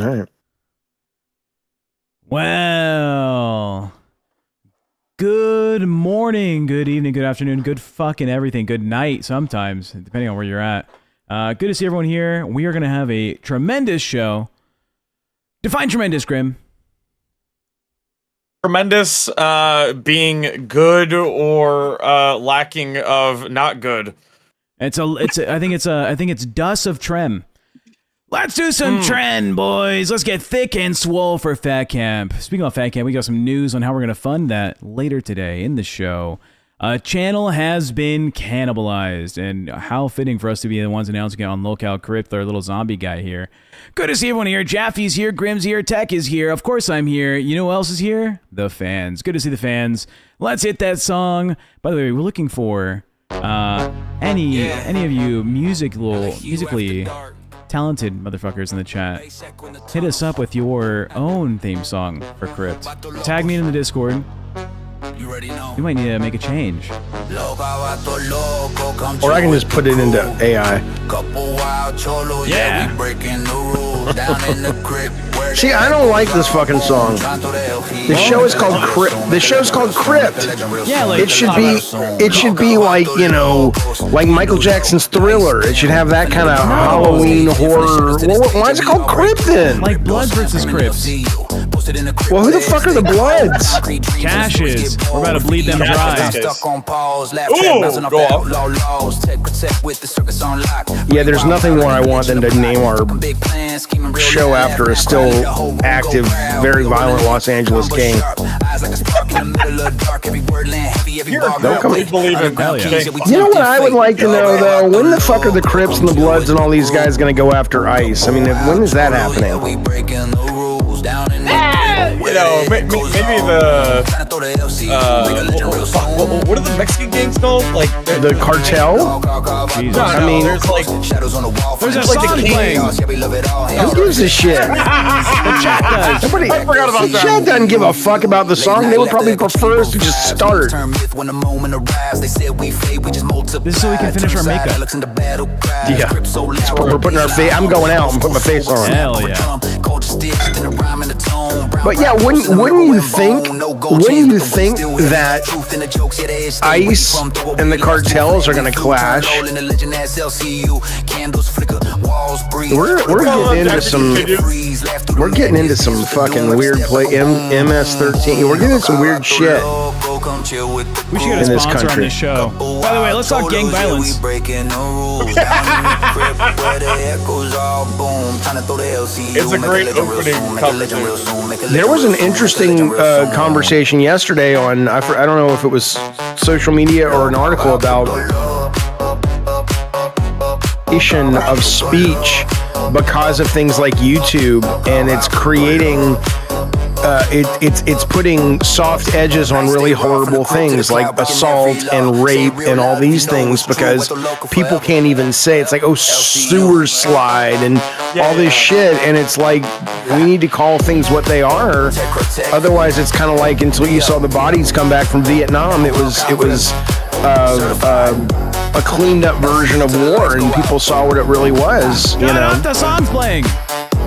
All right. Well, good morning, good evening, good afternoon, good fucking everything, good night sometimes, depending on where you're at. Good to see everyone here. We are going to have a tremendous show. Define tremendous, Grim. Tremendous being good or lacking of not good. I think it's dust of trem. Let's do some trend, boys. Let's get thick and swole for Fat Camp. Speaking of Fat Camp, we got some news on how we're going to fund that later today in the show. Channel has been cannibalized, and how fitting for us to be the ones announcing it on LolCowCrash, our little zombie guy here. Good to see everyone here. Jaffe's here, Grim's here, Tech is here. Of course I'm here. You know who else is here? The fans. Good to see the fans. Let's hit that song. By the way, we're looking for any of you musically talented motherfuckers in the chat. Hit us up with your own theme song for Crypt. Tag me in the Discord. You might need to make a change. Or I can just put it into AI. Yeah. See, I don't like this fucking song. The show is called Crypt. The show's called Crypt. Yeah, like It should be like, you know, like Michael Jackson's Thriller. It should have that kind of Halloween horror. Why is it called Crypt then? like Bloods versus Crips. Well, who the fuck are the Bloods? Cashes. We're about to bleed them dry. Yeah, there's nothing more I want than to name our show after a still active, very violent Los Angeles king. Don't believe in Hell yeah. You know what I would like to know, though? When the fuck are the Crips and the Bloods and all these guys going to go after ICE? I mean, when is that happening? You know, maybe the what are the Mexican gangs called? Like The cartel? Jesus. I mean, there's like There's a song playing. who gives a shit? The chat does. Nobody, I forgot about that. Chat doesn't give a fuck about the song. They would probably prefer us to just start. This is so we can finish our makeup. Yeah. We're putting our face. I'm going out and put my face on. Hell yeah. But yeah, wouldn't you think that ICE and the cartels are going to clash? We're getting into some fucking weird MS-13. We're getting some weird shit. We should get a In this sponsor on country. this show. By the way, let's talk gang violence. it's a great opening conversation. There was an interesting conversation yesterday on, I don't know if it was social media or an article about of speech because of things like YouTube, and it's creating it's putting soft edges on really horrible things like assault and rape and all these things, because people can't even say. It's like, oh, sewer slide and all this shit, and it's like, we need to call things what they are. Otherwise, it's kind of like, until you saw the bodies come back from Vietnam, it was a cleaned up version of war, and people saw what it really was. You know, The song's playing.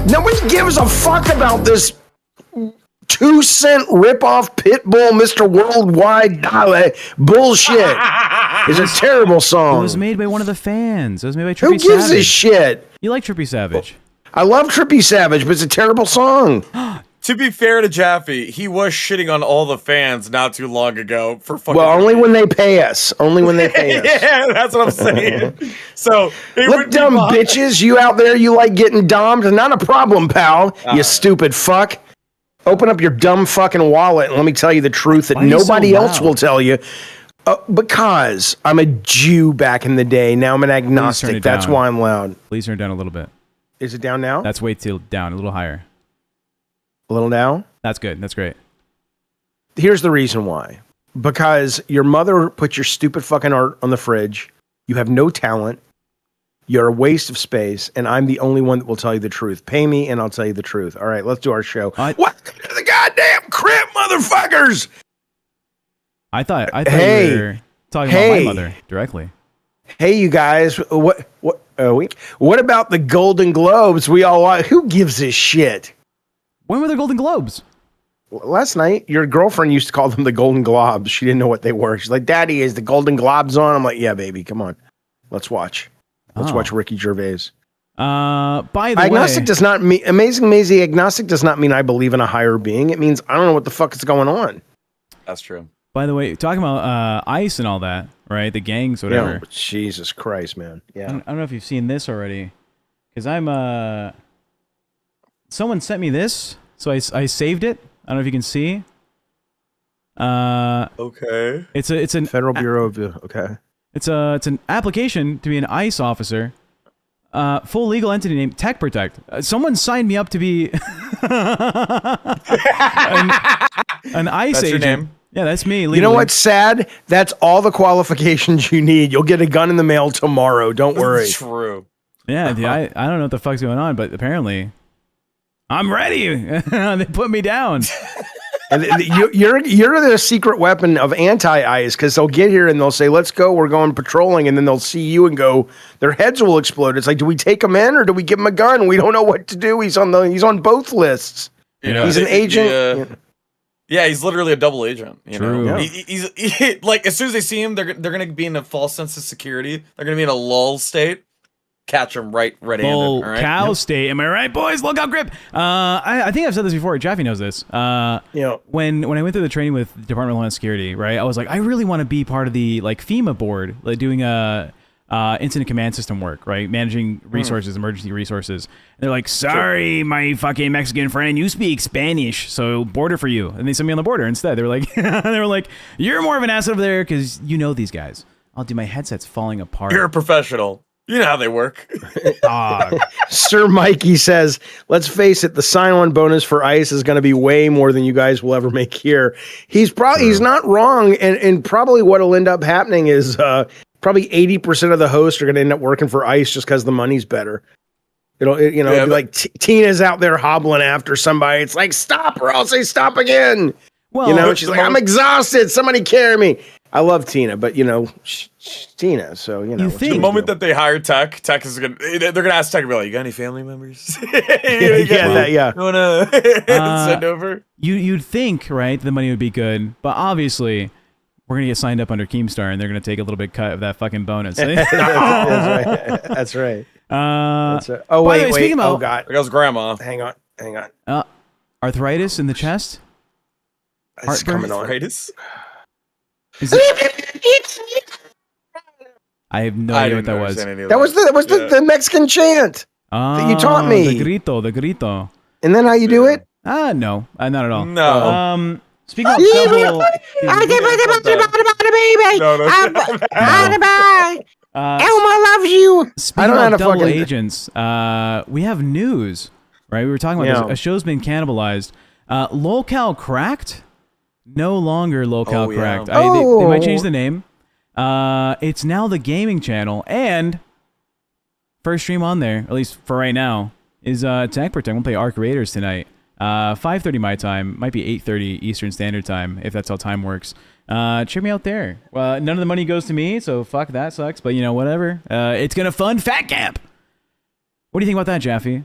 nobody gives a fuck about this 2-cent ripoff Pitbull Mr. Worldwide bullshit. It's a terrible It song. was made by one of the fans. It was made by Who Trippy gives Savage. a shit? You like Trippy Savage? I love Trippy Savage, but it's a terrible song. To be fair to Jaffe, he was shitting on all the fans not too long ago for fucking. Well, only when they pay us. Only when they pay us. Yeah, that's what I'm saying. So it Look, would be dumb fun. bitches, you out there, you like getting domed? Not a problem, pal. You stupid fuck. Open up your dumb fucking wallet and let me tell you the truth that Why are you so nobody else loud? will tell you. Because I'm a Jew back in the day. Now I'm an agnostic. it That's down. why I'm loud. Please turn it down a little bit. Is it down now? That's way too down. A little higher. A little down? That's good. That's great. Here's the reason why. Because your mother put your stupid fucking art on the fridge. You have no talent. You're a waste of space. And I'm the only one that will tell you the truth. Pay me and I'll tell you the truth. All right, let's do our show. Welcome to the goddamn crib, motherfuckers! I thought Hey. you were talking about Hey. my mother directly. Hey, you guys, what about the Golden Globes? We all want. Who gives a shit? When were the Golden Globes? Last night, your girlfriend used to call them the Golden Globes. She didn't know what they were. She's like, "Daddy, is the Golden Globes on?" I'm like, "Yeah, baby, come on, let's watch. Let's watch Ricky Gervais." By the agnostic way, does not mean amazing. Maisie, agnostic does not mean I believe in a higher being. It means I don't know what the fuck is going on. That's true. by the way, talking about ICE and all that, right? The gangs, whatever. Yeah, Jesus Christ, man. Yeah. I don't know if you've seen this already, because I'm someone sent me this, so I saved it. I don't know if you can see. Okay. It's an Federal Bureau of okay. It's an application to be an ICE officer. Full legal entity name TechProtect. Someone signed me up to be an ICE That's your agent. name? Yeah, that's me. Legally. You know what's sad? That's all the qualifications you need. You'll get a gun in the mail tomorrow. Don't worry. True. Yeah, dude, I don't know what the fuck's going on, but apparently I'm ready. They put me down. And you're the secret weapon of anti-ICE, because they'll get here and they'll say, "Let's go, we're going patrolling," and then they'll see you and go, their heads will explode. It's like, do we take him in or do we give him a gun? We don't know what to do. He's on both lists. Yeah. He's an agent. Yeah, he's literally a double agent. You True. know, Yeah. he's like, as soon as they see him, they're gonna be in a false sense of security. They're gonna be in a lull state. Catch him right-handed. Full All right? cow state. Am I right, boys? Look out, grip. I think I've said this before. Jaffe knows this. When I went through the training with the Department of Homeland Security, right, I was like, I really want to be part of the FEMA board, like doing incident command system work, right, managing resources, emergency resources. And they're like, sorry, my fucking Mexican friend, you speak Spanish, so border for you. And they sent me on the border instead. They were like, you're more of an asset over there because you know these guys. Oh, dude, my headset's falling apart. You're a professional. You know how they work. Sir Mikey says, let's face it, the sign-on bonus for ICE is going to be way more than you guys will ever make here. He's not wrong, and probably what'll end up happening is probably 80% of the hosts are going to end up working for ICE just because the money's better. It'll be like Tina's out there hobbling after somebody. It's like, stop, or I'll say stop again. Well, she's like, I'm exhausted. Somebody carry me. I love Tina, but Tina. So The moment that they hire Tech is they're gonna ask Tech, "You got any family members?" You wanna send over? You'd think, right? The money would be good, but obviously we're gonna get signed up under Keemstar, and they're gonna take a little bit cut of that fucking bonus. That's right. Oh wait. Oh god. There goes Grandma. Hang on. Arthritis in the chest. It's coming on. Arthritis? I have no idea what that was. That was the Mexican chant that you taught me. The grito. And then how you do it? No, not at all. No. Speaking of double, Elma loves you. Speaking of double agents, we have news, right? We were talking about this. A show's been cannibalized. LolCow Cracked? No longer LolCow Cracked. They might change the name. It's now the gaming channel, and first stream on there, at least for right now, is TechProtect. We'll play Arc Raiders tonight. 5:30 my time, might be 8:30 Eastern Standard Time, if that's how time works. Check me out there. None of the money goes to me, so fuck that sucks. But whatever. It's gonna fund Fat Camp. What do you think about that, Jaffe?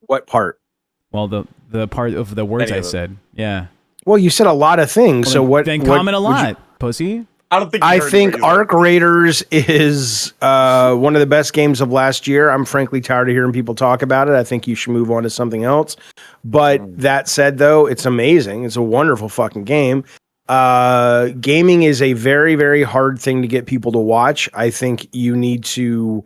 What part? Well, the part of the words I said. Yeah. Well, you said a lot of things. Well, so what? Then comment a lot, pussy. I think Arc Raiders is one of the best games of last year. I'm frankly tired of hearing people talk about it. I think you should move on to something else. But that said, though, it's amazing. It's a wonderful fucking game. Gaming is a very, very hard thing to get people to watch. I think you need to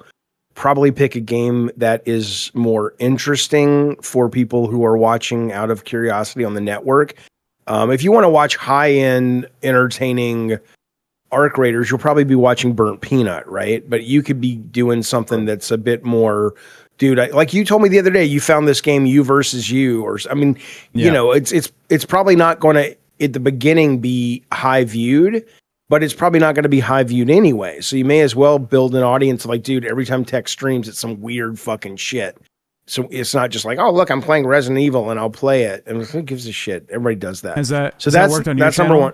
probably pick a game that is more interesting for people who are watching out of curiosity on the network. If you want to watch high-end, entertaining Arc Raiders, you'll probably be watching Burnt Peanut, right? But you could be doing something that's a bit more, dude. Like you told me the other day, you found this game You versus You, it's probably not going to at the beginning be high viewed, but it's probably not going to be high viewed anyway. So you may as well build an audience like, dude, every time Tech streams, it's some weird fucking shit. So it's not just like, oh, look, I'm playing Resident Evil and I'll play it. And who gives a shit? Everybody does that. Has that worked on your that's channel? number one.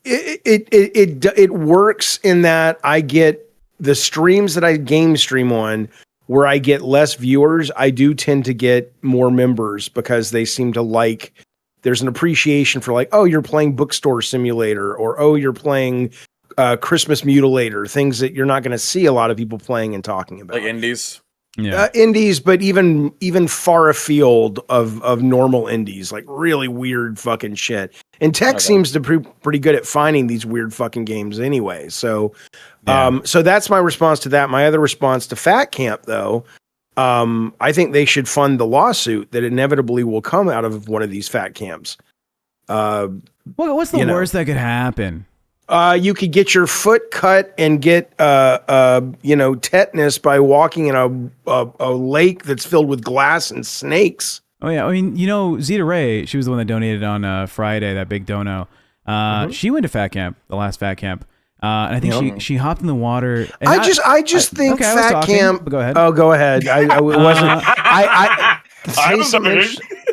It works in that I get the streams that I game stream on where I get less viewers. I do tend to get more members because they seem to like, there's an appreciation for like, oh, you're playing Bookstore Simulator, or oh, you're playing Christmas Mutilator, things that you're not going to see a lot of people playing and talking about. Like indies. Yeah, indies, but even far afield of normal indies, like really weird fucking shit. And Tech seems to be pretty good at finding these weird fucking games anyway. So, so that's my response to that. My other response to Fat Camp, though, I think they should fund the lawsuit that inevitably will come out of one of these fat camps. What's the worst that could happen? You could get your foot cut and get, tetanus by walking in a lake that's filled with glass and snakes. Oh yeah, I mean, Zeta Ray, she was the one that donated on Friday, that big dono. She went to Fat Camp, the last Fat Camp, and I think she hopped in the water. And I just think Fat Camp. Go ahead. Oh, go ahead. I wasn't. I say something.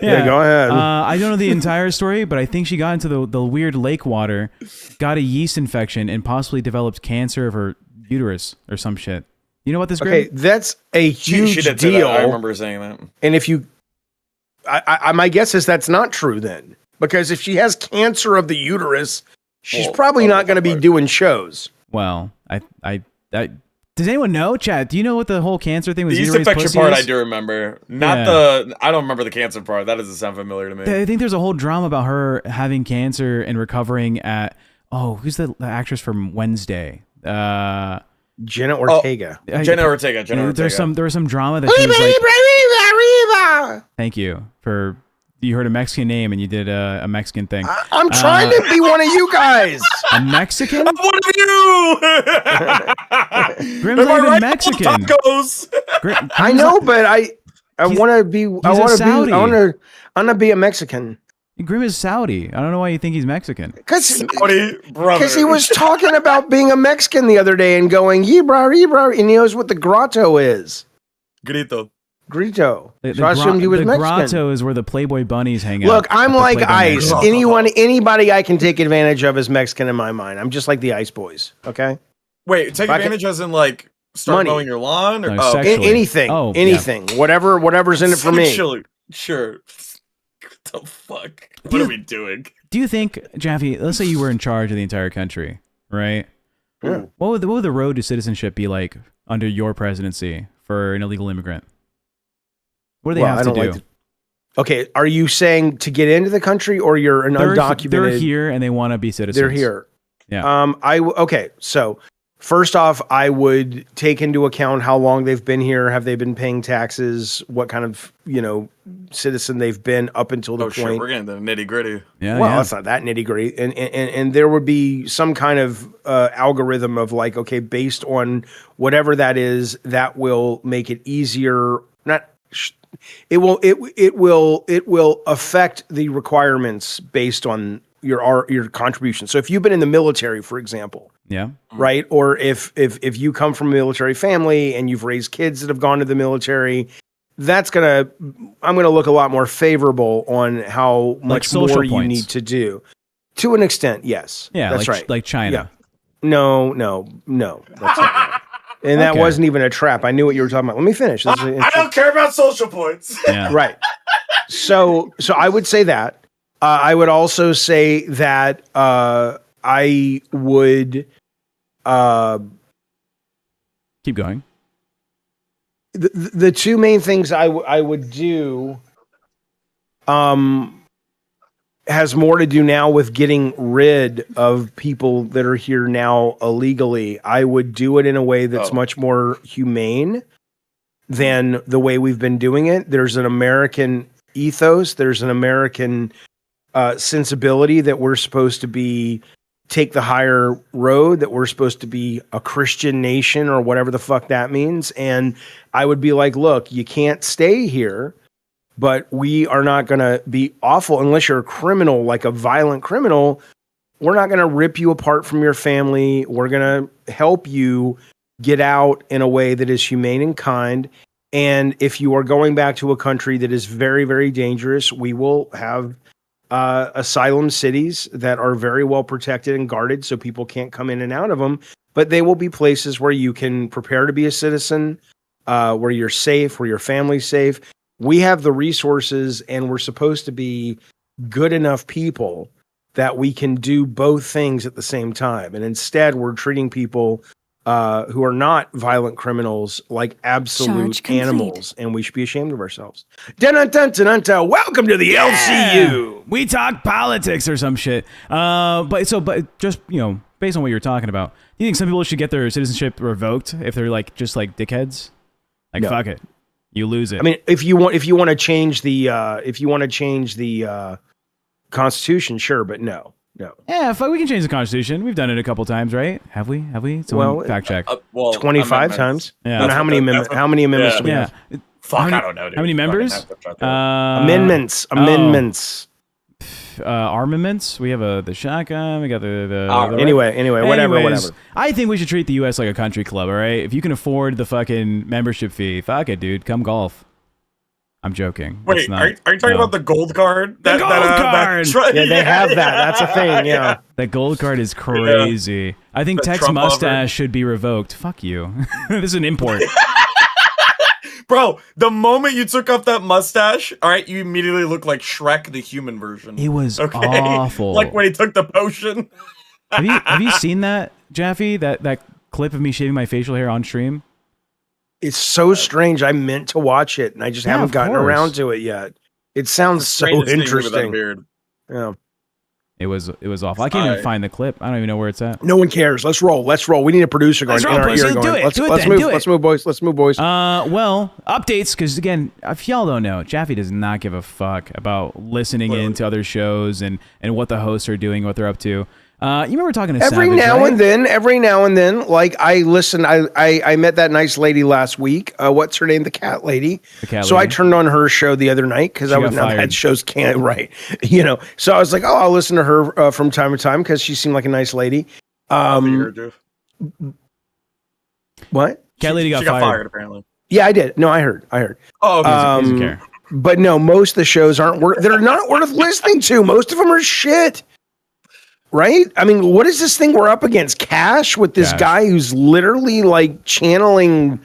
Yeah, go ahead. I don't know the entire story, but I think she got into the weird lake water, got a yeast infection, and possibly developed cancer of her uterus or some shit. You know what this? Okay, that's a huge deal. I remember saying that. And if you, my guess is that's not true then, because if she has cancer of the uterus, she's probably not going to be doing shows. Well, I does anyone know, Chad? Do you know what the whole cancer thing was? The yeast infection part I do remember. I don't remember the cancer part. That doesn't sound familiar to me. I think there's a whole drama about her having cancer and recovering at, who's the actress from Wednesday? Jenna Ortega. Jenna Ortega. There was some drama that she was like, thank you for, you heard a Mexican name and you did a Mexican thing. I'm trying to be one of you guys. A Mexican? I'm one of you. Grim's not even Mexican. Tacos. I know, but I want to be. I want to be a Mexican. Grim is Saudi. I don't know why you think he's Mexican. Because he was talking about being a Mexican the other day and going Yibra, and he knows what the grotto is. Grito. So I assumed he was Mexican. The grotto is where the Playboy bunnies hang out. Look, I'm like Ice. Anybody I can take advantage of is Mexican in my mind. I'm just like the Ice Boys. Okay. Wait, take advantage as in like start mowing your lawn or anything. Anything. Yeah. Whatever's in it for me. Sure. What the fuck? What are we doing? Do you think, Jaffe, let's say you were in charge of the entire country, right? Yeah. What would the road to citizenship be like under your presidency for an illegal immigrant? What do they have to do? Okay, are you saying to get into the country, or you're an undocumented? They're here and they want to be citizens. They're here. Yeah. Okay. So first off, I would take into account how long they've been here. Have they been paying taxes? What kind of citizen they've been up until the point. Sure, we're getting the nitty gritty. Yeah. Well, it's not that nitty gritty, and there would be some kind of algorithm of like, okay, based on whatever that is, that will make it easier. It will affect the requirements based on your contribution. So if you've been in the military, for example, right, or if you come from a military family and you've raised kids that have gone to the military, I'm gonna look a lot more favorable on how much more you need to do. To an extent, yes. Yeah, that's like, right. Like China. Yeah. No. That's not right. And that wasn't even a trap. I knew what you were talking about. Let me finish. I don't care about social points. Yeah. Right. So I would say that. I would also say that I would keep going. The two main things I would do has more to do now with getting rid of people that are here now illegally. I would do it in a way that's much more humane than the way we've been doing it. There's an American ethos. There's an American sensibility that we're supposed to take the higher road, that we're supposed to be a Christian nation or whatever the fuck that means. And I would be like, look, you can't stay here, but we are not going to be awful unless you're a criminal, like a violent criminal. We're not going to rip you apart from your family. We're going to help you get out in a way that is humane and kind. And if you are going back to a country that is very, very dangerous, we will have asylum cities that are very well protected and guarded, so people can't come in and out of them. But they will be places where you can prepare to be a citizen, where you're safe, where your family's safe. We have the resources, and we're supposed to be good enough people that we can do both things at the same time. And instead, we're treating people who are not violent criminals like absolute animals, and we should be ashamed of ourselves. Dun-dun-dun-dun-dun-dun. Welcome to the LCU. We talk politics or some shit. But just, based on what you're talking about, do you think some people should get their citizenship revoked if they're like just like dickheads? Like, no. Fuck it, you lose it. I mean, if you want to change the Constitution, sure, but no. Yeah, fuck, we can change the Constitution. We've done it a couple times, right? Have we? Someone fact check. 25 times. Yeah. I don't know how many amendments. How many amendments do we have? Fuck, I don't know, dude. How many members? Amendments. Armaments. We have the shotgun. We got the anyway, whatever. I think we should treat the U.S. like a country club. All right, if you can afford the fucking membership fee, fuck it, dude. Come golf. I'm joking. Wait, are you talking about the gold card? The gold card! Yeah, they have that. That's a thing, yeah. The gold card is crazy. Yeah. I think Tech's Trump mustache should be revoked. Fuck you. This is an import. Bro, the moment you took off that mustache, all right, you immediately look like Shrek, the human version. It was awful. Like when he took the potion. Have you seen that, Jaffe? That clip of me shaving my facial hair on stream? It's so strange. I meant to watch it, and I just haven't gotten around to it yet. It sounds so interesting. Yeah, it was awful. I can't even find the clip. I don't even know where it's at. No one cares. Let's roll. We need a producer going. Let's move, boys. Well, updates, because again, if y'all don't know, Jaffe does not give a fuck about listening into other shows and what the hosts are doing, what they're up to. You remember talking to every Savage, now right? and then, like I listened. I met that nice lady last week. What's her name? The cat lady. So I turned on her show the other night because I was not that shows can't right. So I was like, I'll listen to her from time to time because she seemed like a nice lady. What? Cat lady got fired apparently. Yeah, I did. No, I heard. Oh, okay. Doesn't care. But no, most of the shows they're not worth listening to. Most of them are shit. Right? I mean, what is this thing we're up against? Cash with this guy who's literally like channeling,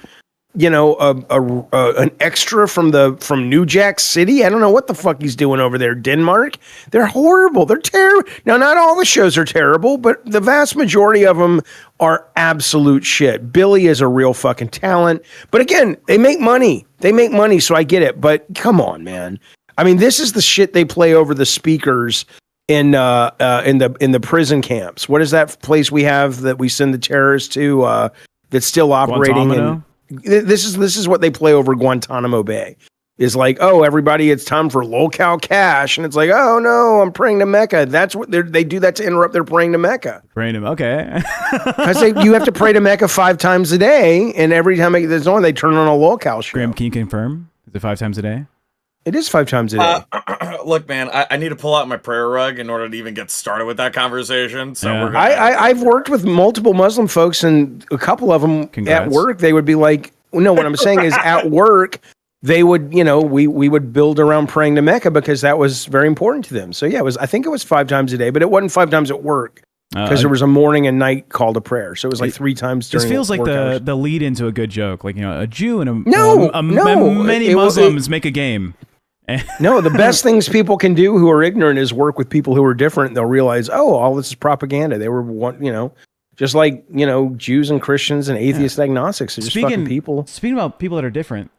an extra from New Jack City. I don't know what the fuck he's doing over there. Denmark. They're horrible. They're terrible. Now, not all the shows are terrible, but the vast majority of them are absolute shit. Billy is a real fucking talent. But again, they make money. So I get it. But come on, man. I mean, this is the shit they play over the speakers in the prison camps. What is that place we have that we send the terrorists to that's still operating? And this is what they play over Guantanamo Bay. Is like, oh, everybody, it's time for LolCowCrash, and it's like, oh no, I'm praying to Mecca. That's what they do that to interrupt their praying to Mecca. Praying to okay. Because you have to pray to Mecca 5 times a day, and every time there's on, they turn on a LolCow show. Graham, can you confirm? Is it 5 times a day? It is 5 times a day. Look, man, I need to pull out my prayer rug in order to even get started with that conversation. So we're gonna I've worked with multiple Muslim folks, and a couple of them at work, they would be like, no, what I'm saying is at work, they would, we would build around praying to Mecca because that was very important to them. So yeah, I think it was 5 times a day, but it wasn't 5 times at work. Because there was a morning and night call to prayer, so it was like 3 times during. This feels like the lead into a good joke, like a Jew and many Muslims make a game. No, the best things people can do who are ignorant is work with people who are different. They'll realize, oh, all this is propaganda. They were just like Jews and Christians and atheists, agnostics. They're just fucking people. Speaking about people that are different,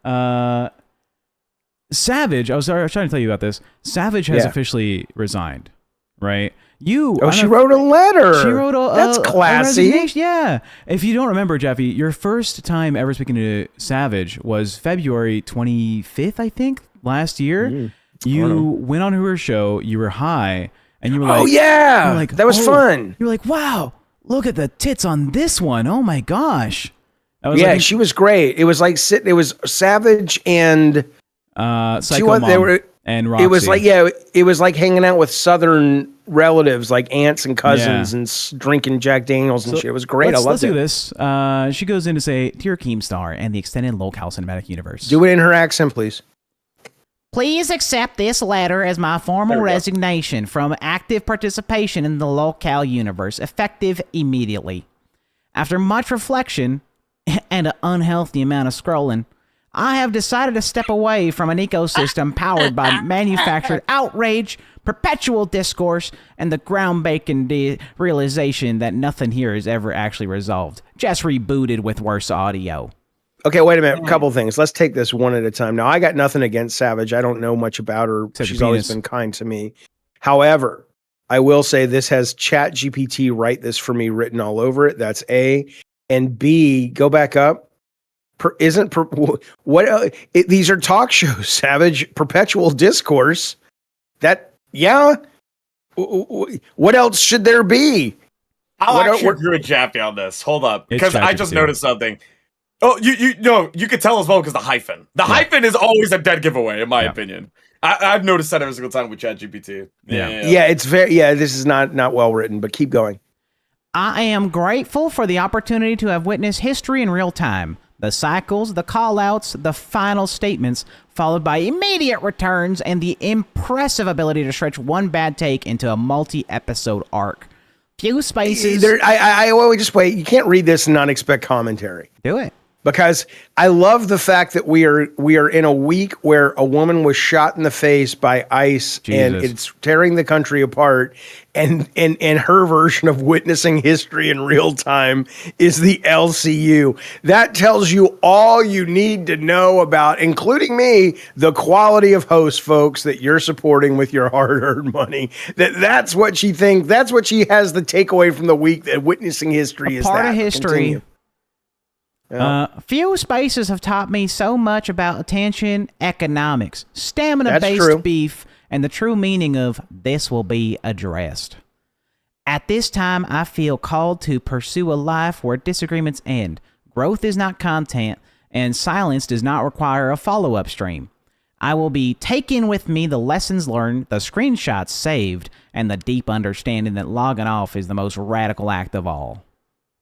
Savage. I was trying to tell you about this. Savage has officially resigned, right? She wrote a letter. She wrote that's classy. Yeah. If you don't remember, Jaffe, your first time ever speaking to Savage was February 25th, I think, last year. You went on her show. You were high, and you were like, "Oh yeah, that was fun." You're like, "Wow, look at the tits on this one. Oh my gosh." She was great. It was like it was Savage and Psycho Mom and Roxy. It was like hanging out with Southern relatives, like aunts and cousins, and drinking Jack Daniels and shit. It was great. I loved it. Let's do this. She goes in to say, "Dear Keemstar and the extended LolCow Cinematic Universe." Do it in her accent, please. Please accept this letter as my formal resignation from active participation in the LolCow universe, effective immediately. After much reflection and an unhealthy amount of scrolling, I have decided to step away from an ecosystem powered by manufactured outrage, perpetual discourse, and the ground-breaking realization that nothing here is ever actually resolved. Just rebooted with worse audio. Okay, wait a minute. A couple things. Let's take this one at a time. Now, I got nothing against Savage. I don't know much about her. She's always been kind to me. However, I will say this has ChatGPT write this for me written all over it. That's A. And B, go back up. These are talk shows, Savage. Perpetual discourse. What else should there be? I'll actually agree with Jaffe on this. Hold up, because I just noticed something. Oh, you could tell as well because the hyphen. The hyphen is always a dead giveaway, in my opinion. I've noticed that every single time with ChatGPT. Yeah, it's very. Yeah, this is not well written, but keep going. I am grateful for the opportunity to have witnessed history in real time. The cycles, the call-outs, the final statements, followed by immediate returns, and the impressive ability to stretch one bad take into a multi-episode arc. Few spaces. Just wait. You can't read this and not expect commentary. Do it. Because I love the fact that we are in a week where a woman was shot in the face by ICE and it's tearing the country apart. And her version of witnessing history in real time is the LCU. That tells you all you need to know about, including me, the quality of host, folks, that you're supporting with your hard-earned money. That's what she thinks. That's what she has the takeaway from the week, that witnessing history is part of history. Continue. Few spaces have taught me so much about attention economics, stamina-based beef, and the true meaning of this will be addressed. At this time, I feel called to pursue a life where disagreements end, growth is not content, and silence does not require a follow-up stream. I will be taking with me the lessons learned, the screenshots saved, and the deep understanding that logging off is the most radical act of all.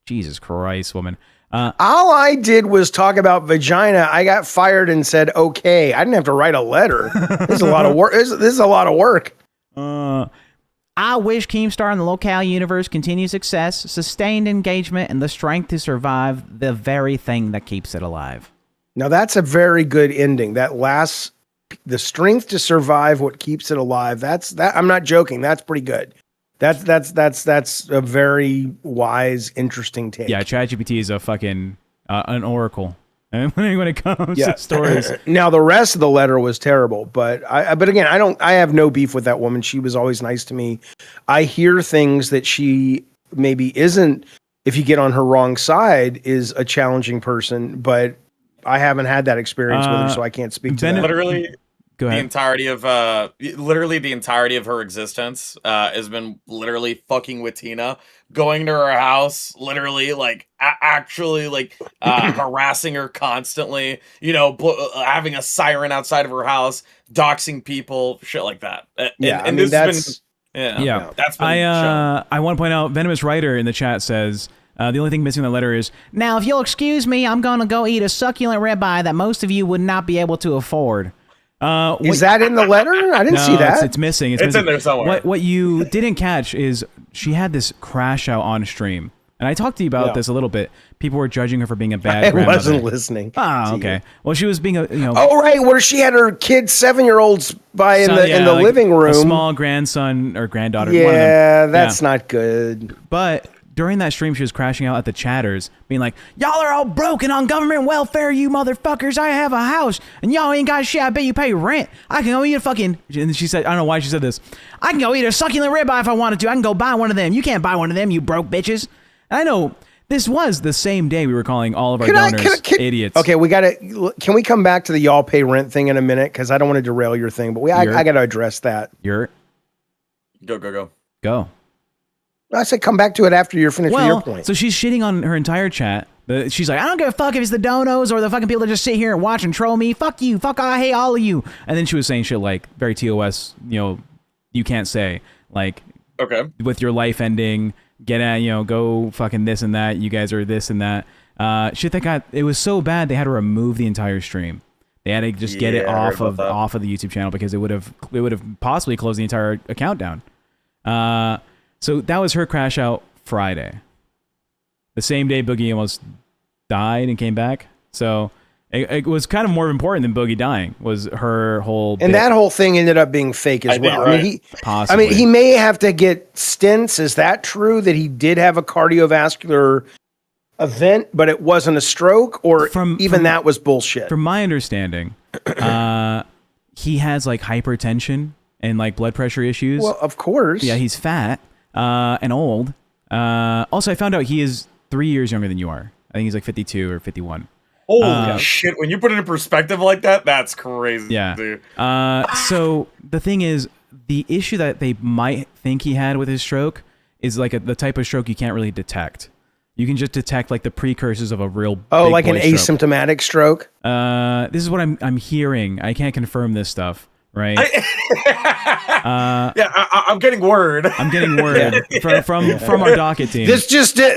Jesus Christ, woman. All I did was talk about vagina. I got fired and said, okay. I didn't have to write a letter. This is a lot of work. This is a lot of work. I wish Keemstar and the LolCow Universe continued success, sustained engagement, and the strength to survive the very thing that keeps it alive. Now, that's a very good ending. That last, the strength to survive what keeps it alive. That I'm not joking. That's pretty good. That's a very wise, interesting take. Yeah, ChatGPT is a fucking an oracle when it comes to stories. Now the rest of the letter was terrible, but again, I have no beef with that woman. She was always nice to me. I hear things that she maybe isn't, if you get on her wrong side, is a challenging person, but I haven't had that experience with her, so I can't speak to that. Literally. Go ahead. The entirety of her existence has been literally fucking with Tina, going to her house, literally actually harassing her constantly, having a siren outside of her house, doxing people, shit like that. That's been I want to point out, Venomous Writer in the chat says, the only thing missing in the letter is, now if you'll excuse me, I'm going to go eat a succulent ribeye that most of you would not be able to afford. Is that in the letter? I didn't see that. It's missing. It's in there somewhere. What you didn't catch is she had this crash out on stream. And I talked to you about this a little bit. People were judging her for being a bad grandmother. I wasn't listening. Oh, okay. Well, she was being Oh, right. Where she had her kid 7-year-olds in the living room. A small grandson or granddaughter. Yeah, that's not good. But during that stream, she was crashing out at the chatters, being like, y'all are all broken on government welfare, you motherfuckers. I have a house, and y'all ain't got shit. I bet you pay rent. I can go eat a fucking... And she said, I don't know why she said this. I can go eat a succulent ribeye if I wanted to. I can go buy one of them. You can't buy one of them, you broke bitches. And I know this was the same day we were calling all of our donors idiots. Okay, can we come back to the y'all pay rent thing in a minute? Because I don't want to derail your thing, but I got to address that. Go. I said come back to it after you're finished with your point. So she's shitting on her entire chat. But she's like, I don't give a fuck if it's the donos or the fucking people that just sit here and watch and troll me. Fuck you. Fuck, I hate all of you. And then she was saying shit like, very TOS, you can't say. Like, okay, with your life ending, get at, go fucking this and that. You guys are this and that. Shit that it was so bad they had to remove the entire stream. They had to just get it off of the YouTube channel because it would have possibly closed the entire account down. So that was her crash out Friday. The same day Boogie almost died and came back. So it was kind of more important than Boogie dying, was her whole And that whole thing ended up being fake as well. Right. I mean, he may have to get stents. Is that true that he did have a cardiovascular event, but it wasn't a stroke, or that was bullshit? From my understanding, he has like hypertension and like blood pressure issues. Well, of course. Yeah, he's fat and old. Also, I found out he is 3 years younger than you are. I think he's like 52 or 51. Holy shit. When you put it in perspective like that, that's crazy. Yeah. Dude. So the thing is, the issue that they might think he had with his stroke is like the type of stroke you can't really detect. You can just detect like the precursors of a real like an stroke. asymptomatic stroke. This is what I'm hearing. I can't confirm this stuff, right? I'm getting word. I'm getting word from our docket team. This just in.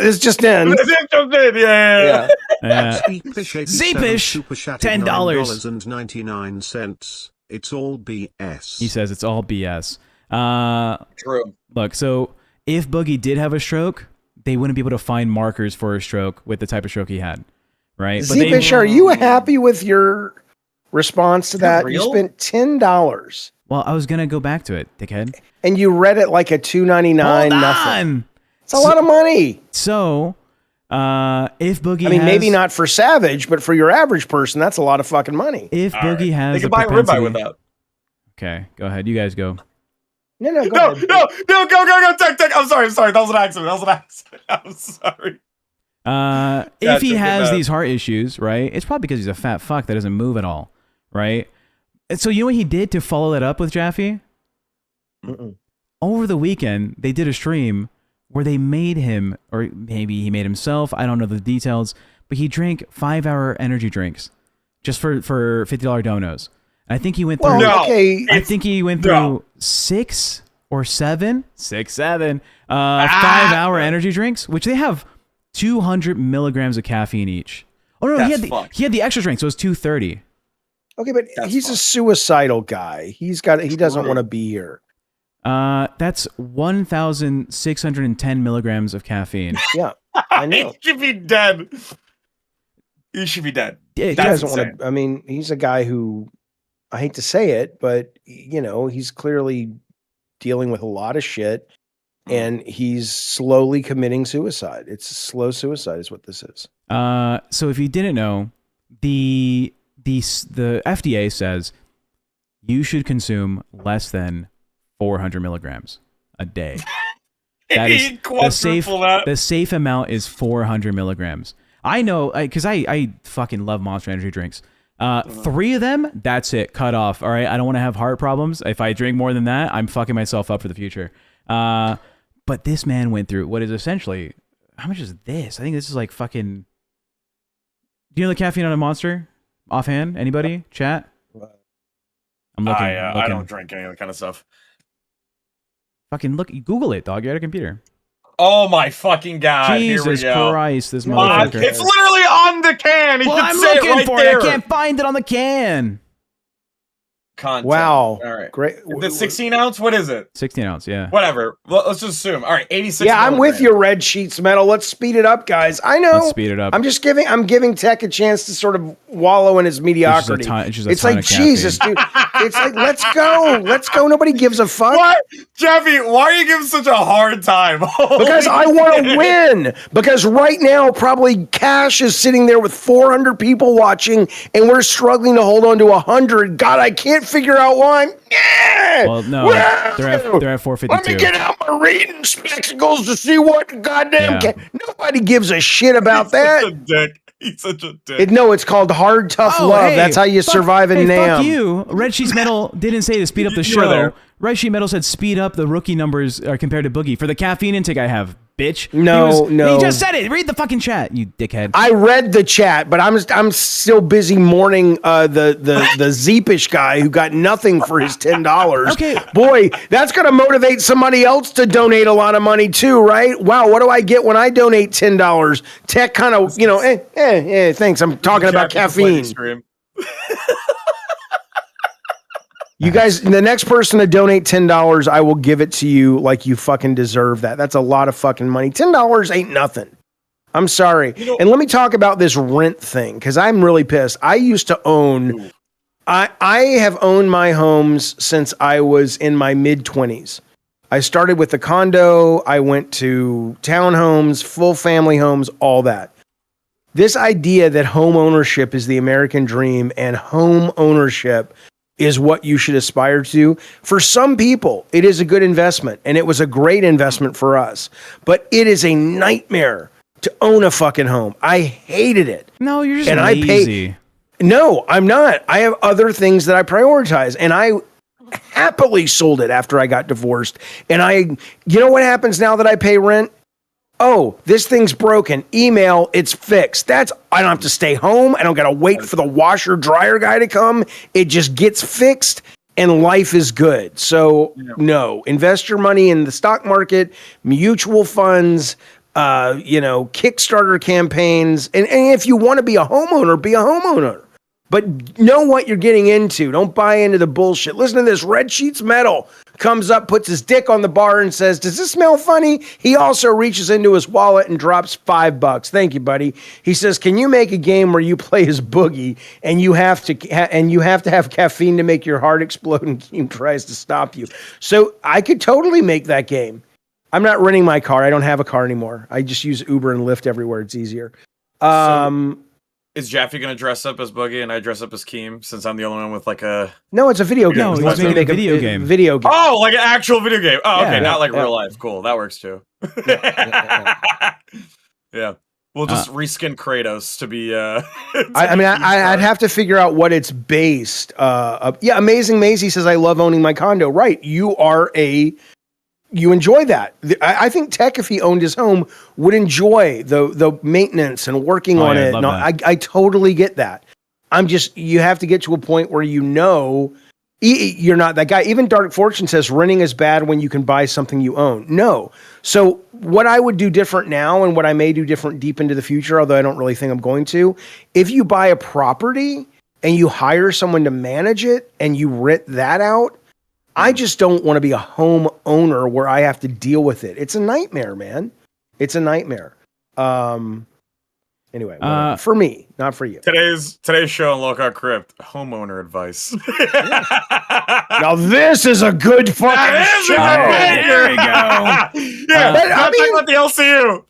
Yeah. Zeepish, $10.99. It's all BS. He says it's all BS. True. Look, so if Boogie did have a stroke, they wouldn't be able to find markers for a stroke with the type of stroke he had, right? Zeepish, are you happy with your response to that? You spent $10. Well, I was gonna go back to it, dickhead. And you read it like a $2.99 nothing. It's a lot of money. So, if Boogie, maybe not for Savage, but for your average person, that's a lot of fucking money. If Boogie has, they could buy a ribeye with that. Okay, go ahead. You guys go. No, go ahead. No, go, Tech. I'm sorry. That was an accident. I'm sorry. If he has these heart issues, right, it's probably because he's a fat fuck that doesn't move at all, right? And so you know what he did to follow that up with Jaffe? Over the weekend, they did a stream where they made him, or maybe he made himself, I don't know the details, but he drank 5-hour energy drinks just for $50 donos. I think he went through. I think he went through 6 or 7, 5-hour energy drinks, which they have 200 milligrams of caffeine each. Oh no, he had the extra drink, so it was 230. Okay, but he's a suicidal guy. He doesn't want to be here. That's 1,610 milligrams of caffeine. Yeah, I know. He should be dead. He should be dead. He doesn't want to. I mean, he's a guy who, I hate to say it, but he's clearly dealing with a lot of shit, and he's slowly committing suicide. It's a slow suicide, is what this is. So if you didn't know, the FDA says you should consume less than 400 milligrams a day. That is the safe amount is 400 milligrams. I know, because I fucking love Monster Energy drinks. 3 of them, that's it, cut off. All right, I don't want to have heart problems. If I drink more than that, I'm fucking myself up for the future. But this man went through what is essentially, how much is this? I think this is like fucking. Do you know the caffeine on a Monster? Offhand, anybody? Chat? I'm looking. I don't drink any of that kind of stuff. Fucking look, Google it, dog. You're at a computer. Oh my fucking god! Jesus Here we go. Christ, this motherfucker. It's literally on the can. Well, I'm looking for it. I can't find it on the can. Content. Wow. All right. Great. The 16 ounce? What is it? 16 ounce, yeah. Whatever. Let's just assume. All right, 86. Yeah, I'm with you, Red Sheets Metal. Let's speed it up, guys. I know. Let's speed it up. I'm giving Tech a chance to sort of wallow in his mediocrity. It's like, Jesus, dude. It's like, let's go. Let's go. Nobody gives a fuck. What? Jeffy, why are you giving such a hard time? Because I want to win. Because right now, probably Cash is sitting there with 400 people watching, and we're struggling to hold on to 100. God, I can't figure out why. Well, no, they're at 452. Let me get out my reading spectacles to see what goddamn. Nobody gives a shit about that. Such a dick. He's such a dick. It's called hard, tough love. That's how you survive in NAMM. Fuck you. Red Sheets Metal didn't say to speed up the show. Red Sheet Metal said speed up the rookie numbers compared to Boogie for the caffeine intake I have. Bitch. No. He just said it. Read the fucking chat, you dickhead. I read the chat, but I'm still busy mourning the Zeepish guy who got nothing for his $10. Okay. Boy, that's gonna motivate somebody else to donate a lot of money too, right? Wow, what do I get when I donate $10? Tech kind of, thanks. I'm talking about caffeine. You guys, the next person to donate $10, I will give it to you like you fucking deserve that. That's a lot of fucking money. $10 ain't nothing. I'm sorry. And let me talk about this rent thing, because I'm really pissed. I used to own, I have owned my homes since I was in my mid-20s. I started with the condo. I went to townhomes, full family homes, all that. This idea that home ownership is the American dream and home ownership is what you should aspire to. For some people, it is a good investment, and it was a great investment for us. But it is a nightmare to own a fucking home. I hated it. No, you're just and lazy. No, I'm not. I have other things that I prioritize, and I happily sold it after I got divorced. And you know what happens now that I pay rent? Oh, this thing's broken. Email, it's fixed. I don't have to stay home. I don't got to wait for the washer dryer guy to come. It just gets fixed and life is good. So no, invest your money in the stock market, mutual funds, Kickstarter campaigns. And if you want to be a homeowner, be a homeowner. But know what you're getting into. Don't buy into the bullshit. Listen to this. Red Sheets Metal comes up, puts his dick on the bar and says, "Does this smell funny?" He also reaches into his wallet and drops $5. Thank you, buddy. He says, "Can you make a game where you play as Boogie and you have to have caffeine to make your heart explode and Keem tries to stop you?" So I could totally make that game. I'm not renting my car. I don't have a car anymore. I just use Uber and Lyft everywhere. It's easier. Is Jaffe going to dress up as Boogie and I dress up as Keem, since I'm the only one with like a... No, it's a video game. No, he's making a video game. Video game. Oh, like an actual video game. Oh, okay, Yeah, not like real life. Cool, that works too. Yeah. We'll just reskin Kratos to be... I'd have to figure out what it's based. Amazing Maisie says, "I love owning my condo." Right. You enjoy that. I think Tech, if he owned his home, would enjoy the maintenance and working on it. No, I totally get that. You have to get to a point where you're not that guy. Even Dark Fortune says renting is bad when you can buy something you own. No. So what I would do different now, and what I may do different deep into the future, although I don't really think I'm going to, if you buy a property and you hire someone to manage it and you rent that out, I just don't want to be a home owner where I have to deal with it. It's a nightmare, man. It's a nightmare. Anyway, for me, not for you. Today's show on LolCow Crypt, homeowner advice. Now this is a good fucking show. There you go. Yeah, not talking about the LCU.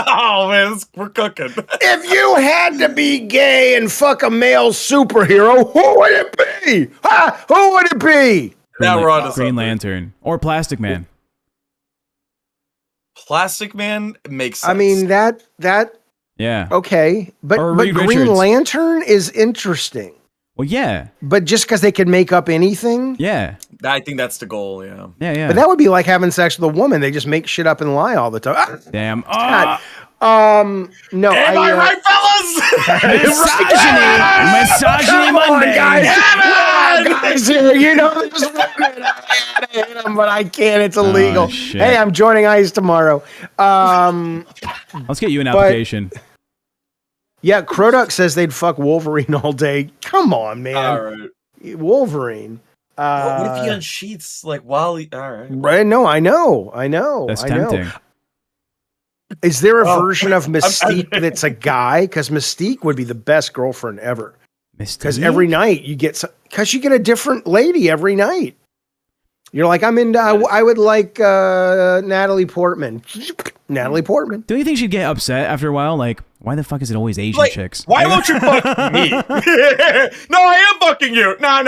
Oh man, we're cooking. If you had to be gay and fuck a male superhero, who would it be? Who would it be? Green Lantern or Plastic Man. Plastic Man makes sense. I mean that yeah. Okay, but Green Richards. Lantern is interesting. Well, yeah. But just because they could make up anything? Yeah. I think that's the goal, yeah. Yeah. But that would be like having sex with a woman. They just make shit up and lie all the time. Damn. God. No. Am I right, fellas? Misogyny Monday. Guys here, there's women. I gotta hit them, but I can't. It's illegal. Oh, shit. Hey, I'm joining ICE tomorrow. Let's get you an application. Yeah, Croduck says they'd fuck Wolverine all day. Come on, man. All right. Wolverine. What if he unsheaths like while he... All right. Right? No, I know. That's tempting. Is there a version of Mystique that's a guy? Because Mystique would be the best girlfriend ever. Because every night you get a different lady every night. You're like, I'm into. I would like Natalie Portman. Natalie Portman. Do you think she'd get upset after a while? Like, why the fuck is it always Asian chicks? Why won't you fuck me? No, I am fucking you. No.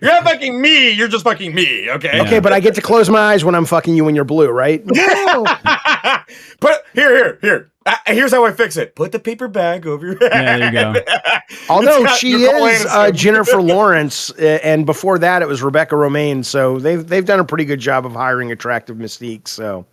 You're not fucking me. You're just fucking me. Okay. Yeah. Okay, but I get to close my eyes when I'm fucking you when you're blue, right? No. But here. Here's how I fix it. Put the paper bag over your head. Yeah, there you go. Although she is Jennifer Lawrence, and before that it was Rebecca Romaine, so they've done a pretty good job of hiring attractive Mystique. So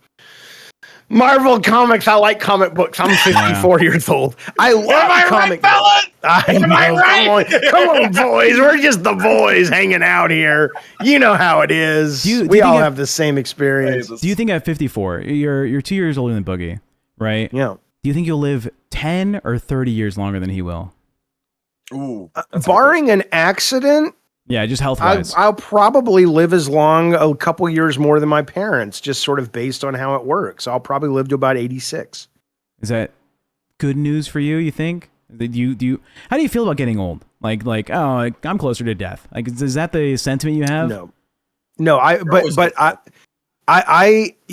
Marvel Comics, I like comic books. I'm 54 years old. I love comic books. Am I right? Come on, boys. We're just the boys hanging out here. You know how it is. We all have the same experience. Do you think at 54, you're 2 years older than Boogie, right? Yeah. Do you think you'll live 10 or 30 years longer than he will? Ooh. Barring an accident, Yeah, just health-wise. I'll probably live as long, a couple years more than my parents, just sort of based on how it works. I'll probably live to about 86. Is that good news for you? You think? How do you feel about getting old? Like, oh, I'm closer to death. Like, is that the sentiment you have? No. Yeah,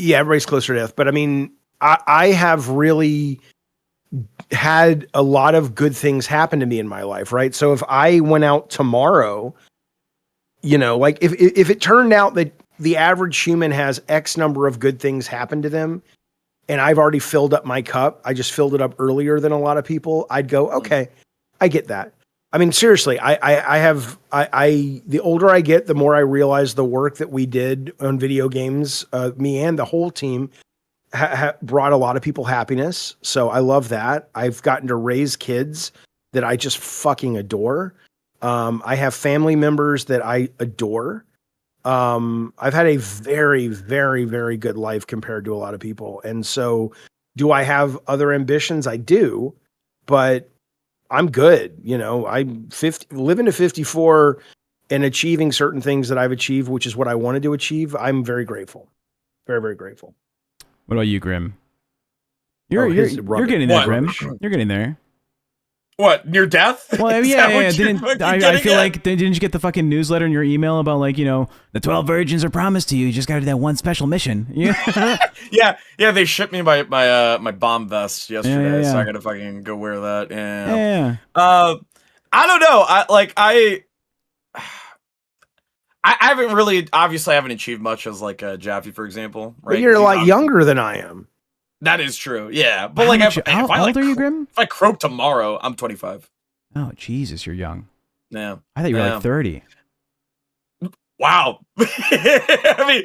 everybody's closer to death. But I mean, I have really had a lot of good things happen to me in my life, right? So if I went out tomorrow, like if it turned out that the average human has X number of good things happen to them, and I've already filled up my cup, I just filled it up earlier than a lot of people, I'd go, okay, I get that. I mean, seriously, the older I get, the more I realize the work that we did on video games, me and the whole team, brought a lot of people happiness. So I love that. I've gotten to raise kids that I just fucking adore. I have family members that I adore. I've had a very, very, very good life compared to a lot of people. And so do I have other ambitions? I do, but I'm good. I'm living to 54 and achieving certain things that I've achieved, which is what I wanted to achieve. I'm very grateful. Very, very grateful. What about you, Grim? You're getting there, Grim. You're getting there. What, near death? Well, yeah. I feel like didn't you get the fucking newsletter in your email about the 12 virgins are promised to you? You just got to do that one special mission. Yeah. yeah. They shipped me my bomb vest yesterday, so I gotta fucking go wear that. Yeah. I don't know. I haven't really, obviously, I haven't achieved much as like Jaffe, for example. Right? But you're a lot younger than I am. That is true, yeah. But how old are you, Grim? If I croak tomorrow, I'm 25. Oh, Jesus, you're young. Yeah. I thought you were like 30. Wow. I mean,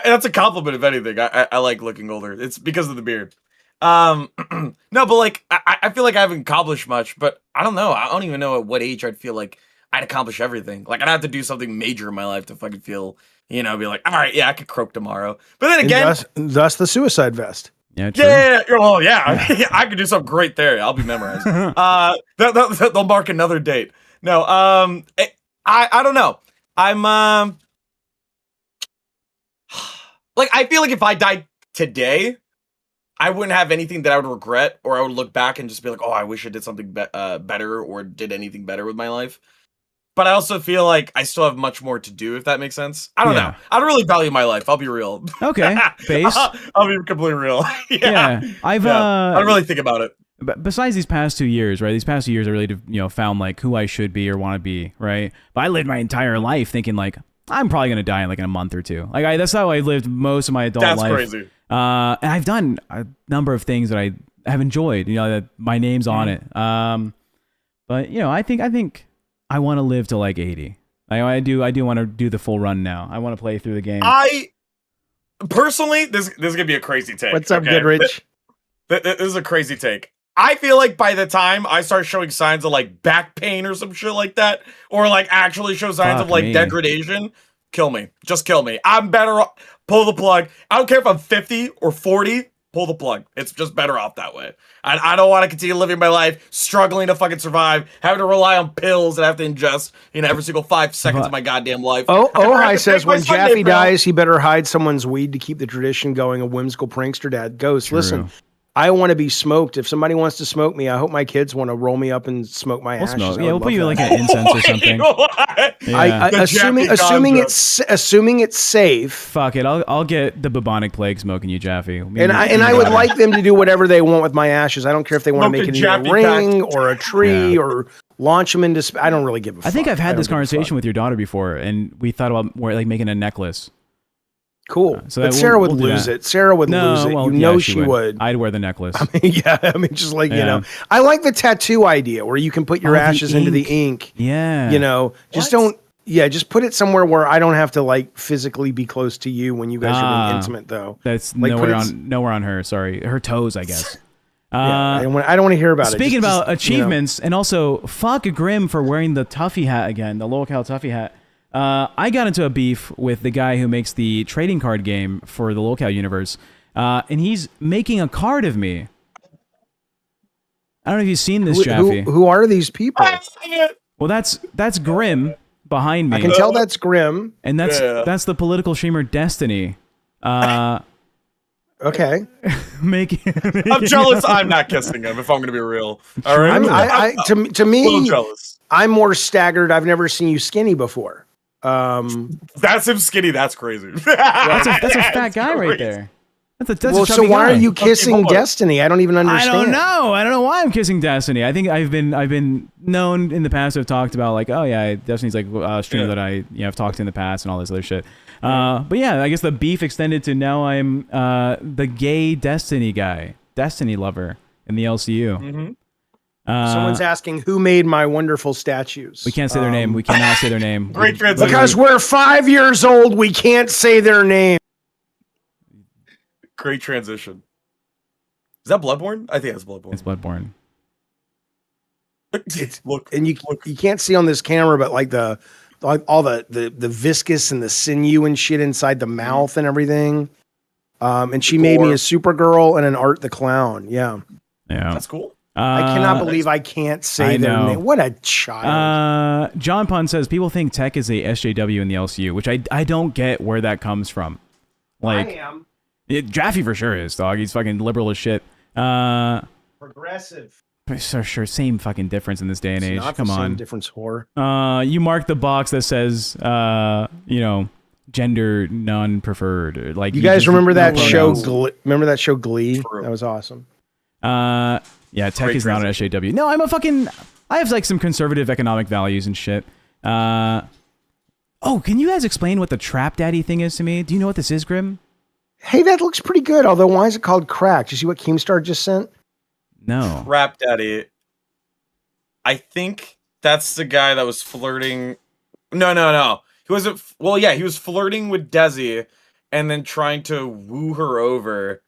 that's a compliment, if anything. I like looking older. It's because of the beard. No, but I feel like I haven't accomplished much, but I don't know. I don't even know at what age I'd feel like I'd accomplish everything. Like, I'd have to do something major in my life to fucking feel, be like, all right, yeah, I could croak tomorrow. But then again... Thus the suicide vest. Yeah, true. Yeah. Well, yeah. I could do something great there. I'll be memorized. They'll mark another date. No. I don't know. I'm I feel like if I died today, I wouldn't have anything that I would regret, or I would look back and just be like, oh, I wish I did something better or did anything better with my life. But I also feel like I still have much more to do, if that makes sense. I don't know. I don't really value my life. I'll be real. Okay, base. I'll be completely real. Yeah. I don't really think about it. Besides these past 2 years, right? These past 2 years, I really, found like who I should be or want to be, right? But I lived my entire life thinking like I'm probably gonna die in like a month or two. Like that's how I lived most of my adult life. That's crazy. And I've done a number of things that I have enjoyed. That my name's on it. But I think I want to live to like 80. I do want to do the full run now. I want to play through the game. I personally, this is gonna be a crazy take. What's up, Goodrich? This is a crazy take. I feel like by the time I start showing signs of like back pain or some shit like that, or like actually show signs of like degradation, kill me. Just kill me. I'm better off. Pull the plug. I don't care if I'm 50 or 40. Pull the plug. It's just better off that way. I don't want to continue living my life struggling to fucking survive, having to rely on pills that I have to ingest every single 5 seconds of my goddamn life. Ojai says when Jaffe dies, he better hide someone's weed to keep the tradition going. A whimsical prankster dad goes, listen, I want to be smoked. If somebody wants to smoke me, I hope my kids want to roll me up and smoke my ashes. Smoke. Yeah, we'll put you like an incense or something. Assuming it's safe. Fuck it, I'll get the bubonic plague smoking you, Jaffe. And I would like them to do whatever they want with my ashes. I don't care if they want to make it into a ring or a tree or launch them into space. I don't really give a fuck. I think I've had this conversation with your daughter before, and we thought about making a necklace. Cool. But Sarah would lose it. Sarah would lose it. Well, she would. I'd wear the necklace. Just like, I like the tattoo idea where you can put your ashes into the ink. Yeah. Just put it somewhere where I don't have to like physically be close to you when you guys are being intimate though. That's like nowhere on her. Sorry. Her toes, I guess. I don't want to hear about it. Speaking about achievements, and also fuck Grim for wearing the Tuffy hat again, the LolCow Tuffy hat. I got into a beef with the guy who makes the trading card game for the LolCow Universe, and he's making a card of me. I don't know if you've seen this, Jaffe. Who are these people? Well, that's Grim, behind me. I can tell that's Grim. And that's the political streamer Destiny. Okay. I'm jealous. I'm not kissing him if I'm going to be real. All right. To me, jealous. I'm more staggered. I've never seen you skinny before. That's him skinny. That's crazy. That's a fat guy right there. That's a so why guy. are you kissing Destiny? I don't even understand. I don't know why I'm kissing Destiny. I think I've been known in the past to have talked about like, oh yeah, Destiny's like a streamer that I've talked to in the past and all this other shit. But yeah, I guess the beef extended to now I'm the gay Destiny guy, Destiny lover in the LCU. Mm-hmm. Someone's asking who made my wonderful statues. We can't say their name. We cannot say their name. Great transition. Because we're 5 years old, we can't say their name. Great transition. Is that Bloodborne? I think that's Bloodborne. It's Bloodborne. Look, and you can't see on this camera, but like all the viscous and the sinew and shit inside the mouth and everything. And she made me a Supergirl and an Art the Clown. Yeah, that's cool. I cannot believe I can't say their name. What a child. John Pun says people think Tech is a SJW in the LCU, which I don't get where that comes from. Like, I am. Jaffe for sure is, dog. He's fucking liberal as shit. Progressive. Sure, same fucking difference in this day and age. Come on. Same difference, whore. You mark the box that says, gender non-preferred. Like, you guys remember that show? Remember that show Glee? True. That was awesome. Yeah, Tech is not an SJW. No, I have like some conservative economic values and shit. Can you guys explain what the Trap Daddy thing is to me? Do you know what this is, Grim? Hey, that looks pretty good. Although, why is it called crack? Did you see what Keemstar just sent? No. Trap Daddy. I think that's the guy that was flirting. No. He wasn't. Well, yeah, he was flirting with Desi and then trying to woo her over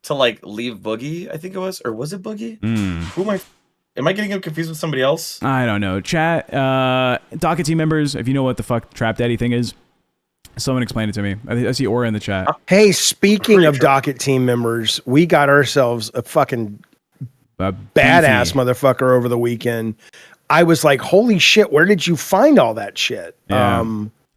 to like leave Boogie. I think it was, or was it Boogie? Who am I getting him confused with somebody else? I don't know. Chat, Docket team members, if you know what the fuck Trap Daddy thing is, someone explain it to me. I see Aura in the chat. Hey, speaking of Docket team members, we got ourselves a fucking badass motherfucker over the weekend. I was like, holy shit, where did you find all that shit? Yeah.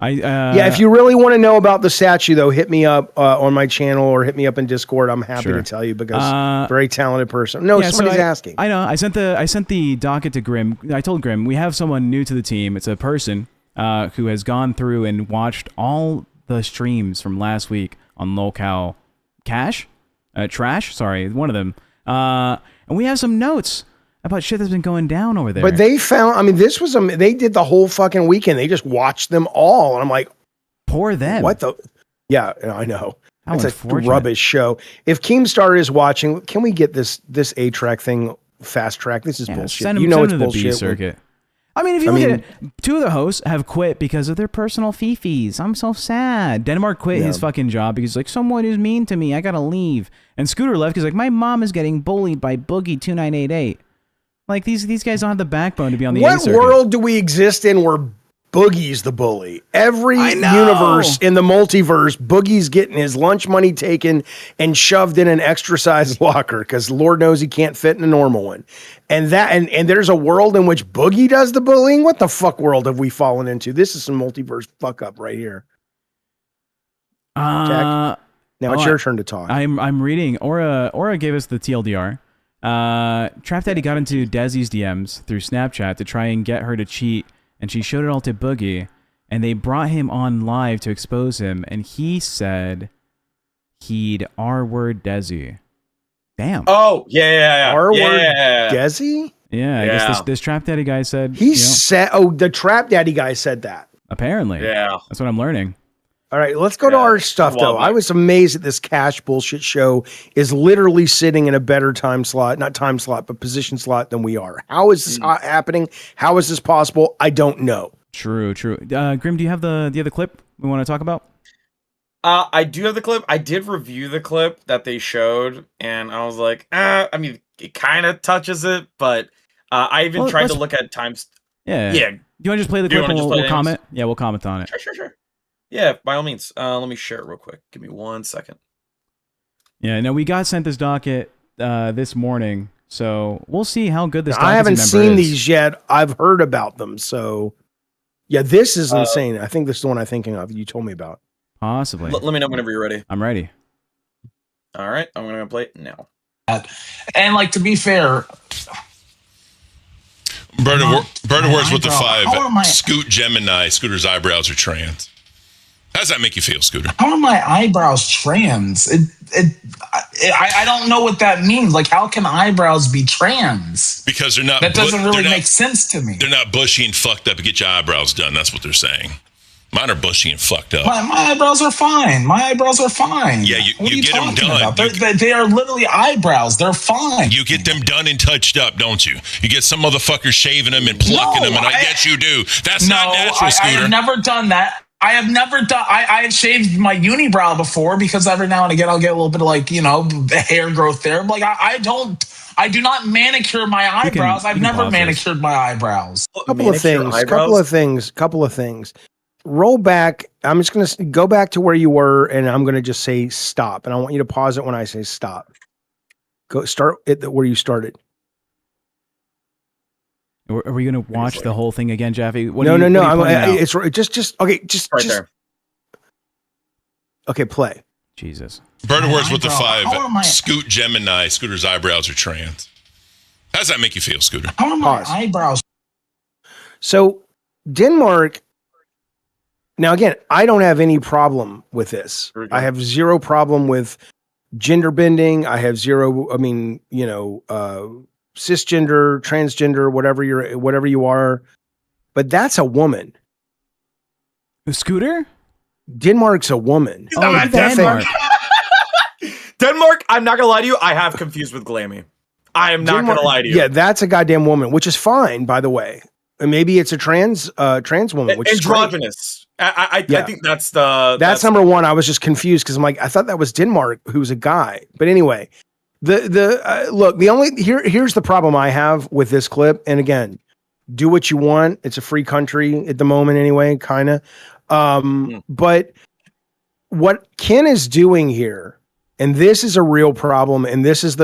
If you really want to know about the statue, though, hit me up on my channel or hit me up in Discord. I'm happy to tell you because very talented person. No, somebody's asking. I know. I sent the docket to Grim. I told Grim we have someone new to the team. It's a person who has gone through and watched all the streams from last week on LolCowCrash, Trash. Sorry, one of them. And we have some notes about shit that's been going down over there. But they found, this was, they did the whole fucking weekend. They just watched them all. And I'm like, poor them. What the? Yeah, I know. It's a rubbish show. If Keemstar is watching, can we get this A-Track thing fast track? This is bullshit. Send him it's to bullshit. the B circuit. If you look at it, two of the hosts have quit because of their personal fifis. I'm so sad. Denmark quit his fucking job because like someone is mean to me. I gotta leave. And Scooter left because like my mom is getting bullied by Boogie2988. Like these guys don't have the backbone to be on the What world do we exist in where Boogie's the bully? Every universe in the multiverse, Boogie's getting his lunch money taken and shoved in an extra size locker because Lord knows he can't fit in a normal one. And there's a world in which Boogie does the bullying. What the fuck world have we fallen into? This is some multiverse fuck up right here. Jack, now it's your turn to talk. I'm reading. Aura gave us the TLDR. Trap Daddy got into Desi's DMs through Snapchat to try and get her to cheat, and she showed it all to Boogie, and they brought him on live to expose him, and he said he'd R-word Desi. Damn. Oh, yeah. R-word Desi? Yeah, I guess this Trap Daddy guy said... the Trap Daddy guy said that. Apparently. Yeah. That's what I'm learning. All right, let's go to our stuff, though. I was amazed that this cash bullshit show is literally sitting in a better time slot, not time slot, but position slot than we are. How is this happening? How is this possible? I don't know. True. Grim, do you have the clip we want to talk about? I do have the clip. I did review the clip that they showed, and I was like, it kind of touches it, but I even tried to look at times. Yeah. Do you want to just play the clip and we'll comment? Yeah, we'll comment on it. Sure. Yeah, by all means. Let me share it real quick. Give me 1 second. Yeah, no, we got sent this docket this morning, so we'll see how good this docket I haven't seen is. these yet. I've heard about them, so Yeah, this is insane. I think this is the one I'm thinking of. You told me about. Possibly. Let me know whenever you're ready. I'm ready. All right, I'm gonna play it now. And like, to be fair, Bird of Words with the 5. Scoot Gemini. Scooter's eyebrows are trans. How does that make you feel, Scooter? How are my eyebrows trans? I don't know what that means. Like, how can eyebrows be trans? Because they're not. That doesn't really make sense to me. They're not bushy and fucked up to get your eyebrows done. That's what they're saying. Mine are bushy and fucked up. My eyebrows are fine. My eyebrows are fine. Yeah, you get them done. They are literally eyebrows. They're fine. You get them done and touched up, don't you? You get some motherfuckers shaving them and plucking them, and I guess you do. That's not natural, Scooter. I have never done that. I have shaved my unibrow before because every now and again I'll get a little bit of, like, hair growth there. Like, I do not manicure my eyebrows. I've never manicured my eyebrows. Couple of things. Roll back. I'm just going to go back to where you were, and I'm going to just say stop. And I want you to pause it when I say stop. Go start it where you started. Are we going to watch the whole thing again, Jaffe? No. It's just okay. Just there. Okay, play. Jesus. Bird of Words with the 5. Scoot Gemini. Scooter's eyebrows are trans. How does that make you feel, Scooter? How are my eyebrows? So Denmark. Now, again, I don't have any problem with this. I have zero problem with gender bending. I have zero. I mean, cisgender, transgender, whatever you are, but that's a woman. Scooter? Denmark's a woman. Denmark. Denmark, I'm not gonna lie to you, I have confused with Glammy. I am not gonna lie to you. Yeah, that's a goddamn woman, which is fine, by the way. And maybe it's a trans woman, which androgynous. I think that's number one. I was just confused because I'm like, I thought that was Denmark, who's a guy. But anyway, here's the problem I have with this clip. And again, do what you want. It's a free country at the moment anyway, kind of. But what Ken is doing here, and this is a real problem, and this is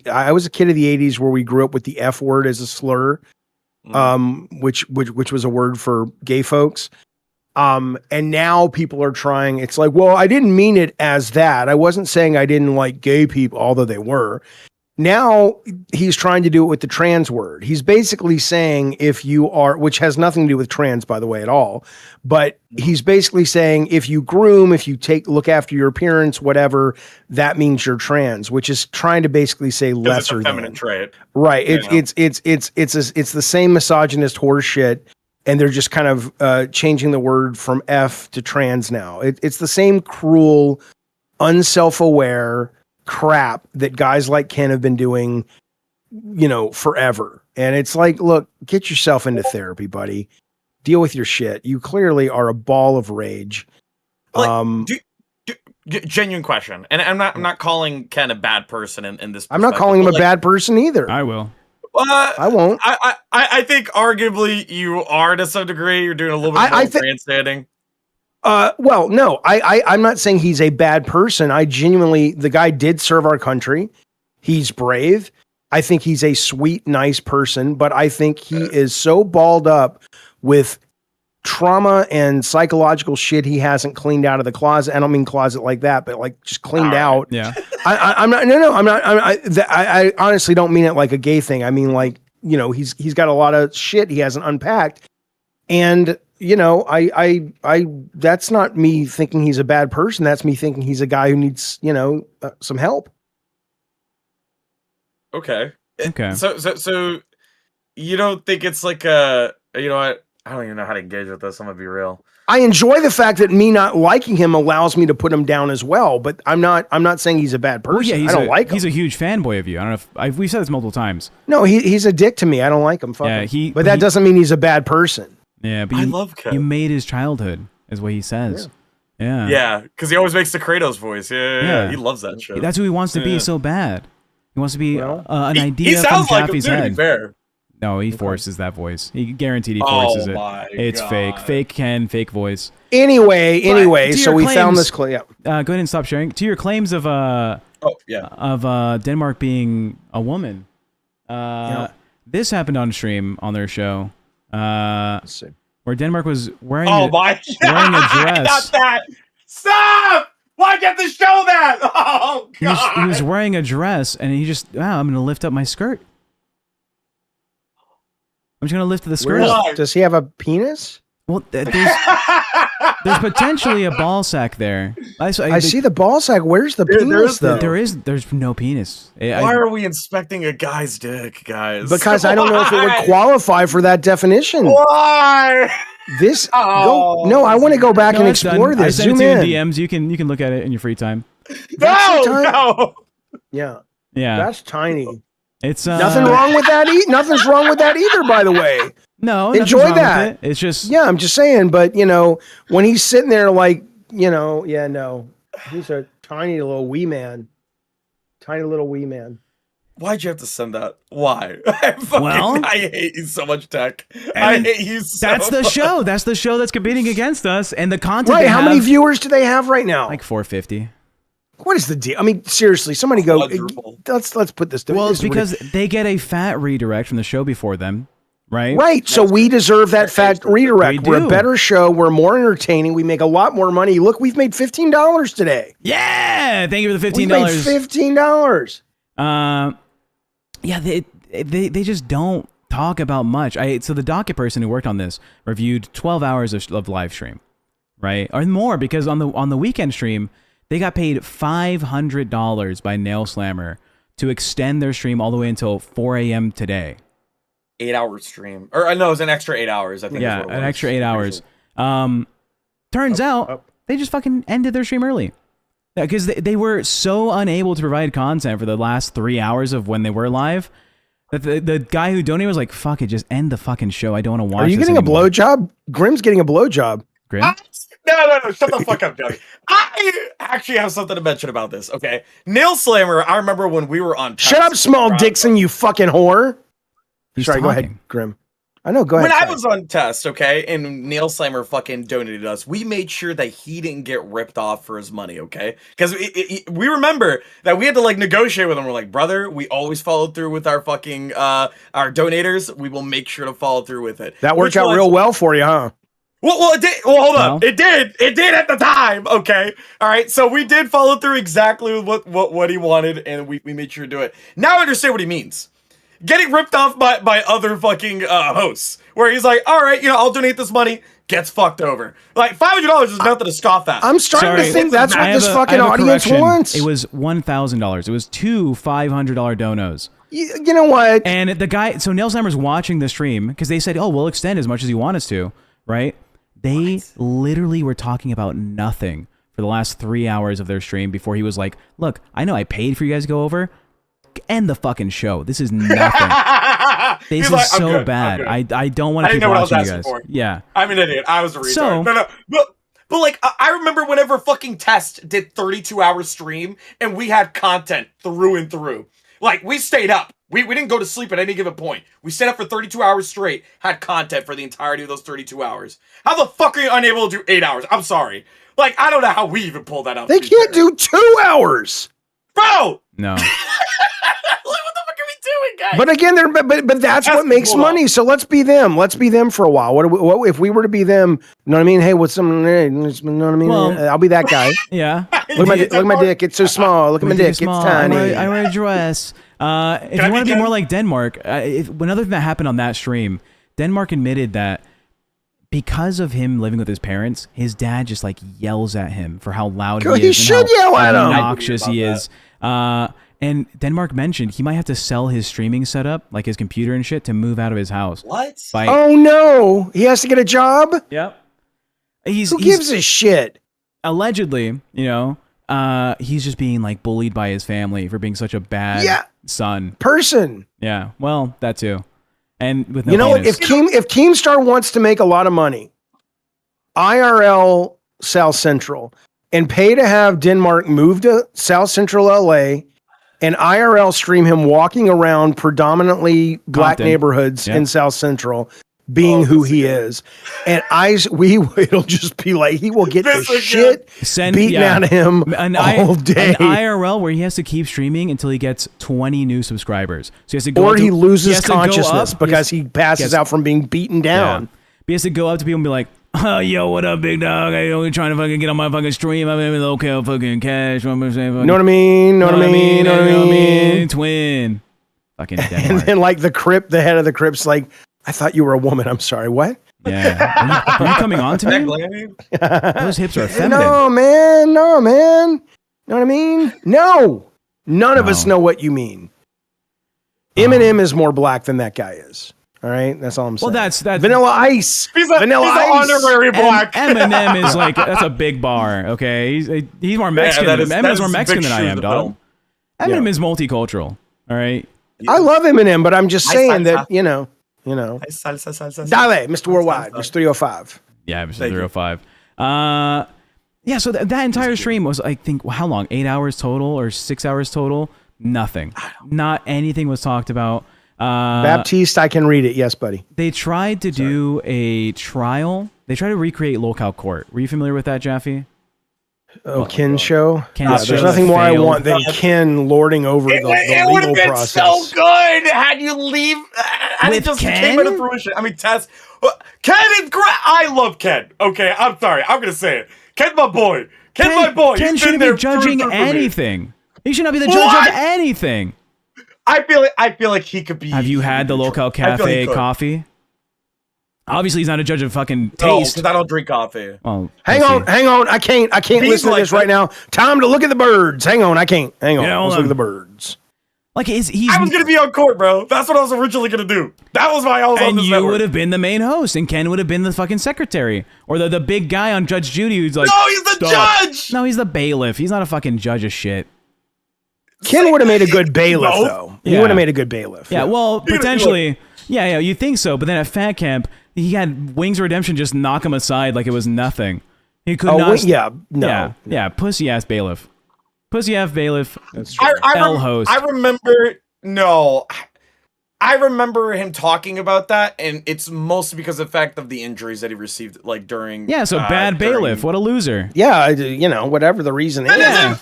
I was a kid of the 80s where we grew up with the F word as a slur, which was a word for gay folks. And now people are trying, it's like, well, I didn't mean it as that. I wasn't saying I didn't like gay people, although they were. Now he's trying to do it with the trans word. He's basically saying if you are, which has nothing to do with trans, by the way, at all. But he's basically saying if you groom, if you look after your appearance, whatever, that means you're trans, which is trying to basically say lesser than. Feminine trait. Right. It's the same misogynist horse shit. And they're just kind of changing the word from F to trans now. It's the same cruel, unself-aware crap that guys like Ken have been doing, forever. And it's like, look, get yourself into therapy, buddy. Deal with your shit. You clearly are a ball of rage. Genuine question, and I'm not calling Ken a bad person in this. I'm not calling him a bad person either. I will. I won't. I think arguably you are to some degree. You're doing a little bit more grandstanding. Well, no, I'm not saying he's a bad person. The guy did serve our country. He's brave. I think he's a sweet, nice person, but I think he is so balled up with trauma and psychological shit he hasn't cleaned out of the closet. I don't mean closet like that, but like just cleaned out. Yeah. I'm not. No, I'm not. I honestly don't mean it like a gay thing. I mean, like, he's got a lot of shit he hasn't unpacked, and I that's not me thinking he's a bad person. That's me thinking he's a guy who needs some help. Okay. So you don't think it's like what? I don't even know how to engage with this. I'm gonna be real. I enjoy the fact that me not liking him allows me to put him down as well, but I'm not saying he's a bad person. Well, yeah, I don't like him. He's a huge fanboy of you. I don't know if we've said this multiple times. No, he's a dick to me. I don't like him. Fuck him. But that doesn't mean he's a bad person. Yeah, but I love Ken. You made his childhood, is what he says. Yeah. Yeah, because he always makes the Kratos voice. Yeah. He loves that shit. That's who he wants to be so bad. He wants to be an idea from Jaffe's head. To be fair. No, he forces that voice. He guaranteed he forces it. It's God. fake. Fake Ken, fake voice. Anyway, so we found this clip. Go ahead and stop sharing. To your claims of Denmark being a woman. This happened on stream on their show. Let's see. where Denmark was wearing Oh a, my wearing a dress. Not that. Stop! Why'd you have to show that? Oh God! He was wearing a dress, and he just, I'm gonna lift up my skirt. I'm just gonna lift the skirt up. Does he have a penis? Well, there's potentially a ball sack there. I see the ball sack. Where's the penis, though? There's no penis. Why are we inspecting a guy's dick, guys? Because I don't know if it would qualify for that definition. Why? I want to go back and explore this. I sent Zoom it to in. you in DMs. You can look at it in your free time. No. Yeah. That's tiny. It's nothing wrong with that. Nothing's wrong with that either. By the way, no. Enjoy that. It's just I'm just saying. But when he's sitting there, no, he's a tiny little wee man. Tiny little wee man. Why'd you have to send that? Why? I hate you so much, Tech. I hate you so much. That's the show. That's the show that's competing against us. And the content. Right. How many viewers do they have right now? Like 450. What is the deal? I mean, seriously, somebody go. Let's put this. Well, it's because they get a fat redirect from the show before them, right? Right. So we deserve that fat redirect. We're a better show. We're more entertaining. We make a lot more money. Look, we've made $15 today. Yeah. Thank you for the $15. We made $15. Yeah, they just don't talk about much. So the docket person who worked on this reviewed 12 hours of live stream, right? Or more, because on the weekend stream, they got paid $500 by Nail Slammer to extend their stream all the way until 4 a.m. today. 8-hour stream. Or no, it was an extra 8 hours, I think. Yeah, an extra 8 hours. Turns out they just fucking ended their stream early. Because they were so unable to provide content for the last 3 hours of when they were live that the guy who donated was like, fuck it, just end the fucking show. I don't want to watch this. Are you getting anymore. a blowjob? Grimm's getting a blowjob. Grim? No, shut the fuck up, Joey. I actually have something to mention about this, okay? Nail Slammer, I remember when we were on... Shut up, Small Dixon, you fucking whore. Sorry, go ahead, Grim. I know, go ahead. When I was on test, okay, and Nail Slammer fucking donated us, we made sure that he didn't get ripped off for his money, okay? Because we remember that we had to, like, negotiate with him. We're like, brother, we always follow through with our fucking, our donators. We will make sure to follow through with it. That worked out real well for you, huh? Well, it did. Well, hold up. It did at the time. Okay. All right. So we did follow through exactly with what he wanted, and we made sure to do it. Now I understand what he means. Getting ripped off by other fucking hosts, where he's like, all right, I'll donate this money, gets fucked over. Like, $500 is nothing to scoff at. I'm starting to think that's what this fucking audience wants. It was $1,000. It was 2 $500 donos. You know what? And the guy, so Nail Slammer's watching the stream because they said, oh, we'll extend as much as you want us to, right? They literally were talking about nothing for the last 3 hours of their stream before he was like, look, I know I paid for you guys to go over. End the fucking show. This is nothing. This is so bad. I don't want to keep watching you guys. For. Yeah. I'm an idiot. I was a retard. So, no. But like, I remember whenever fucking Test did 32-hour stream and we had content through and through. Like, we stayed up. We didn't go to sleep at any given point. We stayed up for 32 hours straight, had content for the entirety of those 32 hours. How the fuck are you unable to do 8 hours? I'm sorry. Like, I don't know how we even pulled that out. They can't do 2 hours. Bro! No. What the fuck are we doing, guys? But again, but that's what makes money. So let's be them. Let's be them for a while. What if we were to be them? You know what I mean? Hey, what's some? You know what I mean? Well, I'll be that guy. Yeah. Look at my dick. It's so small. Look at my dick. It's tiny. I wear a dress. If you want to be more like Denmark, another thing that happened on that stream, Denmark admitted that because of him living with his parents, his dad just like yells at him for how loud he is. He should yell at him. How obnoxious he is. And Denmark mentioned he might have to sell his streaming setup, like his computer and shit, to move out of his house. What? Oh no! He has to get a job? Yep. Who gives a shit? Allegedly, he's just being like bullied by his family for being such a bad son. Person. Yeah. Well, that too. And with if Keemstar wants to make a lot of money, IRL South Central and pay to have Denmark move to South Central LA and IRL stream him walking around predominantly black neighborhoods in South Central, being who he is, and it'll just be like he will get the shit beaten out of him all day. An IRL where he has to keep streaming until he gets 20 new subscribers. So he has to go he loses consciousness because he passes out from being beaten down. Yeah. But he has to go up to people and be like, "Oh, yo, what up, big dog? I only trying to fucking get on my fucking stream. I'm in LolCow fucking cash. Know what I mean? Know what I mean? Twin. Fucking And then like the head of the Crips, like, I thought you were a woman. I'm sorry. What? Yeah. Are you coming on to me? Those hips are feminine. No, man. Know what I mean? No. None of us know what you mean. Eminem is more black than that guy is. All right, that's all I'm saying. Well, that's Vanilla Ice. He's Vanilla Ice. honorary black. Eminem is like, that's a big bar. Okay, he's more Mexican. Eminem's more Mexican than I am, dog. Eminem is multicultural. All right. I love Eminem, but I'm just saying that you know. Dale, Mr. Worldwide, Mr. 305. Yeah, Mr. 305. Yeah. So that entire stream was, I think, how long? 8 hours total or 6 hours total? Nothing. Not anything was talked about. Baptiste, I can read it. Yes, buddy. They tried to do a trial. They tried to recreate LolCow Court. Were you familiar with that, Jaffe? Oh, Ken show? Ken's there's show nothing more I failed. want than Ken lording over the It would legal have been process. so good had you leave. And With it just Ken? came into fruition. I mean, Tess. Ken is great. I love Ken. Okay, I'm sorry. I'm going to say it. Ken's my boy. Ken's my boy. Ken He's shouldn't been be there judging for me. anything. He should not be the judge of anything. I feel like he could be. Have you had the LolCow Cafe coffee? Obviously, he's not a judge of fucking No, taste. because I don't drink coffee. Well, Hang on. I can't listen to this right now. Time to look at the birds. Hang on. I can't. Hang on. Yeah, hold Let's on. look at the birds. Like he's I was gonna be on court, bro. That's what I was originally gonna do. That was why I was on and this you network. would have been the main host, and Ken would have been the fucking secretary, or the big guy on Judge Judy who's like, No, he's the judge. No, he's the bailiff. He's not a fucking judge of shit. Ken would have made a good bailiff, No. though. He Yeah. would have made a good bailiff. Yeah, well, potentially. Yeah, you think so, but then at Fat Camp, he had Wings of Redemption just knock him aside like it was nothing. He could not. Yeah, pussy ass bailiff. Pussy ass bailiff. That's true. L host. I remember. No, I remember him talking about that, and it's mostly because of the fact of the injuries that he received, like during. Yeah, so bad bailiff. What a loser. Yeah, whatever the reason is.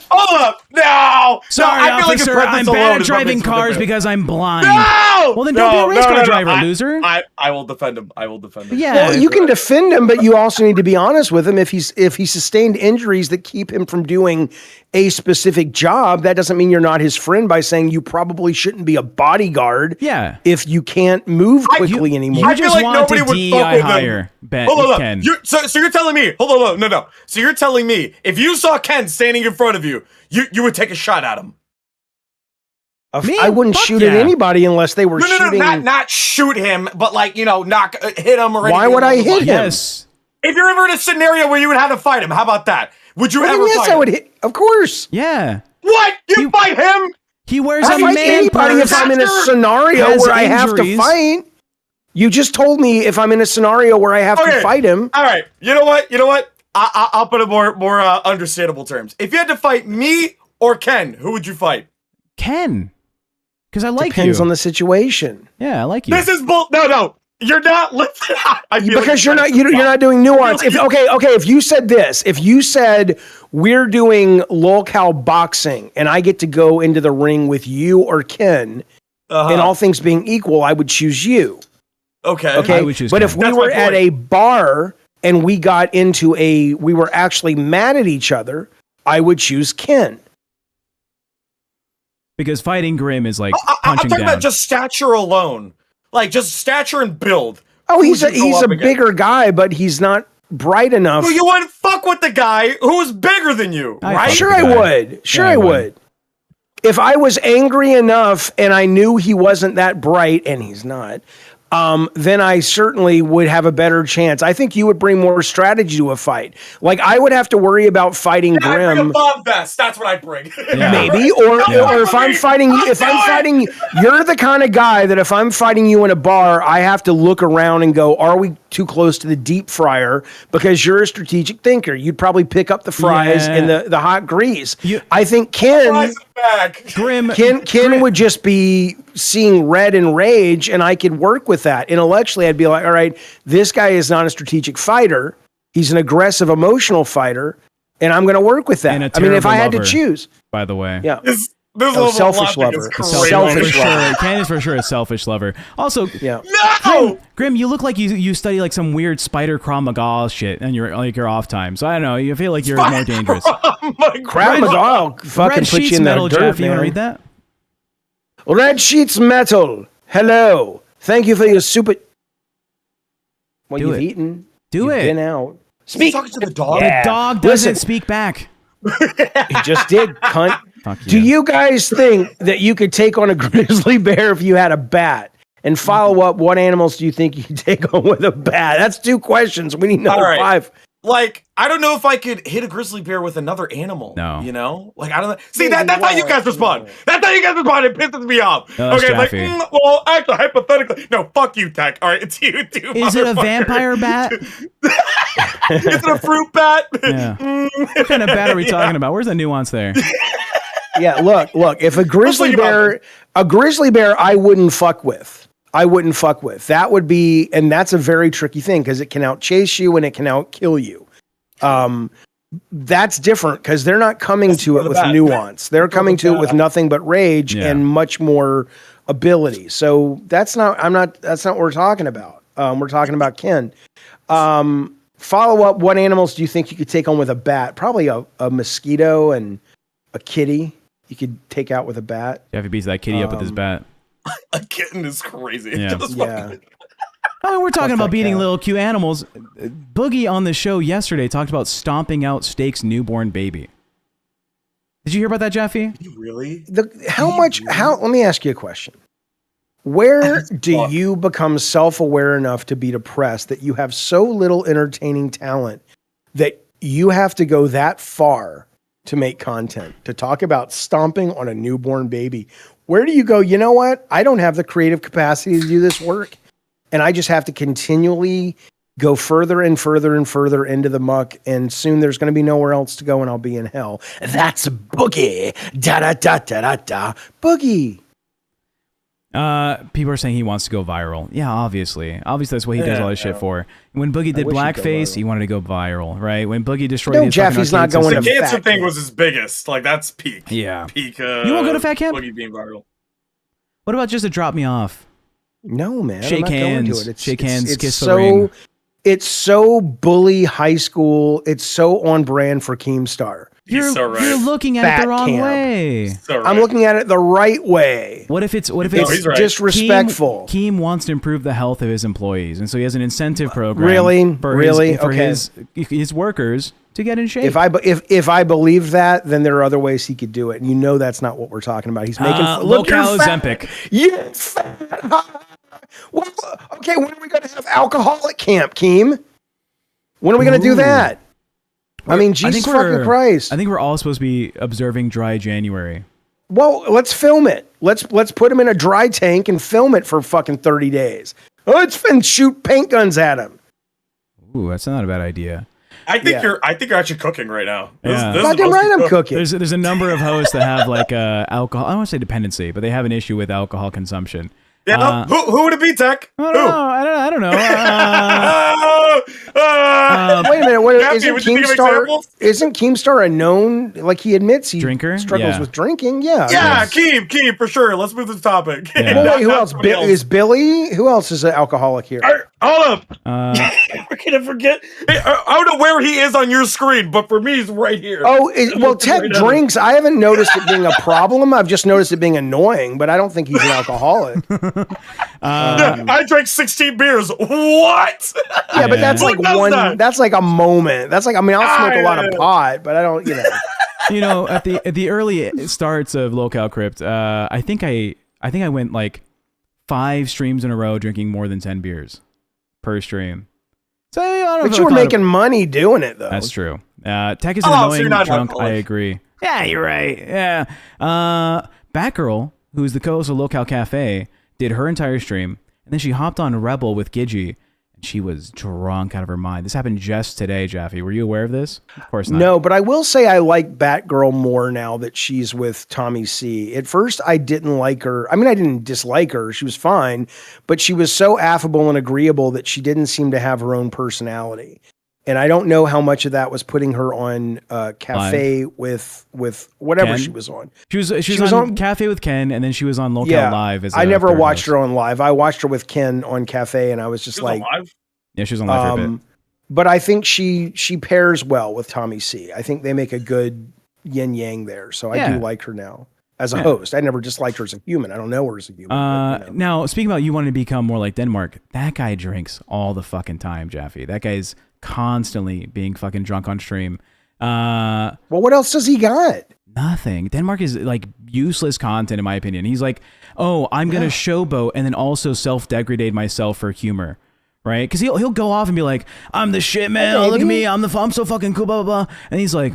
Hold up! No, Sorry, no, I feel officer. like I'm bad at driving cars because I'm blind. No! Well, then don't be a race car driver, loser. I will defend him. I will defend him. Yeah. Well, you can defend him, but you also need to be honest with him. If he sustained injuries that keep him from doing a specific job, that doesn't mean you're not his friend by saying you probably shouldn't be a bodyguard. Yeah. If you can't move quickly anymore. You just want to DEI hire Ken. So you're telling me? Hold on. No. So you're telling me if you saw Ken standing in front of you, you would take a shot at him? I wouldn't shoot at anybody unless they were shooting. Not shoot him, but like hit him or anything. Why would I hit him? Yes. If you're ever in a scenario where you would have to fight him, how about that? Would you ever yes, fight I would him? hit. Of course. Yeah. What? You fight him? He wears I a fight man anybody purse. if I'm in a scenario has where I have to injuries. fight. You just told me if I'm in a scenario where I have to fight him. All right. You know what? I'll put it more understandable terms. If you had to fight me or Ken, who would you fight? Ken. Because I like Depends you. on the situation. Yeah, I like you. This is No. You're not listening. Because you're not doing nuance. If you said this, if you said we're doing LolCow boxing and I get to go into the ring with you or Ken, and all things being equal, I would choose you. Okay. I would choose But Ken. if we were at a bar and we were actually mad at each other, I would choose Ken. Because fighting Grim is like I'm punching talking down. about just stature alone. Like just stature and build. Oh, Who he's would you go a up against? bigger guy, but he's not bright enough. Well, you wouldn't fuck with the guy who's bigger than you, right? Sure, I would. Sure, I would. If I was angry enough and I knew he wasn't that bright, and he's not, then I certainly would have a better chance. I think you would bring more strategy to a fight. Like I would have to worry about fighting I'd bring Grim. a bomb vest. That's what I bring. Maybe, or if I'm fighting, you're the kind of guy that if I'm fighting you in a bar, I have to look around and go, are we too close to the deep fryer? Because you're a strategic thinker. You'd probably pick up the fries and the hot grease. I think Ken would just be seeing red and rage, and I could work with that. Intellectually, I'd be like, all right, this guy is not a strategic fighter. He's an aggressive, emotional fighter. And I'm going to work with that. I mean, if I had to choose. By the way. Yeah. This Oh, level selfish of logic lover. is Selfish crazy. lover. Ken is for sure a selfish lover. Also, Yeah. No! Grim, you look like you study like some weird spider Krav Maga shit and you're like your off time. So I don't know. You feel like you're more dangerous. Krav Maga will fucking Red put Sheets you in Metal, the dirt, Jeff, you want to man. read that? Red Sheets Metal. Hello. Thank you for your super. Well, Do you've it. eaten. Do You've it. been out. Speak. Talking to the dog. The Yeah. dog doesn't Listen. speak back. He just did, cunt. Fuck Do you guys think that you could take on a grizzly bear if you had a bat? And follow up, what animals do you think you could take on with a bat? That's 2 questions. We need another All right. 5. Like, I don't know if I could hit a grizzly bear with another animal. No. You know? Like, I don't know. See, that's how you guys respond. That's how you guys respond. It pisses me off. No, that's okay, like, Jaffe. well, actually, hypothetically. No, fuck you, Tech. All right, it's you too. Is it a motherfucker. vampire bat? Is it a fruit bat? Yeah. What kind of bat are we talking about? Where's the nuance there? Yeah, look. If a grizzly think about bear, I wouldn't fuck with. That would be, and that's a very tricky thing because it can outchase you and it can outkill you. That's different because they're not coming to it with nuance. They're coming to it with nothing but rage and much more ability. So that's not what we're talking about. We're talking about Ken. Follow up, what animals do you think you could take on with a bat? Probably a mosquito and a kitty you could take out with a bat. Jeffy beats that kitty up with his bat. A kitten is crazy. Yeah. Just Yeah. fucking- I mean, we're talking Fuck about that beating cat. little cute animals. Boogie on the show yesterday talked about stomping out Steak's newborn baby. Did you hear about that, Jeffy? Really? Let me ask you a question. Where do you become self-aware enough to be depressed that you have so little entertaining talent that you have to go that far to make content, to talk about stomping on a newborn baby? Where do you go, you know what? I don't have the creative capacity to do this work. And I just have to continually go further and further and further into the muck. And soon there's going to be nowhere else to go and I'll be in hell. That's Boogie. Da-da-da-da-da-da. Boogie. People are saying he wants to go viral. Yeah, obviously. Obviously, that's what he does all this shit for. When Boogie did wish he'd go blackface, viral. he wanted to go viral, right? When Boogie destroyed No, his Jaffe's fucking not arcade going The to system- cancer fat thing camp. was his biggest. Like, that's peak. Yeah. Peak. You won't go to fat camp? Boogie being viral. What about just to drop me off? No, man. Shake I'm not going hands. to it. Shake hands, It's kiss the so, ring. It's so bully high school. It's so on brand for Keemstar. He's so right. You're looking at it Fat the wrong camp. way. So right. I'm looking at it the right way. What if it's No, he's right. Disrespectful. Keem wants to improve the health of his employees, and so he has an incentive program. Really? for Really? for Okay. his workers to get in shape. If I believe that, then there are other ways he could do it. And you know that's not what we're talking about. He's making look, you're LolCow fat. Ozempic. You're fat. Well, okay, when are we going to have alcoholic camp, Keem? When are we going to do that? I mean, Jesus fucking Christ. I think we're all supposed to be observing dry January. Well, let's film it. Let's put him in a dry tank and film it for fucking 30 days. Let's shoot paint guns at him. Ooh, that's not a bad idea. I think you're actually cooking right now. Yeah. This is Fucking the most right, I'm you cook. cooking. There's a number of hosts that have like alcohol. I don't want to say dependency, but they have an issue with alcohol consumption. Yeah, who would it be, Tech? I don't know. Wait a minute. Jaffe, Isn't would you think of Keemstar? examples? Isn't Keemstar a known? Like he admits he Drinker? struggles Yeah. with drinking. Yeah. Yeah, Keem, for sure. Let's move to the topic. Yeah. Well, wait, who Not else? somebody Is Billy? Who else is an alcoholic here? Hold up. We're gonna forget. I don't know where he is on your screen, but for me, he's right here. Oh, well, Tech drinks. I haven't noticed it being a problem. I've just noticed it being annoying, but I don't think he's an alcoholic. I drank 16 beers. What? Yeah, but that's like Who does one. that? That's like a moment. That's like, I mean, I'll smoke a lot of pot, but I don't, You know, at the early starts of LolCow Crypt, I think I went like 5 streams in a row drinking more than 10 beers per stream. So I don't know But if you I were caught up- making money doing it, though. That's true. Tech is an Oh, so annoying you're not drunk. I alcoholic. agree. Yeah, you're right. Yeah. Batgirl, who's the co-host of LolCow Cafe, did her entire stream, and then she hopped on Rebel with Gidgey, and she was drunk out of her mind. This happened just today, Jaffe. Were you aware of this? Of course not. No, but I will say I like Batgirl more now that she's with Tommy C. At first, I didn't like her. I mean, I didn't dislike her. She was fine, but she was so affable and agreeable that she didn't seem to have her own personality. And I don't know how much of that was putting her on Cafe with whatever Ken? she was on. She was on Cafe with Ken, and then she was on LolCow Live. I never watched her on Live. I watched her with Ken on Cafe, and I was just like, yeah, she was on Live for a bit. But I think she pairs well with Tommy C. I think they make a good yin yang there. So I do like her now as a host. I never disliked her as a human. I don't know her as a human. But, Now, speaking about you wanting to become more like Denmark, that guy drinks all the fucking time, Jaffe. That guy's constantly being fucking drunk on stream. Well, what else does he got? Nothing. Denmark is like useless content, in my opinion. He's like, oh, I'm going to showboat and then also self-degrade myself for humor. Right? Because he'll go off and be like, I'm the shit, man. Oh, look at me. I'm so fucking cool, blah, blah, blah. And he's like,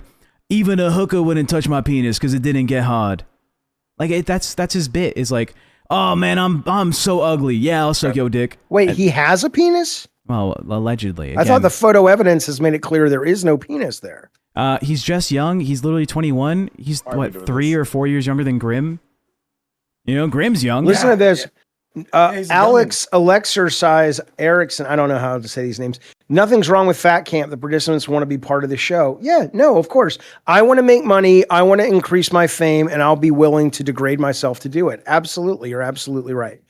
even a hooker wouldn't touch my penis because it didn't get hard. Like, that's his bit. It's like, oh, man, I'm so ugly. Yeah, I'll suck your dick. Wait, he has a penis? Well, allegedly. Again, I thought the photo evidence has made it clear there is no penis there. He's just young. He's literally 21. He's, 3 or 4 years younger than Grim? You know, Grim's young. Listen to this. Alex Alexercise Erickson, I don't know how to say these names. Nothing's wrong with Fat Camp. The participants want to be part of the show. Yeah, no, of course. I want to make money. I want to increase my fame, and I'll be willing to degrade myself to do it. Absolutely. You're absolutely right.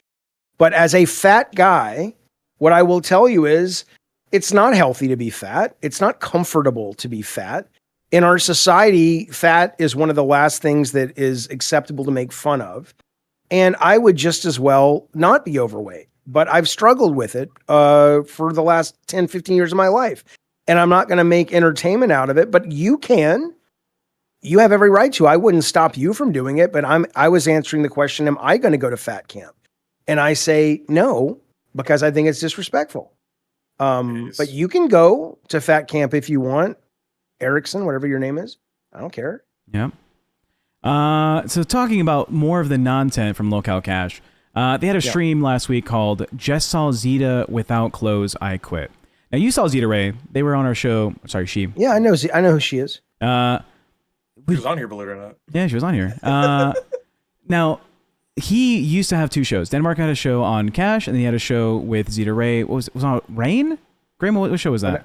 But as a fat guy, what I will tell you is it's not healthy to be fat. It's not comfortable to be fat. In our society, fat is one of the last things that is acceptable to make fun of. And I would just as well not be overweight, but I've struggled with it for the last 10, 15 years of my life. And I'm not going to make entertainment out of it, but you can. You have every right to. I wouldn't stop you from doing it, but I was answering the question, am I going to go to Fat Camp? And I say no, because I think it's disrespectful. But you can go to Fat Camp if you want. Erickson, whatever your name is. I don't care. Yep. So talking about more of the content from LolCowCrash, they had a stream last week called Just Saw Zeta Without Clothes, I Quit. Now you saw Zeta Ray. They were on our show. Sorry, she. Yeah, I know who she is. She was on here, believe it or not. Yeah, she was on here. Now, he used to have two shows. Denmark had a show on Cash, and then he had a show with Zeta Ray. What was on Rain? Graham, what show was that?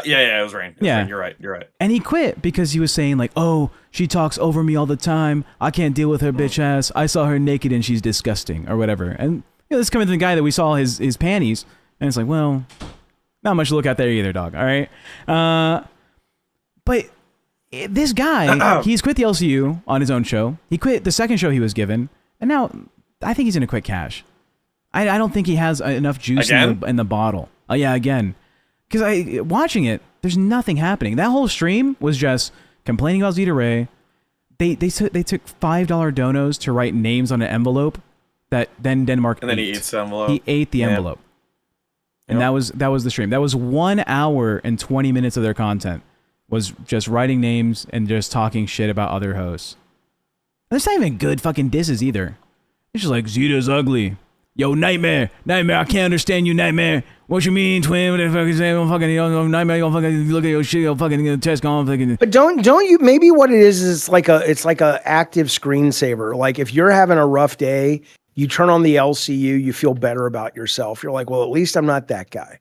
Yeah, it was Rain. Rain. You're right. And he quit because he was saying like, oh, she talks over me all the time. I can't deal with her bitch ass. I saw her naked and she's disgusting or whatever. And you know, this is coming from the guy that we saw his panties. And it's like, well, not much to look at there either, dog. All right. But this guy, he's quit the LCU on his own show. He quit the second show he was given. And now I think he's going to quit Cash. I don't think he has enough juice in the bottle. Oh, yeah, again. Because watching it, there's nothing happening. That whole stream was just complaining about Zeta Ray. They took $5 donos to write names on an envelope that then Denmark and then he eats the envelope. He ate the envelope. And that was the stream. That was 1 hour and 20 minutes of their content was just writing names and just talking shit about other hosts. And it's not even good fucking disses either. It's just like, Zeta's ugly. Yo, Nightmare, I can't understand you, Nightmare. What you mean, twin? What the fuck is that? Nightmare, you gonna fucking look at your shit, you fucking test on fucking. But don't you? Maybe what it is it's like a active screensaver. Like if you're having a rough day, you turn on the LCU, you feel better about yourself. You're like, well, at least I'm not that guy.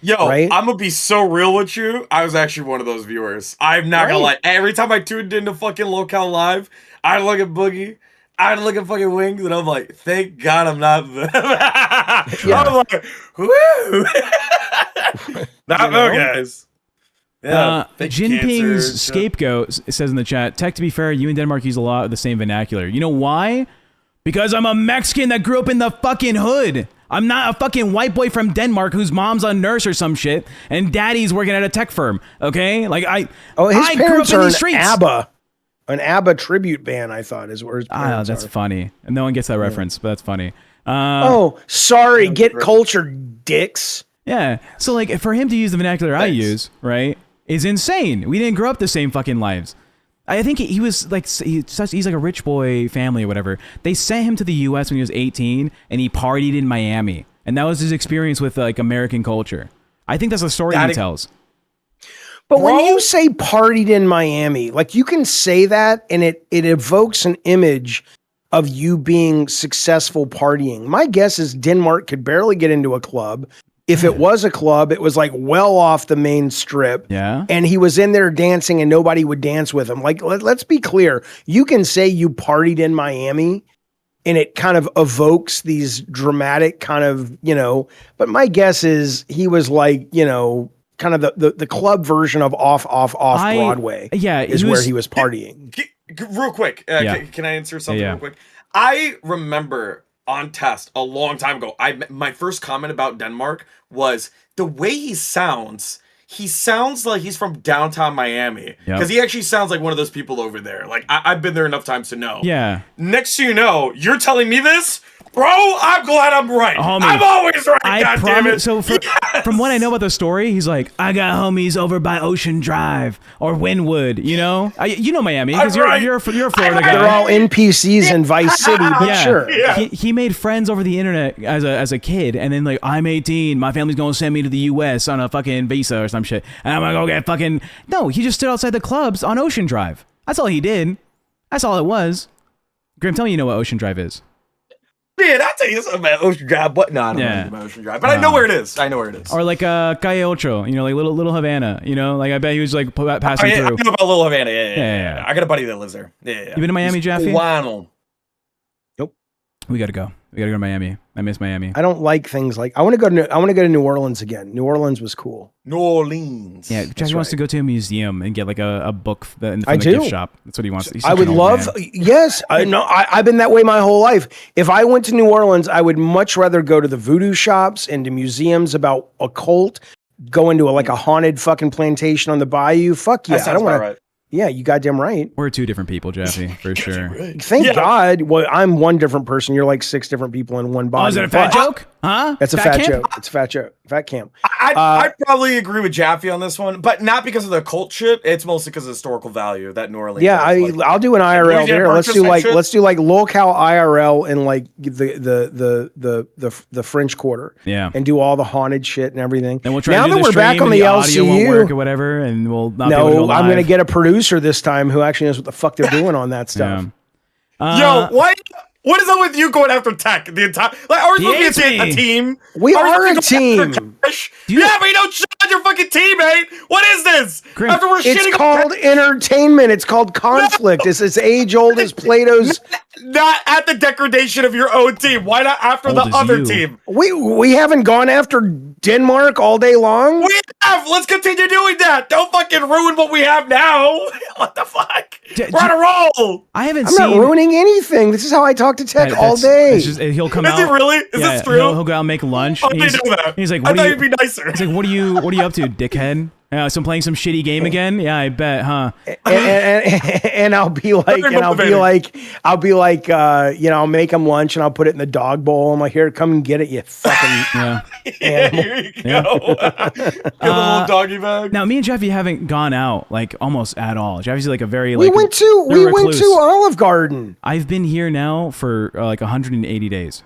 Yo, right? I'm gonna be so real with you. I was actually one of those viewers. I'm not gonna lie. Every time I tuned into fucking LolCow Live, I'd look at Boogie. I'd look at fucking Wings, and I'm like, thank God I'm not them. I'm like, woo! Not them, guys. Yeah, Jinping's scapegoat says in the chat, Tech, to be fair, you and Denmark use a lot of the same vernacular. You know why? Because I'm a Mexican that grew up in the fucking hood. I'm not a fucking white boy from Denmark whose mom's a nurse or some shit, and daddy's working at a tech firm, okay? Like, I grew up in these streets. An ABBA tribute band, I thought, is where his parents that's are. Funny. And no one gets that reference, but that's funny. Sorry, get cultured, dicks. Yeah. So, like, for him to use the vernacular I use, right, is insane. We didn't grow up the same fucking lives. I think he was, like, he's like a rich boy family or whatever. They sent him to the U.S. when he was 18, and he partied in Miami. And that was his experience with, like, American culture. I think that's the story he tells. But when you say partied in Miami, like you can say that and it evokes an image of you being successful partying. My guess is Denmark could barely get into a club. If it was a club, it was like well off the main strip. Yeah. And he was in there dancing and nobody would dance with him. Like, let's be clear. You can say you partied in Miami and it kind of evokes these dramatic kind of, but my guess is he was like, kind of the club version of off Broadway. Yeah. Is where he was partying. Real quick. Can I answer something real quick? I remember on test a long time ago, my first comment about Denmark was the way he sounds like he's from downtown Miami. Because he actually sounds like one of those people over there. Like, I've been there enough times to know. Yeah. Next thing you know, you're telling me this? Bro, I'm glad I'm right. Homie, I'm always right, goddammit. So from what I know about the story, he's like, I got homies over by Ocean Drive or Wynwood, you know Miami, because you're a Florida guy. They're all NPCs in Vice City, but sure. Yeah. He made friends over the internet as a kid, and then like, I'm 18, my family's gonna send me to the US on a fucking visa or some shit, and I'm gonna go get fucking... No, he just stood outside the clubs on Ocean Drive. That's all he did. That's all it was. Grim, tell me you know what Ocean Drive is. Man, I'll tell you something about Ocean Drive. But no, I don't know about Ocean Drive. But I know where it is. Or like Calle Ocho, like little Havana, like I bet he was like passing through. I know about Little Havana. Yeah. I got a buddy that lives there. Yeah. You been to Miami, Jaffe? Nope. We gotta go. We gotta go to Miami. I miss Miami. I don't like things like I want to go to New Orleans again. New Orleans was cool. New Orleans. Yeah, Jaffe wants to go to a museum and get like a book from the gift shop. That's what he wants. I would love. Yes, I know. I've been that way my whole life. If I went to New Orleans, I would much rather go to the voodoo shops and to museums about occult. Go into a haunted fucking plantation on the bayou. Fuck yeah, I don't want to. Yeah, you goddamn right. We're two different people, Jaffe, for sure. Thank God. Well, I'm one different person. You're like 6 different people in one body. Oh, is that a fat joke? Huh? That's a fat joke. It's a fat joke. Fat camp. I'd probably agree with Jaffe on this one, but not because of the cult shit. It's mostly because of historical value that New Orleans. Yeah, I'll do an IRL there. Let's do like LolCow IRL in like the French Quarter. Yeah, and do all the haunted shit and everything. And we'll try now to do that we're back on the audio won't work LCU or whatever, and we'll not I'm going to get a producer this time who actually knows what the fuck they're doing on that stuff. Yo, what is up with you going after Tech the entire? Like, are we supposed to be a team? We are a team. Yeah, but you don't shit on your fucking teammate. What is this? Grim, after we're it's called entertainment. It's called conflict. It's as age old as Plato's. Not at the degradation of your own team. Why not after the other team? We haven't gone after Denmark all day long. We have. Let's continue doing that. Don't fucking ruin what we have now. What the fuck? We're on a roll. I'm not ruining anything. This is how I talk to Tech all day. He'll come out. Is it really? Is this true? He'll go out and make lunch. Oh, they do that. He's like, I thought you'd be nicer. He's like, what are you up to, dickhead? So I'm playing some shitty game again. Yeah, I bet, huh? And I'll be like, I'll make him lunch and I'll put it in the dog bowl. I'm like, here, come and get it, you fucking animal. Here you go. Get a little doggy bag. Now, me and Jaffe haven't gone out like almost at all. Jaffe's like a very we went to Olive Garden. I've been here now for like 180 days.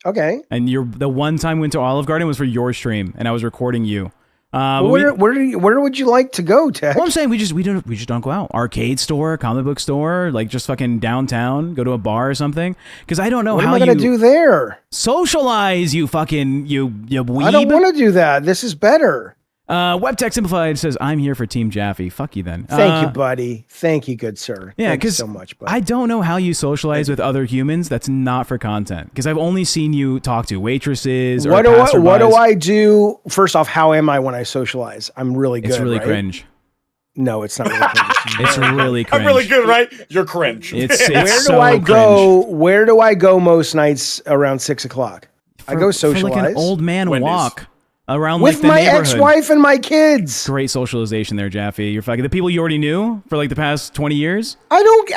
Okay. And the one time we went to Olive Garden was for your stream, and I was recording you. Where would you like to go, Tech? Well, I'm saying we just don't go out. Arcade store, comic book store, like just fucking downtown. Go to a bar or something. Because I don't know what how am I gonna do there. Socialize, you fucking you weeb. I don't want to do that. This is better. WebTech Simplified says, I'm here for Team Jaffe. Fuck you then. Thank you, buddy. Thank you, good sir. Yeah, thank you so much, buddy. I don't know how you socialize with other humans that's not for content. Because I've only seen you talk to waitresses or passerbys. What do I do? First off, how am I when I socialize? I'm really good. It's really right? cringe. No, it's not really cringe. It's really cringe. I'm really good, right? You're cringe. It's Where do I go most nights around 6 o'clock? I go socialize. For like an old man walk. Around with like the my neighborhood. ex-wife and my kids. Great socialization there, Jaffe. You're fucking the people you already knew for like the past 20 years. I don't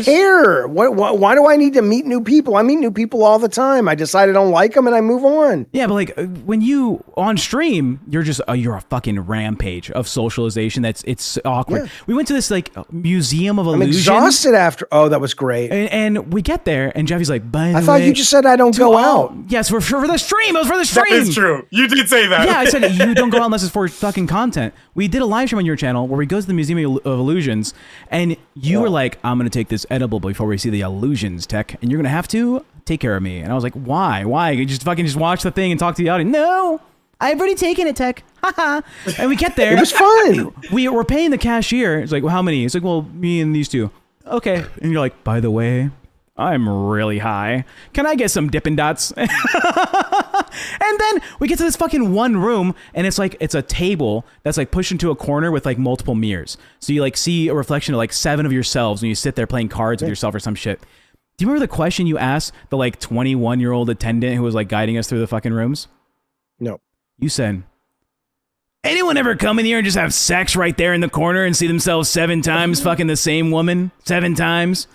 care. Why do I need to meet new people? I meet new people all the time. I decide I don't like them and I move on. Yeah, but like when you on stream, you're just you're a fucking rampage of socialization. It's awkward. Yeah. We went to this like museum of illusions. I'm exhausted after. Oh, that was great. And we get there and Jaffe's like, by the way, I thought you just said I don't go out. Yes, for the stream. It was for the stream. That is true. You did say that. Yeah, I said you don't go out unless it's for fucking content. We did a live stream on your channel where we go to the Museum of Illusions, and you were like, I'm going to take this edible before we see the illusions, Tech, and you're going to have to take care of me. And I was like, why? You just watch the thing and talk to the audience? No, I've already taken it, Tech. Haha. And we get there. It was fun. We're paying the cashier. It's like, well, how many? It's like, well, me and these two. Okay. And you're like, by the way, I'm really high. Can I get some Dippin' Dots? And then we get to this fucking one room, and it's like, it's a table that's like pushed into a corner with like multiple mirrors. So you like see a reflection of like 7 of yourselves when you sit there playing cards with yourself or some shit. Do you remember the question you asked the like 21-year-old attendant who was like guiding us through the fucking rooms? No. You said, anyone ever come in here and just have sex right there in the corner and see themselves 7 times fucking the same woman 7 times?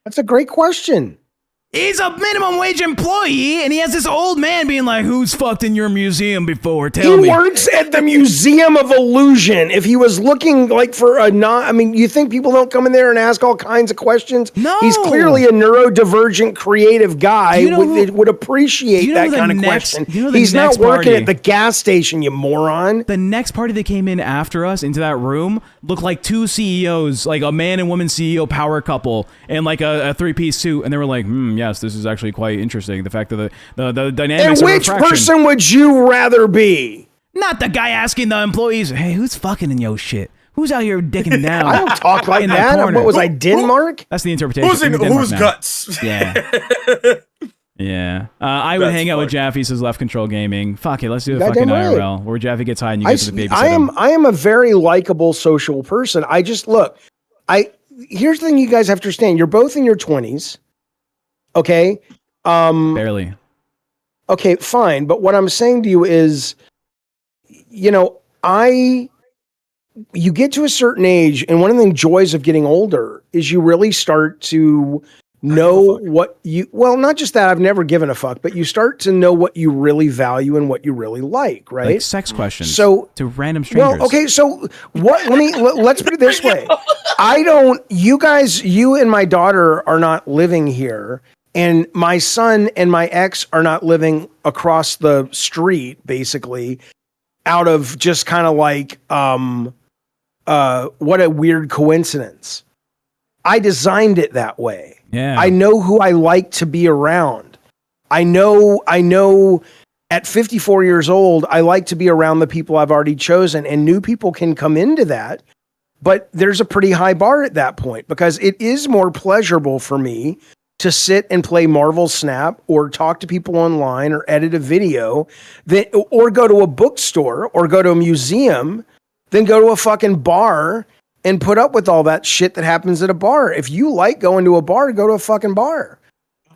That's a great question. He's a minimum wage employee, and he has this old man being like, who's fucked in your museum before? Tell me. He works at the Museum of Illusion. If he was looking like for a you think people don't come in there and ask all kinds of questions? No. He's clearly a neurodivergent, creative guy would appreciate that kind of question. He's not working at the gas station, you moron. The next party that came in after us into that room looked like 2 CEOs, like a man and woman CEO power couple, and like a 3-piece suit, and they were like, yes, this is actually quite interesting. The fact that the dynamics. And which person would you rather be? Not the guy asking the employees, "Hey, who's fucking in your shit? Who's out here dicking down?" I don't talk like that. What was I, Denmark? That's the interpretation. Who's in whose guts? Yeah. Yeah. I would hang out with Jaffe, says Left Control Gaming. Fuck it, let's do a fucking IRL where Jaffe gets high and you get to the babysitter. I am a very likable social person. I just here's the thing you guys have to understand. You're both in your 20s. Okay. Barely. Okay, fine. But what I'm saying to you is, you get to a certain age, and one of the joys of getting older is you really start to know not just that, I've never given a fuck, but you start to know what you really value and what you really like, right? Like sex questions. So to random strangers. Well, okay, so let's put it this way. You and my daughter are not living here. And my son and my ex are not living across the street, basically, out of just kind of like, what a weird coincidence. I designed it that way. Yeah. I know who I like to be around. I know at 54 years old, I like to be around the people I've already chosen, and new people can come into that. But there's a pretty high bar at that point because it is more pleasurable for me to sit and play Marvel Snap or talk to people online or edit a video or go to a bookstore or go to a museum than go to a fucking bar and put up with all that shit that happens at a bar. If you like going to a bar, go to a fucking bar.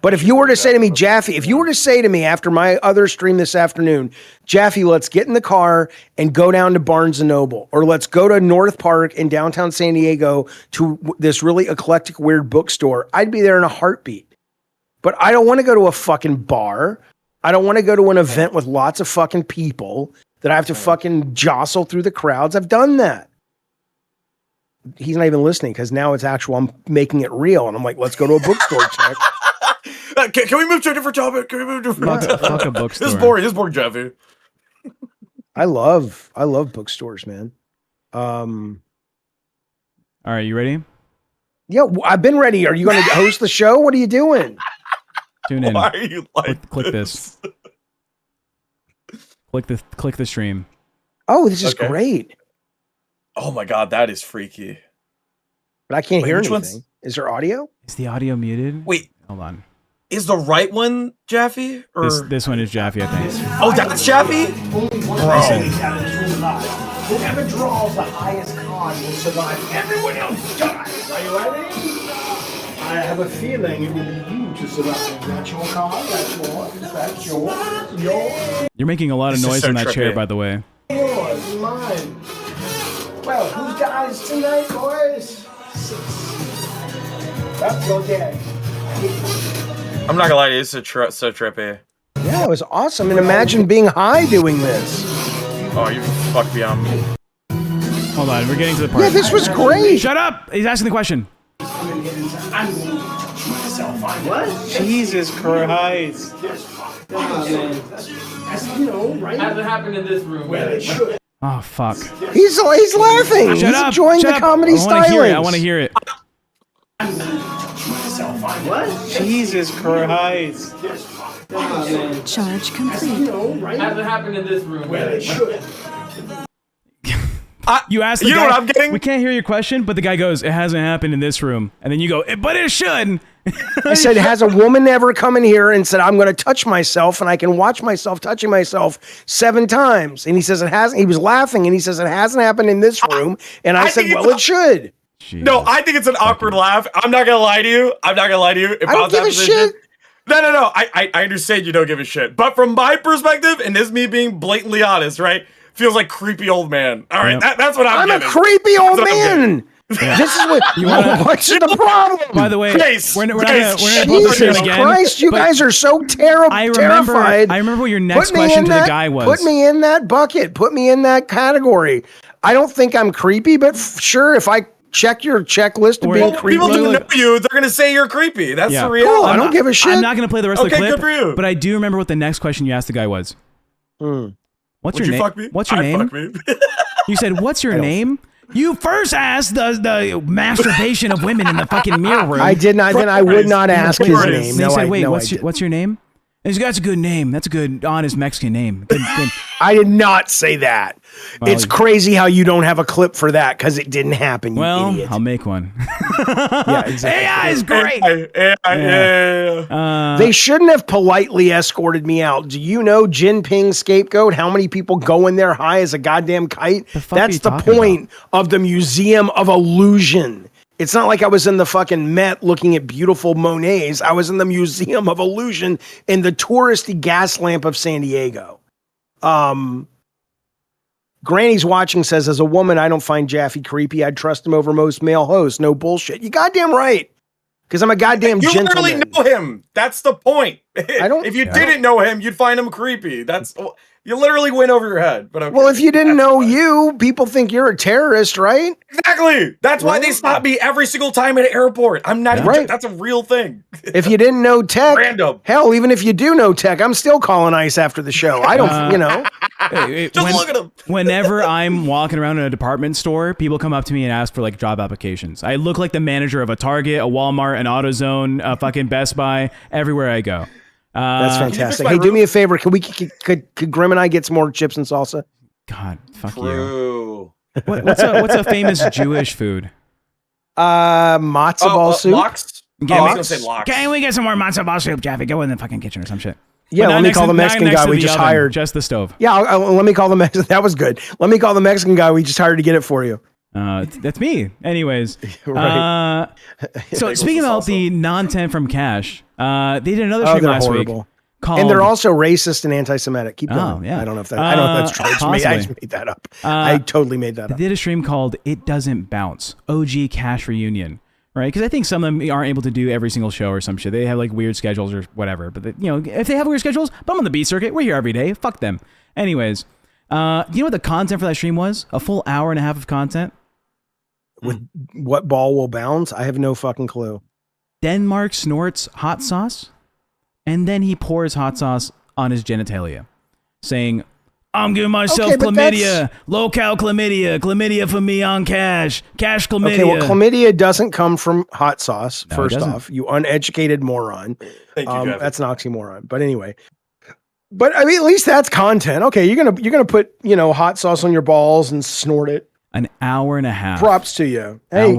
But if you were to say to me, Jaffe, if you were to say to me after my other stream this afternoon, Jaffe, let's get in the car and go down to Barnes & Noble, or let's go to North Park in downtown San Diego to this really eclectic, weird bookstore, I'd be there in a heartbeat. But I don't want to go to a fucking bar. I don't want to go to an event with lots of fucking people that I have to fucking jostle through the crowds. I've done that. He's not even listening because now it's actual. I'm making it real. And I'm like, let's go to a bookstore, check. Can we move to a different topic? Can we move to a different topic? Fuck a bookstore. This is boring, Jaffe. I love bookstores, man. All right, you ready? Yeah, I've been ready. Are you going to host the show? What are you doing? Tune in. Why are you like click this? Click the stream. Oh, this is great. Oh my god, that is freaky. But I can't hear anything. Is there audio? Is the audio muted? Wait, hold on. Is the right one Jaffe? Or this one is Jaffe, I think. Oh, that's Jaffe? Listen. Whoever draws the highest card will survive. Everyone else dies. Are you ready? I have a feeling it will be you to survive. That's your card. That's yours. You're making a lot of noise in that chair, by the way. Yours, mine. Well, who dies tonight, boys? 6. That's your day. I'm not gonna lie to you, this is so trippy. Yeah, it was awesome. And imagine being high doing this. Oh, you fucked beyond me. Hold on, we're getting to the part. Yeah, this was great. Shut up! He's asking the question. What? Jesus Christ. You know, right? Hasn't happened in this room. Well, it should. Oh, fuck. He's laughing. He's enjoying the comedy stylings. I want to hear it. What? Jesus Christ. Charge complete. Hasn't happened in this room. Well, it should. You asked the You guy, know what I'm getting? We can't hear your question, but the guy goes, it hasn't happened in this room. And then you go, but it should. I said, has a woman ever come in here and said, I'm going to touch myself and I can watch myself touching myself 7 times? And he says, it hasn't. He was laughing and he says, it hasn't happened in this room. And I said, well, it should. Jesus. No, I think it's an awkward laugh. I'm not going to lie to you. If I don't give a shit. No. I understand you don't give a shit. But from my perspective, and this is me being blatantly honest, right? Feels like creepy old man. All right, that's what I'm getting. A creepy old man. This is what what's the problem? By the way, we're not gonna Jesus Christ, you guys are so terrified. I remember what your next question to the guy was. Put me in that bucket. Put me in that category. I don't think I'm creepy, but sure, if I check your checklist of being creepy. People don't know you. They're going to say you're creepy. That's the reality. Cool, I don't give a shit. I'm not going to play the rest of the clip. Good for you. But I do remember what the next question you asked the guy was. What's your name? Fuck me? What's your name? Fuck me. You said, what's your name? You first asked the masturbation of women in the fucking mirror room. I did not. Then I would not ask his name. And he said, wait, what's your name? And he's got, that's a good name. That's a good, honest Mexican name. Good. I did not say that. Well, it's crazy how you don't have a clip for that because it didn't happen, you idiot. I'll make one. Yeah, exactly. AI is great. They shouldn't have politely escorted me out. Do you know Jinping scapegoat? How many people go in there high as a goddamn kite? That's the point of the Museum of Illusion. It's not like I was in the fucking Met looking at beautiful Monets. I was in the Museum of Illusion in the touristy gas lamp of San Diego. Granny's watching says, as a woman, I don't find Jaffe creepy. I'd trust him over most male hosts. No bullshit. You goddamn right. Because I'm a goddamn gentleman. You literally know him. That's the point. If you didn't know him, you'd find him creepy. You literally went over your head. But okay. Well, if you didn't know you, people think you're a terrorist, right? Exactly. That's why they stop me every single time at an airport. I'm not even, that's a real thing. If you didn't know tech, random. Hell, even if you do know tech, I'm still calling ICE after the show. I don't, Just look at him. Whenever I'm walking around in a department store, people come up to me and ask for like job applications. I look like the manager of a Target, a Walmart, an AutoZone, a fucking Best Buy, everywhere I go. That's fantastic. Hey, do me a favor. Could Grim and I get some more chips and salsa? God, fuck you. What's a famous Jewish food? Matzo ball soup. Lox? I was gonna say lox. Can we get some more matzo ball soup, Jaffe? Go in the fucking kitchen or some shit. Yeah, let me call the Mexican guy we just hired. Just the stove. Yeah, let me call the Mexican. That was good. Let me call the Mexican guy we just hired to get it for you. That's me. Anyways, right. So speaking about the non-10 from Cash, they did another stream last week. And they're also racist and anti-Semitic. Keep going. Oh, yeah. I don't know if that's true. I just made that up. I totally made that up. They did a stream called "It Doesn't Bounce" OG Cash reunion, right? Because I think some of them aren't able to do every single show or some shit. They have like weird schedules or whatever. But if they have weird schedules, but I'm on the beat circuit. We're here every day. Fuck them. Anyways, you know what the content for that stream was? A full hour and a half of content. With what ball will bounce? I have no fucking clue. Denmark snorts hot sauce, and then he pours hot sauce on his genitalia, saying, I'm giving myself chlamydia, LolCow chlamydia for me on Cash chlamydia. Okay, well, chlamydia doesn't come from hot sauce, first off, you uneducated moron. Thank you, that's an oxymoron. But anyway. But I mean, at least that's content. Okay, you're gonna put, hot sauce on your balls and snort it. An hour and a half. Props to you. Hey,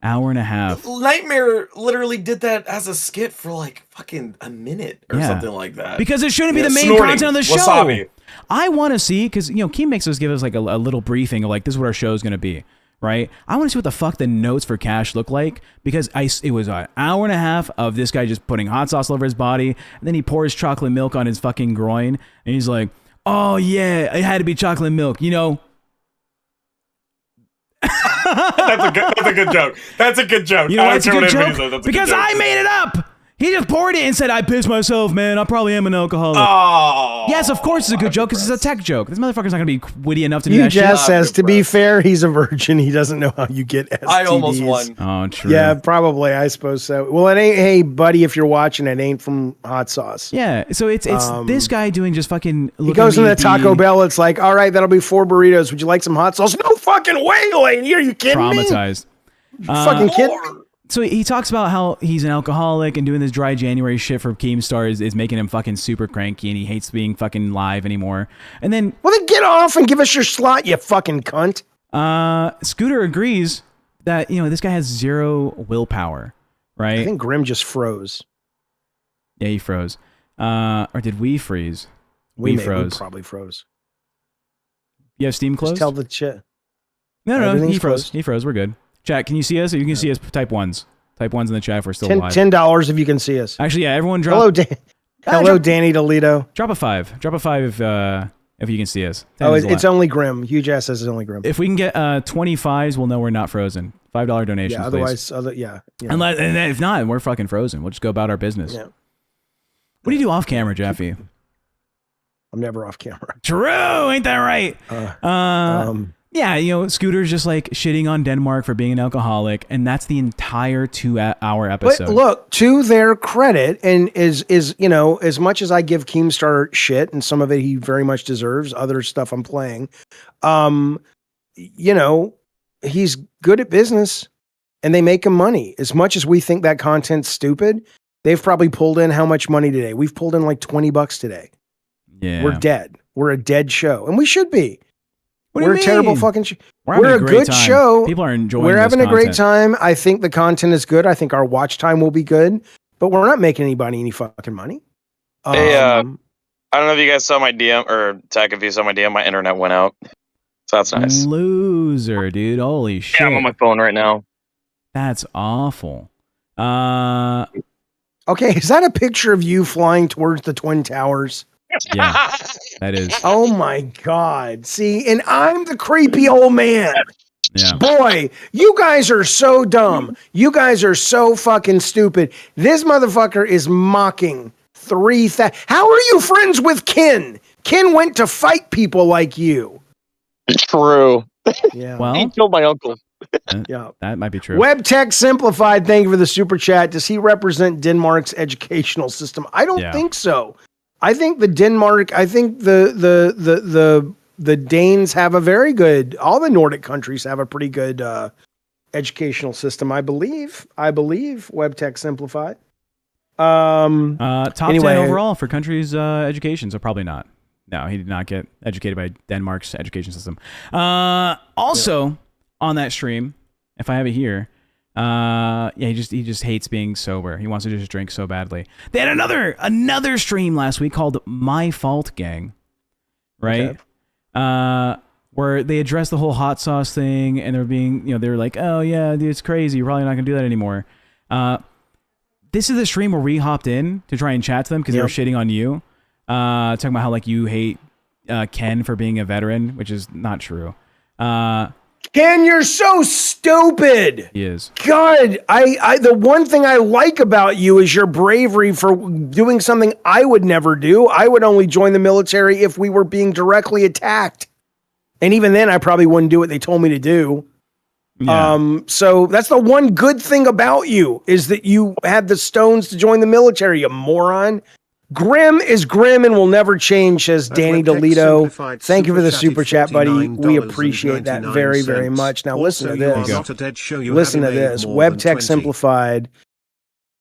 Hour and a half. Nightmare literally did that as a skit for like fucking a minute or something like that. Because it shouldn't be the main content of the show. Wasabi. I want to see, because, Keem makes us give us like a little briefing of like, this is what our show is going to be, right? I want to see what the fuck the notes for Cash look like, because it was an hour and a half of this guy just putting hot sauce all over his body, and then he pours chocolate milk on his fucking groin, and he's like, oh yeah, it had to be chocolate milk, That's a good joke. That's a good joke. You know, that's a good joke? Because I made it up. He just poured it and said, I pissed myself, man. I probably am an alcoholic. Oh. Yes, of course it's a good joke because it's a tech joke. This motherfucker's not going to be witty enough to do that shit. You just says, to be fair, he's a virgin. He doesn't know how you get STDs. I almost won. Oh, true. Yeah, probably. I suppose so. Well, it ain't, hey, buddy, if you're watching, it ain't from hot sauce. Yeah, so it's this guy doing just fucking... He goes into Taco Bell. It's like, all right, that'll be 4 burritos. Would you like some hot sauce? No fucking way, lady. Are you kidding me? Traumatized. Fucking kidding me? So he talks about how he's an alcoholic and doing this dry January shit for Keemstar is making him fucking super cranky and he hates being fucking live anymore. And then... Well, then get off and give us your slot, you fucking cunt. Scooter agrees that, this guy has zero willpower, right? I think Grim just froze. Yeah, he froze. Or did we freeze? We froze. We probably froze. You have Steam closed? Just tell the chat. No, he froze. He froze. We're good. Chat, can you see us? Or you can see us. Type ones. Type ones in the chat if we're still live. $10 if you can see us. Actually, yeah, everyone drop. Hello, Danny Toledo. Drop a 5. Drop a 5 if you can see us. It's only Grim. Huge ass says it's only Grim. If we can get 25s, we'll know we're not frozen. $5 donations, yeah, otherwise, yeah. And if not, we're fucking frozen. We'll just go about our business. Yeah. What do you do off camera, Jaffe? I'm never off camera. True, ain't that right? Yeah, Scooter's just like shitting on Denmark for being an alcoholic, and that's the entire 2-hour episode. But look, to their credit, and is as much as I give Keemstar shit, and some of it he very much deserves, other stuff I'm playing, he's good at business, and they make him money. As much as we think that content's stupid, they've probably pulled in how much money today? We've pulled in like $20 today. Yeah, we're dead. We're a dead show, and we should be. We're a terrible fucking show. We're a good show. People are enjoying. We're having a great time. I think the content is good. I think our watch time will be good, but we're not making anybody any fucking money. Hey, I don't know if you guys saw my DM or Tech. If you saw my DM, my internet went out, so that's nice. Loser, dude. Holy shit. Yeah, I'm on my phone right now. That's awful. Okay, is that a picture of you flying towards the Twin Towers? Yeah, that is. Oh my God. See, and I'm the creepy old man. Yeah. Boy, you guys are so dumb. You guys are so fucking stupid. This motherfucker is mocking 3,000. How are you friends with Ken? Ken went to fight people like you. True. Yeah. Well, he killed my uncle. Yeah, that might be true. Web Tech Simplified, thank you for the super chat. Does he represent Denmark's educational system? I don't think so. I think the Danes have a very good, all the Nordic countries have a pretty good educational system, I believe. Web Tech Simplified. Top 10 overall for countries' education, so probably not. No, he did not get educated by Denmark's education system. Also, on that stream, if I have it here, he just hates being sober. He wants to just drink so badly. They had another stream last week called My Fault Gang, right? Okay. Where they addressed the whole hot sauce thing, and they're being, they were like, "Oh yeah, dude, it's crazy. You're probably not gonna do that anymore." This is the stream where we hopped in to try and chat to them because they were shitting on you, talking about how like you hate Ken for being a veteran, which is not true. Ken, you're so stupid. He is. God, I the one thing I like about you is your bravery for doing something I would never do. I would only join the military if we were being directly attacked. And even then, I probably wouldn't do what they told me to do. Yeah. So that's the one good thing about you is that you had the stones to join the military, you moron. Grim is grim and will never change, says Danny Toledo. Thank you for the super chat, buddy. We appreciate that very, very much. Now listen to this. Listen to this. Web Tech Simplified.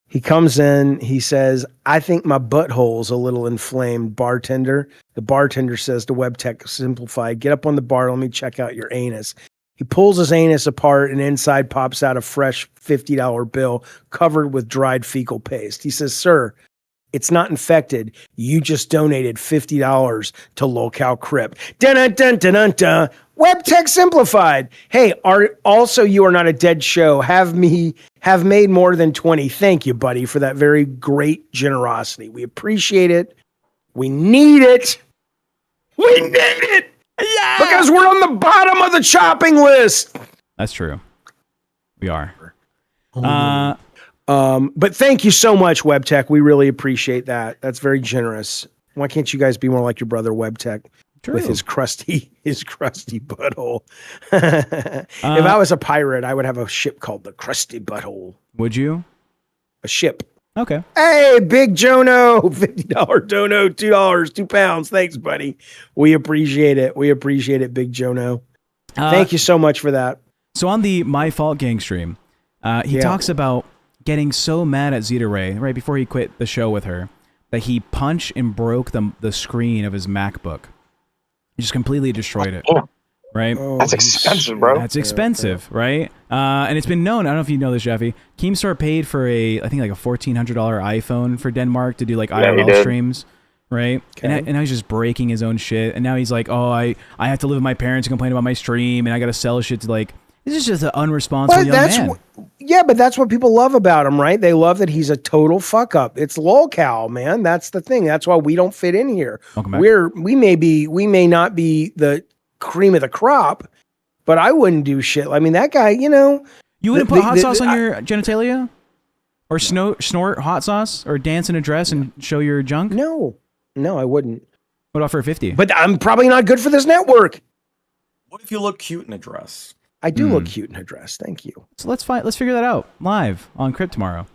He comes in, he says, "I think my butthole's a little inflamed, bartender." The bartender says to Web Tech Simplified, "Get up on the bar, let me check out your anus." He pulls his anus apart and inside pops out a fresh $50 bill covered with dried fecal paste. He says, "Sir, it's not infected. You just donated $50 to LolCow Crypt." Dun-dun-dun-dun-dun. Web Tech Simplified. Hey, you are not a dead show. Have made more than 20. Thank you, buddy, for that very great generosity. We appreciate it. We need it. We need it. Yeah. Because we're on the bottom of the chopping list. That's true. We are. But thank you so much, Web Tech. We really appreciate that. That's very generous. Why can't you guys be more like your brother, Web Tech, with his crusty butthole? If I was a pirate, I would have a ship called the Crusty Butthole. Would you? A ship. Okay. Hey, Big Jono, $50 dono, $2, 2 pounds. Thanks, buddy. We appreciate it. Big Jono. Thank you so much for that. So on the My Fault Gang stream, He talks about getting so mad at Zeta Ray right before he quit the show with her that he punched and broke the screen of his MacBook. He just completely destroyed it. Right? That's expensive, bro. That's expensive, right? And it's been known, I don't know if you know this, Jaffe, Keemstar paid for I think like a $1,400 iPhone for Denmark to do like IRL streams, right? Okay. And now he's just breaking his own shit. And now he's like, oh, I have to live with my parents and complain about my stream, and I got to sell shit to like, this is just an unresponsible young man. Yeah, but that's what people love about him, right? They love that he's a total fuck up. It's LolCow, man. That's the thing. That's why we don't fit in here. We may not be the cream of the crop, but I wouldn't do shit. I mean, that guy, you know. You wouldn't put hot sauce on your genitalia? Or snort hot sauce? Or dance in a dress and show your junk? No, I wouldn't. What about for 50? But I'm probably not good for this network. What if you look cute in a dress? I do look cute in a dress. Thank you. So let's figure that out live on Crypt tomorrow.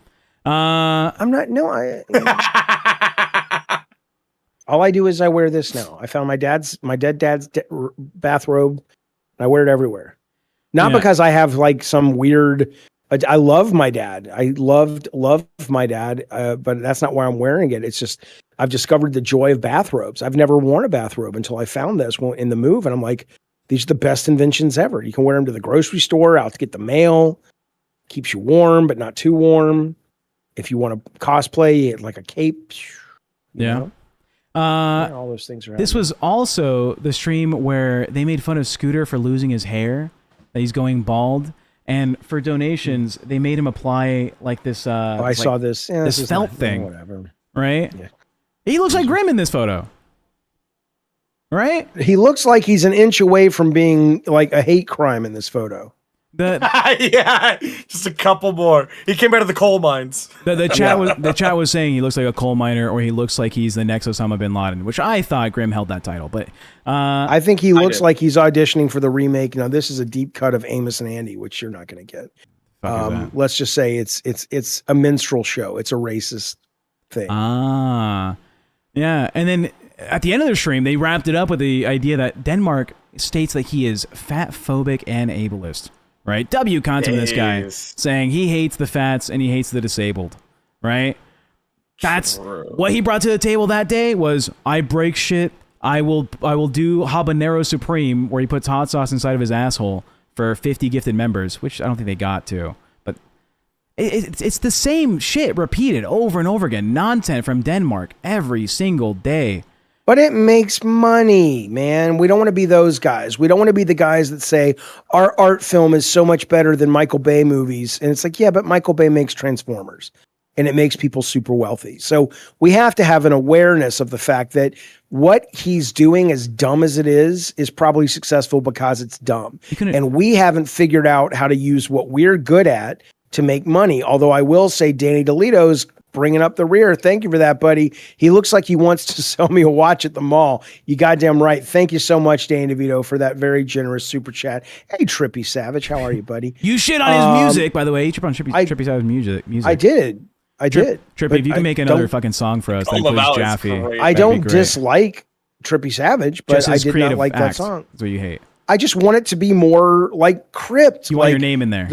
I'm not. No, all I do is I wear this now. I found my dead dad's bathrobe. I wear it everywhere. Not because I have like some weird. I love my dad. I love my dad, but that's not why I'm wearing it. It's just I've discovered the joy of bathrobes. I've never worn a bathrobe until I found this in the move, and I'm like, these are the best inventions ever. You can wear them to the grocery store, out to get the mail. Keeps you warm, but not too warm. If you want to cosplay, like a cape. You know? All those things are. This was also the stream where they made fun of Scooter for losing his hair, that he's going bald, and for donations they made him apply like this. I saw this. Yeah, this felt thing. Whatever. Right? Yeah. He looks like Grim in this photo. Right? He looks like he's an inch away from being like a hate crime in this photo. Yeah, just a couple more. He came out of the coal mines. The chat was saying he looks like a coal miner, or he looks like he's the next Osama bin Laden, which I thought Grim held that title, but I think he looks like he's auditioning for the remake. Now this is a deep cut of Amos and Andy, which you're not going to get. Let's just say it's a minstrel show. It's a racist thing. Yeah, and then at the end of the stream, they wrapped it up with the idea that Denmark states that he is fat phobic and ableist. Right? W content this guy saying he hates the fats and he hates the disabled. Right? That's what he brought to the table that day was I break shit. I will do habanero supreme where he puts hot sauce inside of his asshole for 50 gifted members, which I don't think they got to. But it's the same shit repeated over and over again. Nonsense from Denmark every single day. But it makes money, man. We don't want to be those guys. We don't want to be the guys that say our art film is so much better than Michael Bay movies. And it's like, yeah, but Michael Bay makes Transformers and it makes people super wealthy. So we have to have an awareness of the fact that what he's doing, as dumb as it is probably successful because it's dumb. And we haven't figured out how to use what we're good at to make money. Although I will say Danny DeLito's bringing up the rear. Thank you for that, buddy. He looks like he wants to sell me a watch at the mall. You goddamn right. Thank you so much, Danny DeVito, for that very generous super chat. Hey, Trippy Savage. How are you, buddy? You shit on his music, by the way. You trip on Trippy Savage's music. I did. Trippy, if you can make another fucking song for us, then please, Jaffe. I don't dislike Trippy Savage, but I did not like that song. That's what you hate. I just want it to be more like Crypt. You want your name in there.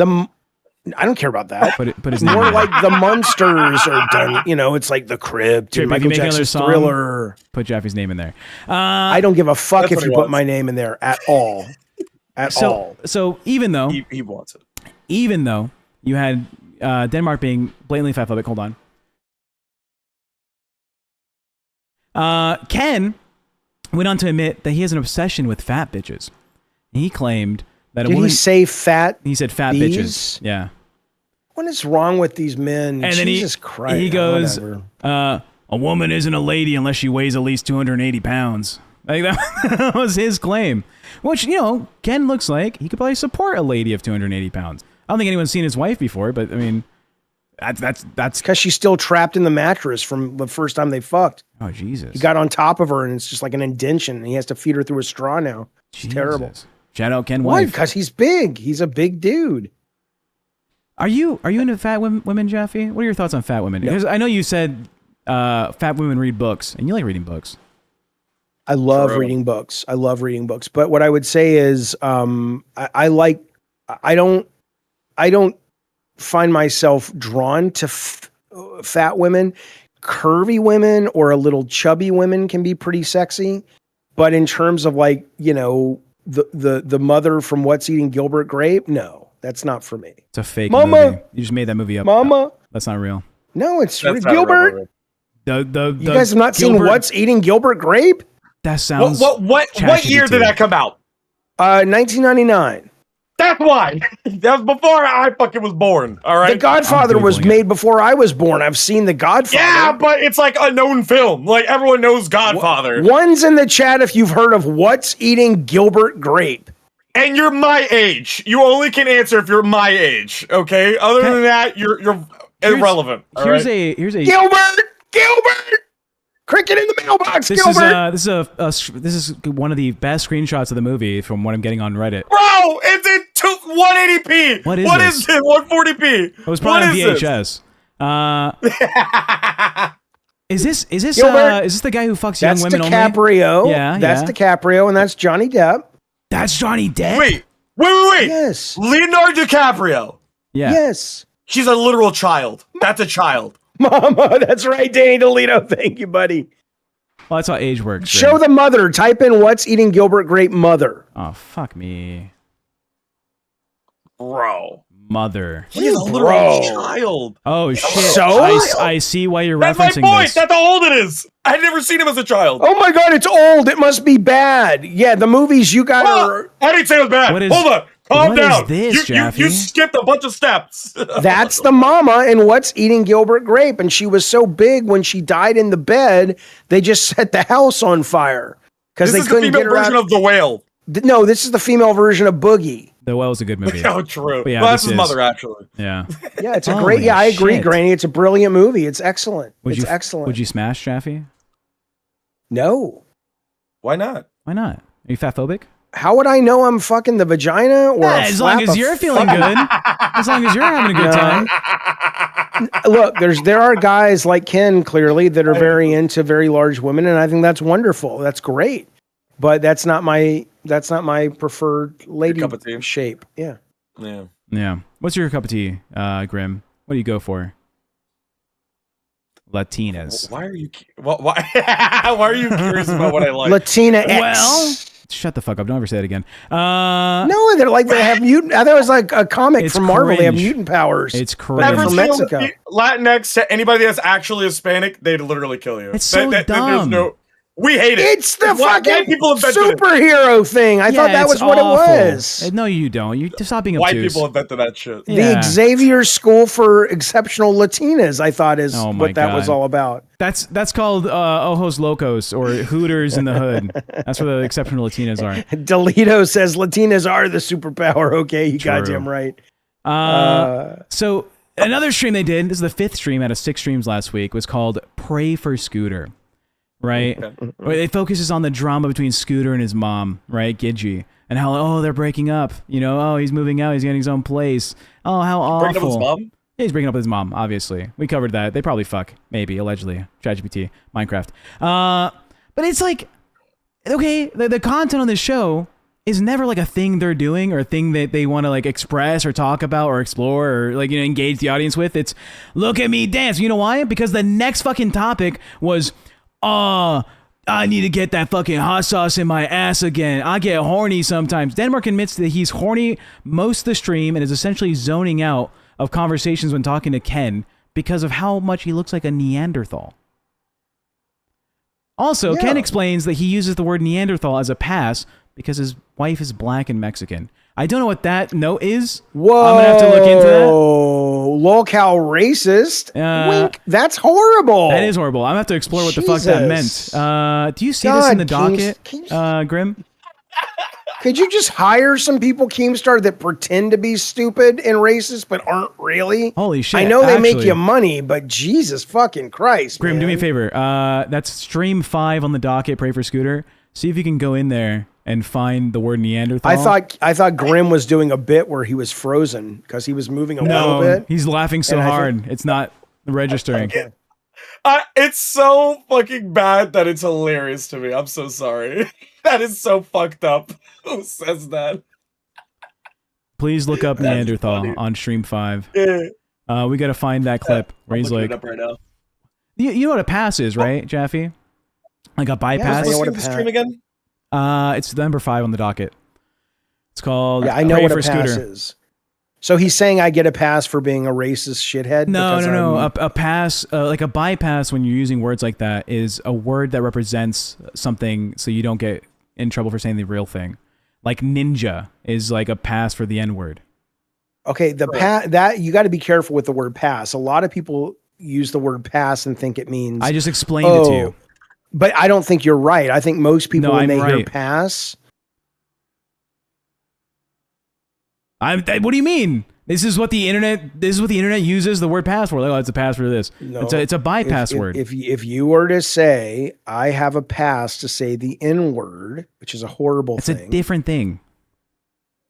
I don't care about that. But it's more like the Munsters are done. You know, it's like the Crypt and Michael Jackson's Thriller. Put Jaffe's name in there. I don't give a fuck if you put my name in there at all. So even though he wants it, even though you had Denmark being blatantly fatphobic, hold on. Ken went on to admit that he has an obsession with fat bitches. He claimed that Did he say fat? He said fat bitches. Yeah. What is wrong with these men? And Jesus Christ. He goes, a woman isn't a lady unless she weighs at least 280 pounds. Like that was his claim. Which, you know, Ken looks like he could probably support a lady of 280 pounds. I don't think anyone's seen his wife before, but I mean, that's because she's still trapped in the mattress from the first time they fucked. Oh, Jesus. He got on top of her and it's just like an indention and he has to feed her through a straw now. It's terrible. Shout out Ken Why? wife. Because he's big. He's a big dude. Are you into fat women, Jaffe? What are your thoughts on fat women? Because I know you said fat women read books, and you like reading books. I love reading books. But what I would say is, I don't find myself drawn to fat women. Curvy women or a little chubby women can be pretty sexy. But in terms of like, you know, the mother from What's Eating Gilbert Grape, no, that's not for me. It's a fake Mama, movie. You just made that movie up. Mama. That's not real. No, it's Gilbert. You guys have not seen What's Eating Gilbert Grape? That sounds. What year did that come out? 1999. That's why. That was before I fucking was born. All right. The Godfather was made before I was born. I've seen The Godfather. Yeah, but it's like a known film. Like everyone knows Godfather. One's in the chat if you've heard of What's Eating Gilbert Grape. And you're my age. You only can answer if you're my age. Okay. Other than that, you're irrelevant. Here's a Gilbert. Cricket in the mailbox, Gilbert. This is one of the best screenshots of the movie from what I'm getting on Reddit. Bro, it's in 180p. What is this? 140p. It was probably on VHS. Is this the guy who fucks young women only? That's DiCaprio. Yeah, that's DiCaprio, and that's Johnny Depp. That's Johnny Depp. Wait. Yes. Leonardo DiCaprio. Yeah. Yes. She's a literal child. That's a child. Mama, that's right, Danny DeLito. Thank you, buddy. Well, that's how age works. Show the mother. Type in What's Eating Gilbert Grape mother. Oh, fuck me. Bro. Mother. She's a literal child. Oh, shit. So? I see why you're That's referencing my point. this. That's how old it is. I'd never seen him as a child. Oh my God, it's old. It must be bad. Yeah, the movies you got are... I didn't say it was bad. Hold on. Calm down. What is this, you skipped a bunch of steps. That's the mama in What's Eating Gilbert Grape. And she was so big when she died in the bed, they just set the house on fire. Because they couldn't get her version out. of The Whale. No, this is the female version of Boogie. The Whale's a good movie. Oh, true. But yeah, well, that's his mother, actually. Yeah. Yeah, it's a great... Yeah, I agree, Granny. It's a brilliant movie. It's excellent. It's excellent. Would you smash Jaffe? No. Why not? Why not? Are you fatphobic? How would I know I'm fucking the vagina? Or as long as you're feeling good. As long as you're having a good time. Look, there are guys like Ken, clearly, that are very into very large women, and I think that's wonderful. That's great. But that's not my preferred lady shape. Yeah. Yeah. What's your cup of tea, Grim? What do you go for? Latinas. Why are you curious about what I like? Latina X. Well, shut the fuck up. Don't ever say that again. No, they have mutant. I thought it was like a comic from Marvel. They have mutant powers. It's cringe. From Mexico. Latinx, anybody that's actually Hispanic, they'd literally kill you. It's so dumb. We hate it. It's the fucking people superhero thing. I thought that was what it was. No, you don't. You stop being White obtuse. people invented that shit. The Xavier School for Exceptional Latinas, I thought is what that was all about. That's called Ojos Locos or Hooters in the Hood. That's where the exceptional Latinas are. Delito says Latinas are the superpower. Okay, you goddamn right. So another stream they did, this is the 5th stream out of 6 streams last week, was called Pray for Scooter. Right? It focuses on the drama between Scooter and his mom, right? Gidgey. And how, they're breaking up. You know, he's moving out. He's getting his own place. Oh, how awful. Breaking up with his mom? Yeah, he's breaking up with his mom, obviously. We covered that. They probably fuck. Maybe, allegedly. ChatGPT, Minecraft. But it's like, okay, the content on this show is never like a thing they're doing or a thing that they want to like express or talk about or explore or like, engage the audience with. It's, look at me dance. You know why? Because the next fucking topic was... I need to get that fucking hot sauce in my ass again. I get horny sometimes. Denmark admits that he's horny most of the stream and is essentially zoning out of conversations when talking to Ken because of how much he looks like a Neanderthal. Also, Ken explains that he uses the word Neanderthal as a pass because his wife is black and Mexican. I don't know what that note is. Whoa. I'm going to have to look into that. LolCow racist. Wink. That's horrible. That is horrible. I'm going to have to explore what the fuck that meant. Do you see this in the docket, Grim? Could you just hire some people, Keemstar, that pretend to be stupid and racist but aren't really? Holy shit. I know they make you money, but Jesus fucking Christ, Grim, man. do me a favor. That's stream 5 on the docket, Pray for Scooter. See if you can go in there and find the word Neanderthal. I thought Grim was doing a bit where he was frozen because he was moving a little bit. He's laughing so hard. It's not registering. It's so fucking bad that it's hilarious to me. I'm so sorry. That is so fucked up. Who says that? Please look up Neanderthal on Stream 5. We got to find that clip where he's like, up right now. You know what a pass is, right, Jaffe? Like a bypass? I know what a the stream again? It's number 5 on the docket. It's called I know Pray what a for pass Scooter. is. So he's saying I get a pass for being a racist shithead? No. A pass, like a bypass when you're using words like that is a word that represents something so you don't get in trouble for saying the real thing. Like ninja is like a pass for the N-word. Okay, that you got to be careful with the word pass. A lot of people use the word pass and think it means... I just explained it to you. But I don't think you're right. I think most people, when they hear right. pass... What do you mean? This is what the internet uses the word pass for. Like, oh, it's a pass for this. No, it's a bypass word. If you were to say, I have a pass to say the N-word, which is a horrible thing. It's a different thing.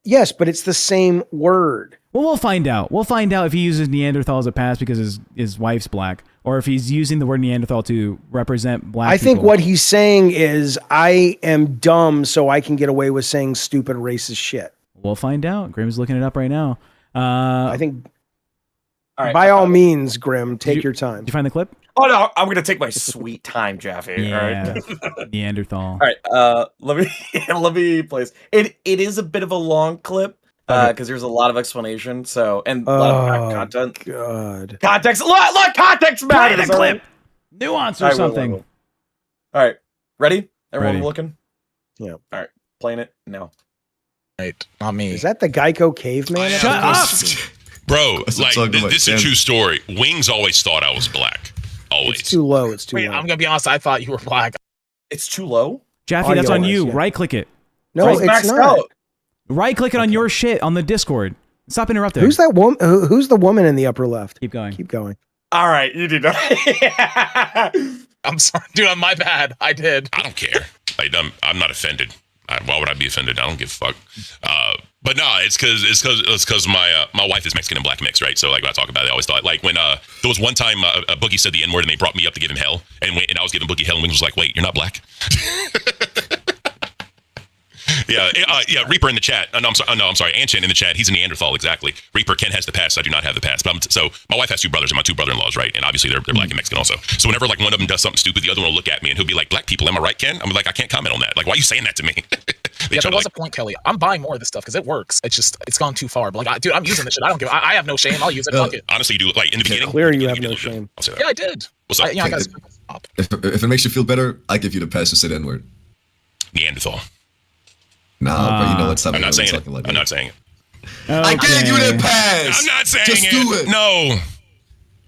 Yes, but it's the same word. Well, we'll find out. We'll find out if he uses Neanderthal as a pass because his wife's black, or if he's using the word Neanderthal to represent black people. I think what he's saying is, I am dumb, so I can get away with saying stupid racist shit. We'll find out. Grim's looking it up right now. I think, by all means, Grim, take your time. Did you find the clip? Oh no, I'm gonna take my sweet time, Jaffe. Yeah, all right. Neanderthal. All right, let me place. It is a bit of a long clip because there's a lot of explanation. So and a lot of content. God, context. Look, context matters. Play the clip. Nuance or something. All right, ready? Everyone Ready. looking? Yeah. All right, playing it now. Right, not me. Is that the Geico caveman? Shut up, bro. Like this is a true story. Wings always thought I was black. Always. It's too low. It's too Wait, low. I'm gonna be honest. I thought you were black. It's too low. Jaffe, that's on you. Yeah. Right click it. No, it's not. Right click it on your shit on the Discord. Stop interrupting. Who's that woman? Who's the woman in the upper left? Keep going. Keep going. All right, you did. I'm sorry, dude. My bad. I did. I don't care. Like, I'm not offended. Why would I be offended? I don't give a fuck. But no, it's because my wife is Mexican and black mix, right? So like when I talk about it, I always thought like when there was one time a Boogie said the N-word and they brought me up to give him hell, and I was giving Boogie hell, and Wings was like, "Wait, you're not black." Yeah. Reaper in the chat. I'm sorry. Ancient in the chat. He's a Neanderthal, exactly. Reaper, Ken has the pass. I do not have the pass. But so my wife has two brothers and my two brother-in-laws, right? And obviously they're black and Mexican also. So whenever like one of them does something stupid, the other one will look at me and he'll be like, "Black people, am I right, Ken?" I'm like, "I can't comment on that. Like, why are you saying that to me?" Yeah, there was a point, Kelly. I'm buying more of this stuff because it works. It's gone too far. But like, dude, I'm using this shit. I don't give. I have no shame. I'll use it. Fuck it. Honestly, you do. Like in the beginning, clear you have no shame. I'll say that. Yeah, I did. What's up? I gotta stop. If it makes you feel better, I give you the pass to say the N-word. Neanderthal. Nah, but you know what's happening. I'm not saying it. I'm not saying it. Okay. I gave you the pass. I'm not saying Just it. do it. No.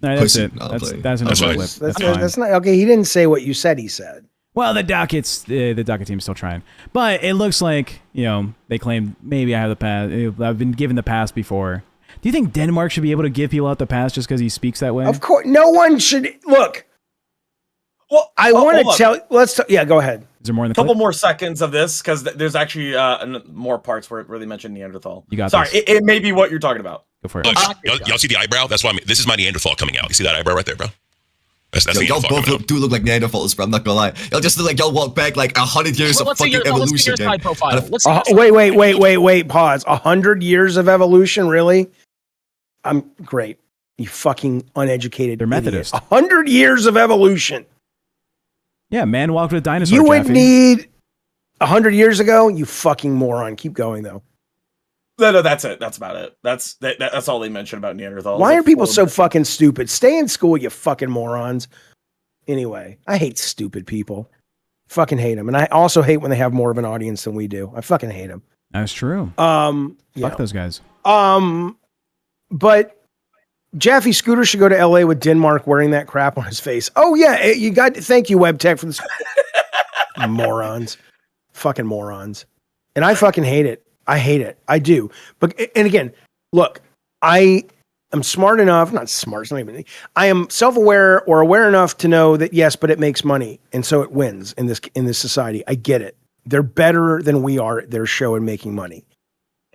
No, that's Pussy. it. No, That's play. enough That's clip. fine. That's not okay. He didn't say what you said. He said. Well, the docket team's still trying, but it looks like they claim maybe I have the pass. I've been given the pass before. Do you think Denmark should be able to give people out the pass just because he speaks that way? Of course, no one should look. Well, I want to tell. Yeah, go ahead. Is there more in the couple clip? more seconds of this because there's actually more parts where they mention Neanderthal. You got Sorry, this. it may be what you're talking about. Go for it. Look, y'all see the eyebrow? That's why this is my Neanderthal coming out. You see that eyebrow right there, bro? That's Y'all Neanderthal both do look like Neanderthals, bro. I'm not gonna lie. Y'all just look like y'all walk back like 100 years of fucking evolution. Let's see your side profile. Wait. Pause. 100 years of evolution, really? I'm great. You fucking uneducated. They're Methodist. 100 years of evolution. Yeah, man walked with dinosaurs. You would Jaffe. need 100 years ago. You fucking moron. Keep going though. No, that's it. That's about it. That's all they mention about Neanderthal. Why are people so fucking stupid? Stay in school, you fucking morons. Anyway, I hate stupid people. Fucking hate them. And I also hate when they have more of an audience than we do. I fucking hate them. That's true. Fuck those guys. But Jaffe Scooter should go to LA with Denmark wearing that crap on his face. Oh yeah, thank you, WebTech, for this. Morons. Fucking morons. And I fucking hate it. I hate it. I do. But, and again, look, I am smart enough, not smart, it's not even, I am self-aware or aware enough to know that yes, but it makes money. And so it wins in this society. I get it. They're better than we are at their show and making money.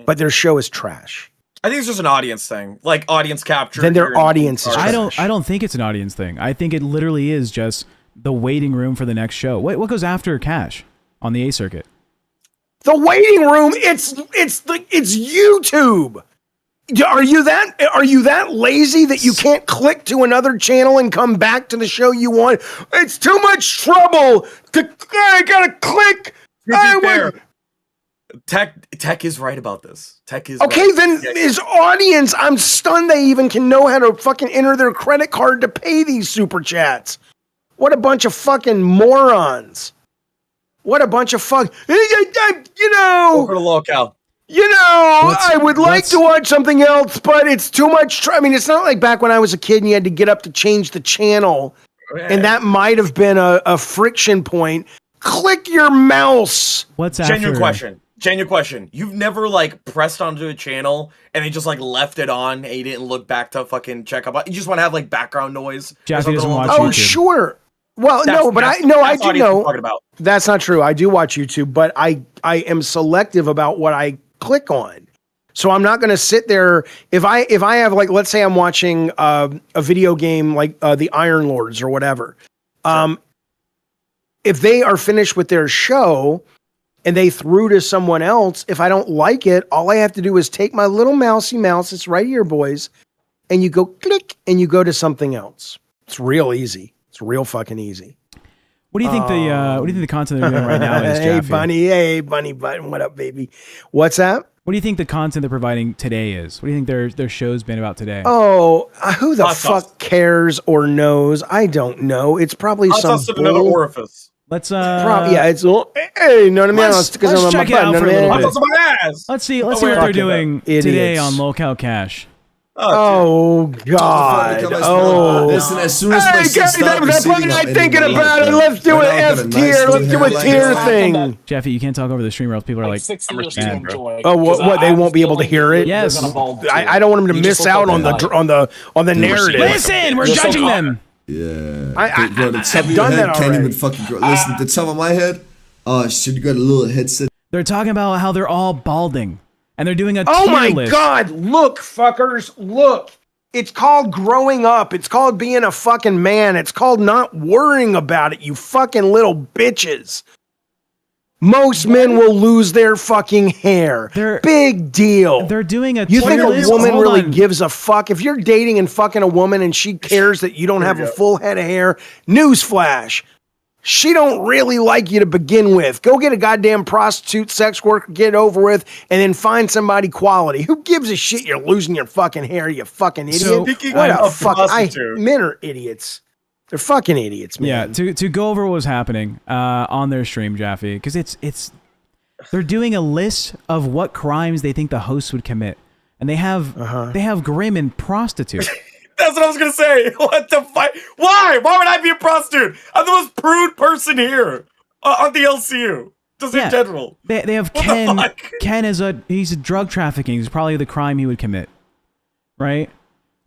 But their show is trash. I think it's just an audience thing, like audience capture. Then their audience is trash. I don't think it's an audience thing. I think it literally is just the waiting room for the next show. What goes after Cash on the A circuit? The waiting room, it's YouTube. Are you that lazy that you can't click to another channel and come back to the show you want? It's too much trouble I gotta click. Tech is right about this. Tech is okay. Right. Then his audience, I'm stunned they even can know how to fucking enter their credit card to pay these super chats. What a bunch of fucking morons. What a bunch of you know. Over to LolCow. You know, I would like to watch something else, but it's too much. I mean, it's not like back when I was a kid and you had to get up to change the channel. And that might have been a friction point. Click your mouse. What's after? Genuine question. You've never like pressed onto a channel and they just like left it on and you didn't look back to fucking check up. You just want to have like background noise. Jaffe doesn't watch Oh, YouTube. Sure. Well, I do know. That's not true. I do watch YouTube, but I am selective about what I click on. So I'm not going to sit there if I have like, let's say I'm watching a video game like the Iron Lords or whatever. If they are finished with their show and they threw to someone else, if I don't like it, all I have to do is take my little mousy mouse. It's right here, boys. And you go click and you go to something else. It's real easy. It's real fucking easy. What do you think the content they're doing right now is, Jaffe? Hey, bunny button. What up, baby? What's that? What do you think the content they're providing today is? What do you think their show's been about today? Oh, who the fuck cares or knows? I don't know. It's probably some another orifice. Let's it's hey, you know what I mean? Let's check it out for a little bit. Let's see what they're doing today on LolCowCrash. Oh God! Oh, listen. As soon as my shit stopped that's what I'm thinking about it. Let's do an F tier. Let's do a tier thing. Jaffe, you can't talk over the stream, or else people are like, "Oh, what? They won't be able to hear it." Yes. I don't want them to miss out on the narrative. Listen, we're judging them. Yeah, I've done that can't already. even fucking listen. The top of my head. Oh shit! You got a little headset. They're talking about how they're all balding. And they're doing a tier Oh my list. God, look, fuckers, look. It's called growing up. It's called being a fucking man. It's called not worrying about it, you fucking little bitches. Most men will lose their fucking hair. Big deal. They're doing a You tier think a list? woman Hold really on. gives a fuck? If you're dating and fucking a woman and she cares that you don't have a full head of hair, newsflash. She don't really like you to begin with. Go get a goddamn prostitute, sex worker, get it over with, and then find somebody quality. Who gives a shit you're losing your fucking hair, you fucking idiot? So, What a fuck. Men are idiots. They're fucking idiots, man. Yeah, to go over what was happening on their stream, Jaffe, because it's they're doing a list of what crimes they think the host would commit. And they have Grim and prostitute. That's what I was gonna say. What the fuck? Why? Why would I be a prostitute? I'm the most prude person here on the LCU. Just in general. They have Ken. Ken he's a drug trafficking. It's probably the crime he would commit. Right?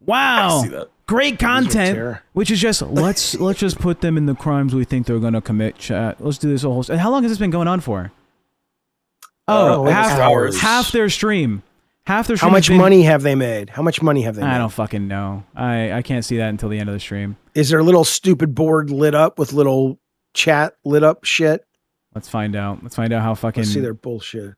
Wow. I see that. Great content. Which is just let's just put them in the crimes we think they're gonna commit. Chat. Let's do this whole. And how long has this been going on for? Half their stream. How much money have they made? How much money have they made? I don't fucking know. I can't see that until the end of the stream. Is their little stupid board lit up with little chat lit up shit? Let's find out. Let's find out how fucking. Let's see their bullshit.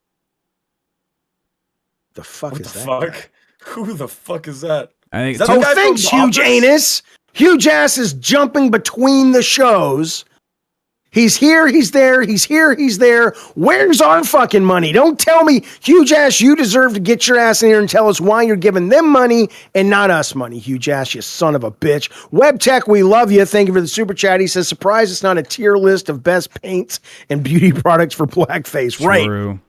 The fuck What is the that? fuck? Guy? Who the fuck is that? I think. Is that the guy Thanks, from huge Office? anus. Huge ass is jumping between the shows. He's here, he's there, he's here, he's there. Where's our fucking money? Don't tell me, huge ass, you deserve to get your ass in here and tell us why you're giving them money and not us money, huge ass, you son of a bitch. WebTech, we love you. Thank you for the super chat. He says, surprise, it's not a tier list of best paints and beauty products for blackface. True. Right.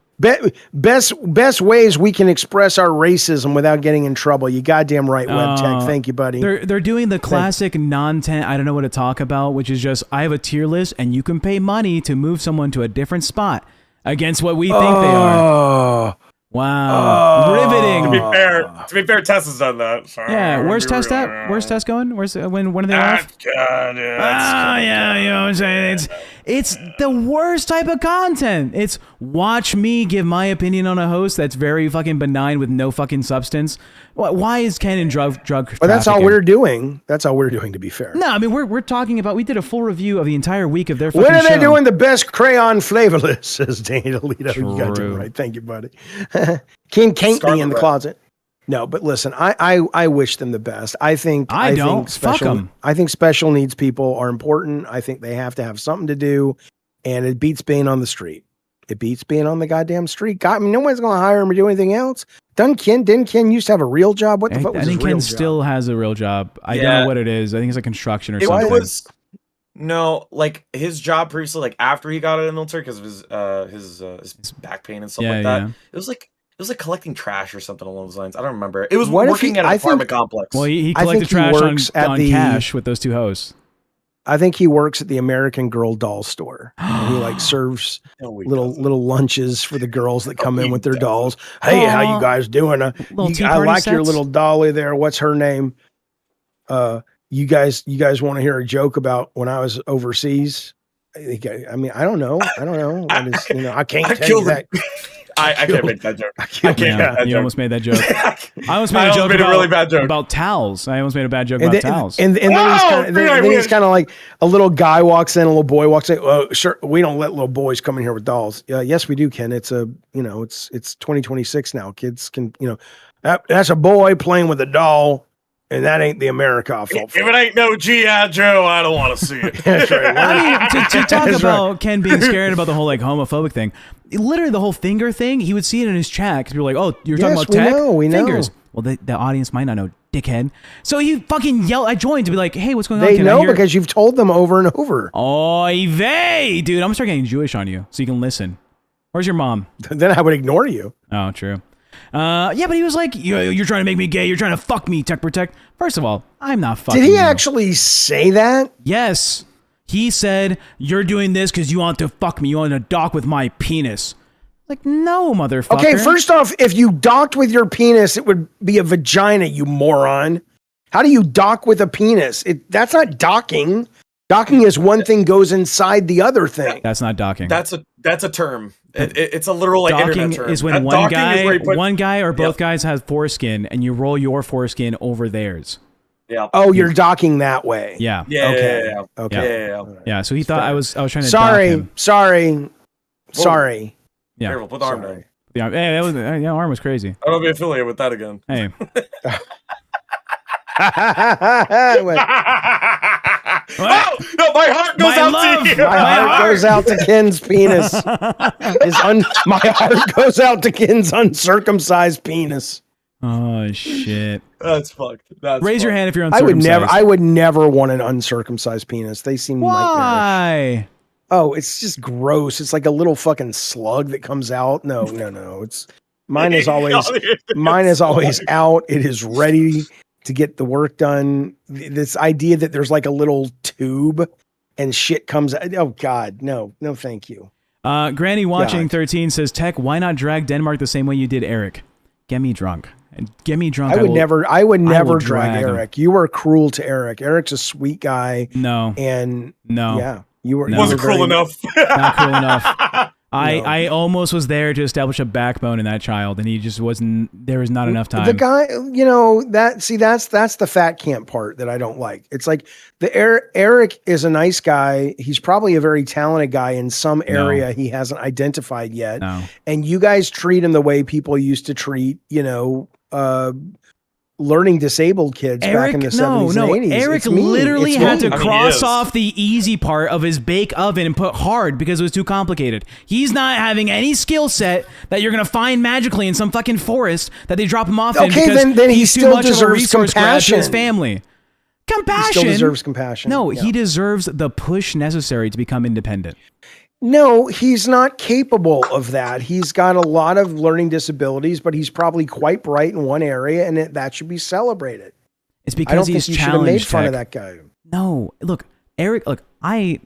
Best ways we can express our racism without getting in trouble. You goddamn right, WebTech. Thank you, buddy. They're doing the classic non-10. I don't know what to talk about, which is just I have a tier list, and you can pay money to move someone to a different spot against what we think they are. Wow. Riveting. To be fair, Tess has done that. So Yeah, where's Tess at? Where's Tess going? When are they off? Yeah, you know what I'm saying? It's the worst type of content. It's watch me give my opinion on a host that's very fucking benign with no fucking substance. Why is Ken in drug Well, that's all we're doing. That's all we're doing, to be fair. No, I mean, we're talking about, we did a full review of the entire week of their fucking When are they show. doing the best crayon flavorless, says Dana Alito. You got to right. Thank you, buddy. King can't be in the closet. No, but listen, I wish them the best. I think Fuck them. I think special needs people are important. I think they have to have something to do, and it beats being on the street. It beats being on the goddamn street. God, I mean, no one's going to hire him or do anything else. Didn't Ken used to have a real job? What the fuck was his real job? I think Ken still has a real job. I don't know what it is. I think it's like construction or something. No, like his job previously, like after he got out of the military because of his back pain and stuff like that. It was like collecting trash or something along those lines. I don't remember. It was working at an apartment complex. Well, he collected trash on cash with those two hosts. I think he works at the American Girl doll store. And he like serves little lunches for the girls that come in with their dolls. Hey, how you guys doing? I like your little dolly there. What's her name? You guys want to hear a joke about when I was overseas? I mean, I don't know. I can't tell you that. I can't make that joke. You almost made that joke. I almost made a really bad joke about towels. I almost made a bad joke about towels. And then he's kind of like a little guy walks in, a little boy walks in. Oh, sure, we don't let little boys come in here with dolls. Yes, we do, Ken. It's it's 2026 now. Kids can, that's a boy playing with a doll. And that ain't the America I felt for. If it ain't no G.I. Joe, I don't want to see it. That's right. I mean, to talk about Ken being scared about the whole like homophobic thing, literally the whole finger thing, he would see it in his chat because people were like, "Oh, you're talking about tech? We know. Fingers." Well, the audience might not know, dickhead. So he fucking yelled. I joined to be like, "Hey, what's going on?" They know because you've told them over and over. Oy vey, dude! I'm gonna start getting Jewish on you so you can listen. Where's your mom? Then I would ignore you. Oh, true. Yeah, but he was like, you're trying to make me gay. You're trying to fuck me, TechProtect. First of all, I'm not fucking Did he you. actually say that? Yes. He said, you're doing this because you want to fuck me. You want to dock with my penis. Like, no, motherfucker. Okay, first off, if you docked with your penis, it would be a vagina, you moron. How do you dock with a penis? That's not docking. Docking is one thing goes inside the other thing. That's not docking. That's a term. It's a literal like, internet term. Docking is when one guy or both guys has foreskin and you roll your foreskin over theirs. Yeah. Oh, you're docking that way. Yeah. Okay. Yeah. So he thought I was trying to. Sorry. Yeah. Careful, put the arm down. Hey, arm was crazy. I don't be affiliated with that again. Hey. Oh, no, my heart goes out to you. My heart goes out to Ken's penis. My heart goes out to Ken's uncircumcised penis. Oh shit. That's fucked. Raise your hand if you're uncircumcised. I would never want an uncircumcised penis. They seem nightmarish. Why? Oh, it's just gross. It's like a little fucking slug that comes out. No. It's mine is always out. It is ready to get the work done. This idea that there's like a little tube and shit comes out. Oh God, no, thank you. Granny watching 13 says, Tech, why not drag Denmark the same way you did Eric? Get me drunk. And get me drunk. I would never drag Eric. You were cruel to Eric. Eric's a sweet guy. No. Yeah. You were. Wasn't cruel enough. Not cruel enough. I almost was there to establish a backbone in that child, and he just wasn't. There was not enough time. The guy, that's the fat camp part that I don't like. It's like Eric is a nice guy. He's probably a very talented guy in some area he hasn't identified yet. No. And you guys treat him the way people used to treat, learning disabled kids back in the 70s and 80s. Eric literally had to cross off the easy part of his bake oven and put hard because it was too complicated. He's not having any skill set that you're going to find magically in some fucking forest that they drop him off in because then he's still too much of a deserves resource grab to his compassion. family. Compassion? He still deserves compassion. No, he deserves the push necessary to become independent. No, he's not capable of that. He's got a lot of learning disabilities, but he's probably quite bright in one area, and that should be celebrated. It's because he's challenged. Should have made fun of that guy. No, look, Eric. Look, I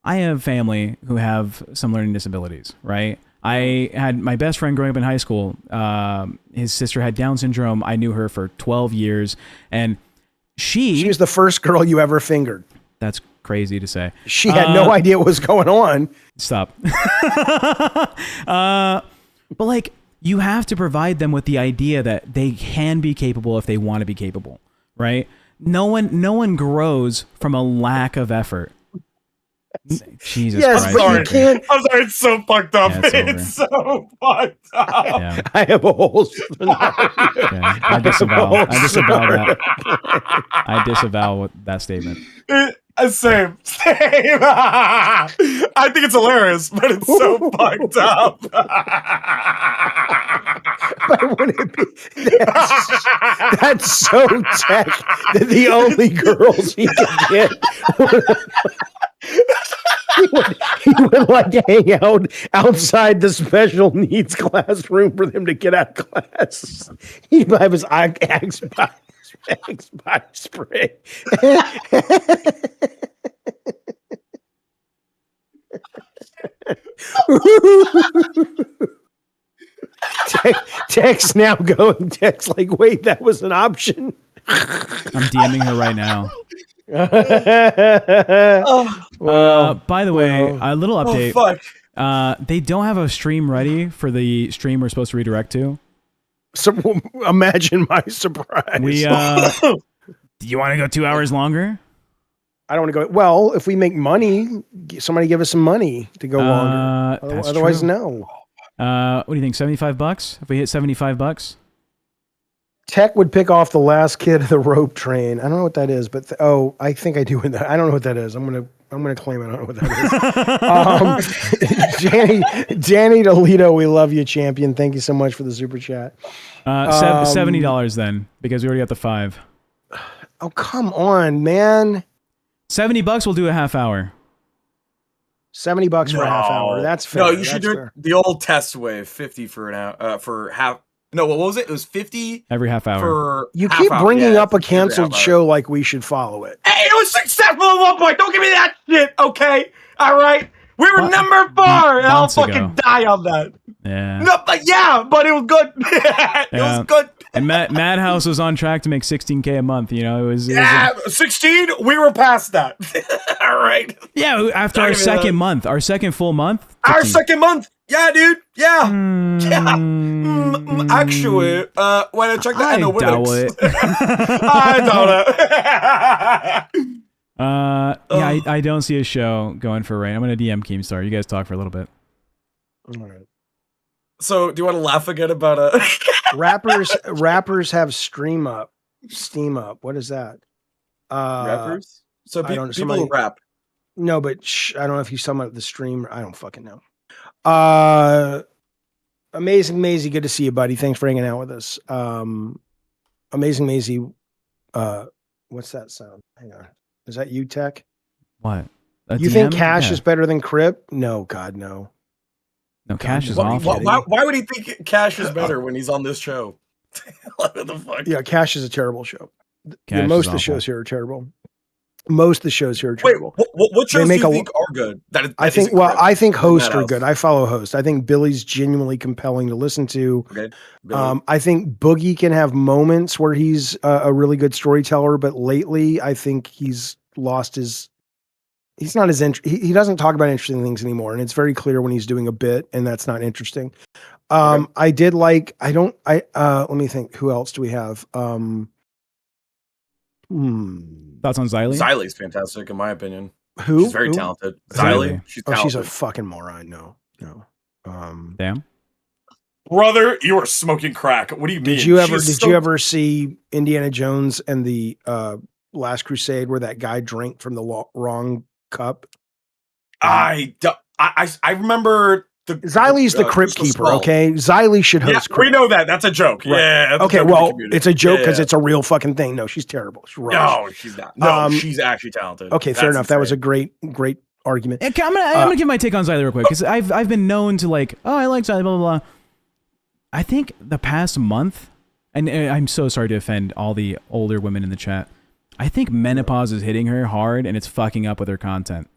have family who have some learning disabilities, right? I had my best friend growing up in high school. His sister had Down syndrome. I knew her for 12 years, and she was the first girl you ever fingered. That's crazy to say. She had no idea what was going on. Stop. But like, you have to provide them with the idea that they can be capable if they want to be capable, right? No one grows from a lack of effort. Jesus Christ. But you can't. I'm sorry, it's so fucked up. Yeah, it's so fucked up. Yeah. I have a whole I disavow that. I disavow that statement. Same. I think it's hilarious, but it's so fucked up. But would it be, that's so tech that the only girls he could get he would like hang out outside the special needs classroom for them to get out of class. He'd have his Axe body spray. Tech's now going. Tech's like, wait, that was an option. I'm DMing her right now. By the way, a little update. They don't have a stream ready for the stream we're supposed to redirect to. So imagine my surprise. Do you want to go 2 hours longer? I don't want to go. Well, if we make money, somebody give us some money to go longer. Otherwise, true. no. What do you think? $75? If we hit $75? Tech would pick off the last kid of the rope train. I don't know what that is, but I think I do. I don't know what that is. I'm gonna claim it. I don't know what that is. Danny Toledo, we love you, champion. Thank you so much for the super chat. $70 then, because we already got the 5. Oh, come on, man. $70 will do a half hour. $70 for a half hour. That's fair. No, you should do the old test wave. 50 for an hour. For half. No, what was it? It was 50 every half hour. You keep bringing up a canceled show like we should follow it. Hey, it was successful at one point. Don't give me that shit, okay? All right, we were number 4, and I'll fucking die on that. Yeah. No, but it was good. It was good. And Madhouse was on track to make $16K a month. You know, it was 16. We were past that. All right. Yeah, after our second month, our second full month. 15. Our second month. Yeah, dude. Yeah. Yeah. Actually, when I checked the analytics, I doubt it. Yeah, I don't see a show going for rain. I'm gonna DM Keemstar. You guys talk for a little bit. All right. So, do you want to laugh again about rappers have Steam up? What is that? Rappers? So people who rap. No, but I don't know if you sum up the stream. I don't fucking know. Amazing Maisie, good to see you, buddy. Thanks for hanging out with us. Amazing Maisie, what's that sound? Hang on. Is that you, Tech? What? You think Cash is better than Crip? No, God, no. No, Cash is awful. Why would he think Cash is better when he's on this show? What the fuck? Yeah, Cash is a terrible show. Most of the shows here are terrible. Most of the shows here are terrible. Wait, what shows do you think are good? I think Host are good. I follow Host. I think Billy's genuinely compelling to listen to. Okay. I think Boogie can have moments where he's a really good storyteller, but lately I think he's lost his. He's not as he doesn't talk about interesting things anymore, and it's very clear when he's doing a bit, and that's not interesting. Okay. I did like. Let me think. Who else do we have? Thoughts on Xylee? Xylie's fantastic, in my opinion. Who? She's very talented. Xylee. She's talented. She's a fucking moron. No. Damn. Brother, you are smoking crack. What do you mean? Did you ever see Indiana Jones and the Last Crusade where that guy drank from the wrong cup? I remember Xylie's the crypt keeper, okay? Xylee should host crypt. We know that. That's a joke. Right. Yeah. Okay, well, it's a joke because it's a real fucking thing. No, she's terrible. No, she's not. No, she's actually talented. Okay, fair enough. Insane. That was a great argument. Okay, I'm gonna give my take on Xylee real quick because I've been known to like, oh, I like Xylee, blah blah blah. I think the past month, and I'm so sorry to offend all the older women in the chat. I think menopause is hitting her hard and it's fucking up with her content.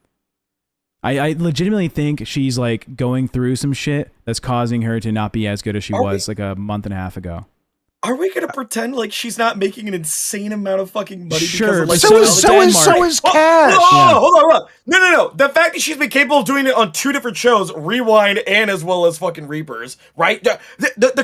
I legitimately think she's like going through some shit that's causing her to not be as good as she was like a month and a half ago. Are we gonna pretend like she's not making an insane amount of fucking money? Sure, because but of, like, so is Cash. Hold on. No. The fact that she's been capable of doing it on 2 different shows, Rewind and as well as fucking Reapers, right? The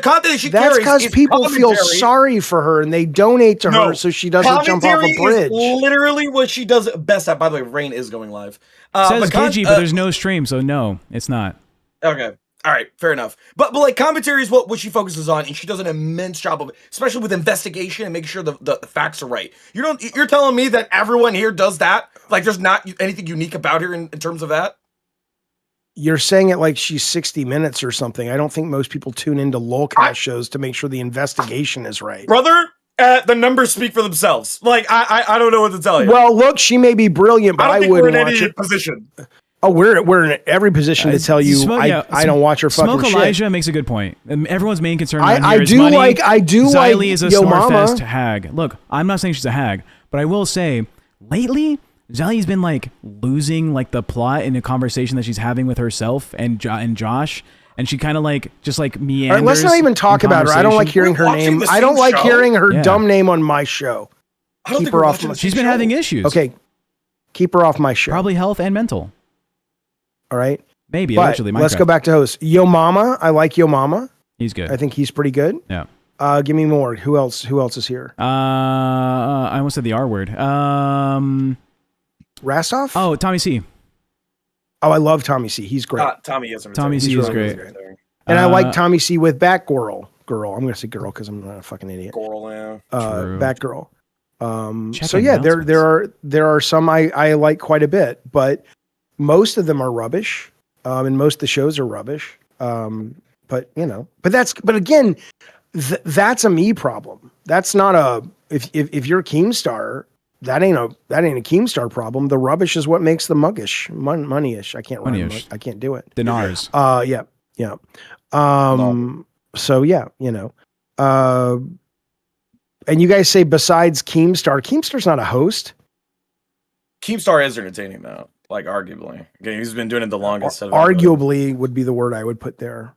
content that she That's carries because is people feel commentary. sorry for her and they donate to her so she doesn't jump off a Commentary bridge. is literally what she does best at. By the way, Rain is going live. Says Gigi, but there's no stream, so no, it's not. Okay. All right, fair enough. But like commentary is what she focuses on, and she does an immense job of it, especially with investigation and making sure the facts are right. You're telling me that everyone here does that? Like there's not anything unique about her in terms of that? You're saying it like she's 60 Minutes or something. I don't think most people tune into LolCow shows to make sure the investigation is right. Brother, the numbers speak for themselves. Like I don't know what to tell you. Well, look, she may be brilliant, but I don't think wouldn't we're in watch any it. position. Oh, we're in every position to tell you I don't watch her fucking Smoke shit. Elijah makes a good point. Everyone's main concern I is do money. like Xylee is a Yo Mama. Snorfest hag. Look, I'm not saying she's a hag, but I will say lately Xylee's been like losing like the plot in a conversation that she's having with herself and Josh. And she kind of like just like meanders. All right, let's not even talk about her. I don't like hearing her name. I don't like hearing her dumb name on my show. Keep her off. She's been having issues. Okay, keep her off my show. Probably health and mental. All right. Maybe, but allegedly. Let's go back to host. Yo Mama. I like Yo Mama. He's good. I think he's pretty good. Yeah. Give me more. Who else is here? I almost said the R word. Rastov? Oh, Tommy C. Oh, I love Tommy C. He's great. Tommy is great. And I like Tommy C with Batgirl. I'm going to say girl because I'm not a fucking idiot. Girl, yeah. Batgirl. So yeah, there are some I like quite a bit, but most of them are rubbish. And most of the shows are rubbish. But again, that's a me problem. That's not if you're Keemstar, that ain't a Keemstar problem. The rubbish is what makes the money-ish. I can't rhyme. I can't do it. Dinars. Yeah. So yeah, and you guys say besides Keemstar's not a host. Keemstar is entertaining though, like arguably. Okay, he's been doing it the longest. Arguably would be the word I would put there.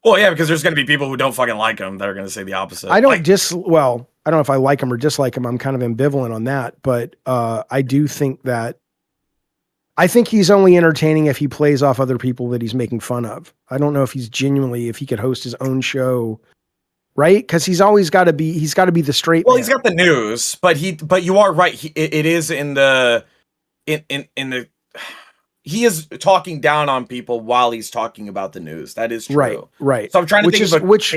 Well, yeah, because there's going to be people who don't fucking like him that are going to say the opposite. I don't I don't know if I like him or dislike him. I'm kind of ambivalent on that, but I do think that I think he's only entertaining if he plays off other people that he's making fun of. I don't know if he's genuinely, if he could host his own show, right? Because he's got to be the straight. Well, man. he's got the news, but you are right. It is in the. He is talking down on people while he's talking about the news. That is true. Right. So I'm trying to think of which.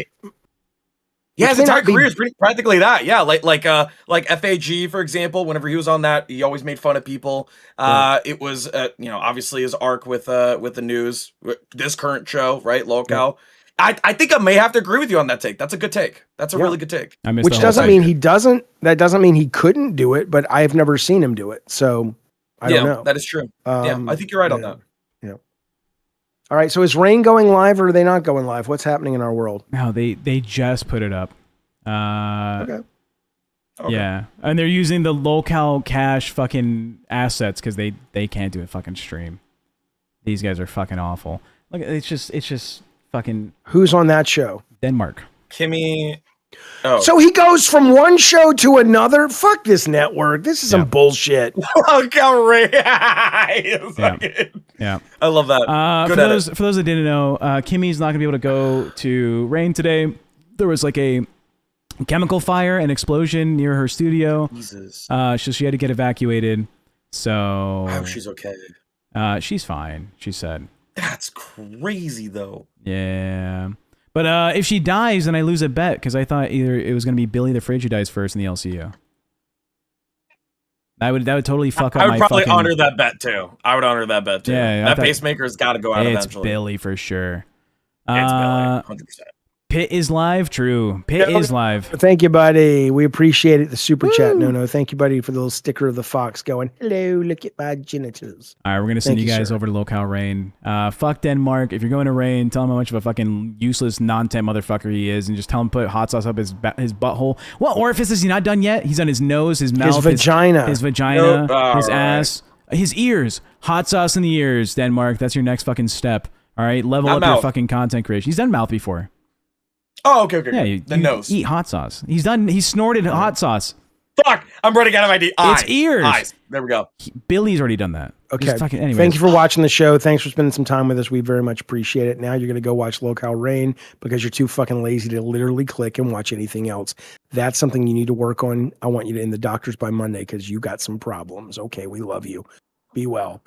Yeah, his entire career is practically that. Yeah, like FAG, for example. Whenever he was on that, he always made fun of people. It was obviously his arc with the news, this current show, right, LolCow. Yeah. I think I may have to agree with you on that take. That's a good take. That's a really good take. Which doesn't mean he doesn't. That doesn't mean he couldn't do it, but I've never seen him do it. So I don't know. That is true. I think you're right on that. Yeah. All right. So is Rain going live or are they not going live? What's happening in our world? No, they just put it up. Okay. Yeah, and they're using the LolCow cash fucking assets because they can't do a fucking stream. These guys are fucking awful. Look, it's just fucking. Who's on that show? Denmark. Kimmy. Oh. So he goes from one show to another. Fuck this network. This is some bullshit. LolCow Ray. Yeah. I love that. For those that didn't know, Kimmy's not gonna be able to go to Rain today. There was like a chemical fire and explosion near her studio. Jesus. So she had to get evacuated. So I hope she's okay. She's fine, she said. That's crazy though. Yeah. But if she dies, then I lose a bet because I thought either it was going to be Billy the Fridge who dies first in the LCU. That would totally fuck up my I would probably fucking... honor that bet too. I would honor that bet too. Yeah, that pacemaker's got to go out eventually. It's Billy for sure. It's Billy, 100%. Pit is live, true. Pit is live. Thank you, buddy. We appreciate it. The super chat. No. Thank you, buddy, for the little sticker of the fox going, hello, look at my genitals. All right, we're going to send you guys over to LolCow Rain. Fuck Denmark. If you're going to Rain, tell him how much of a fucking useless, non-temp motherfucker he is, and just tell him put hot sauce up his butthole. What orifice is he not done yet? He's on his nose, his mouth, his vagina, his ass. His ears. Hot sauce in the ears, Denmark. That's your next fucking step. All right? Level up your fucking content creation. He's done mouth before. Oh, okay. Yeah, you nose. Eat hot sauce. He snorted hot sauce. Fuck! I'm running out of ideas. It's ears. Eyes. There we go. Billy's already done that. Okay. Thank you for watching the show. Thanks for spending some time with us. We very much appreciate it. Now you're going to go watch LolCow Rain because you're too fucking lazy to literally click and watch anything else. That's something you need to work on. I want you to in the doctors by Monday because you got some problems. Okay, we love you. Be well.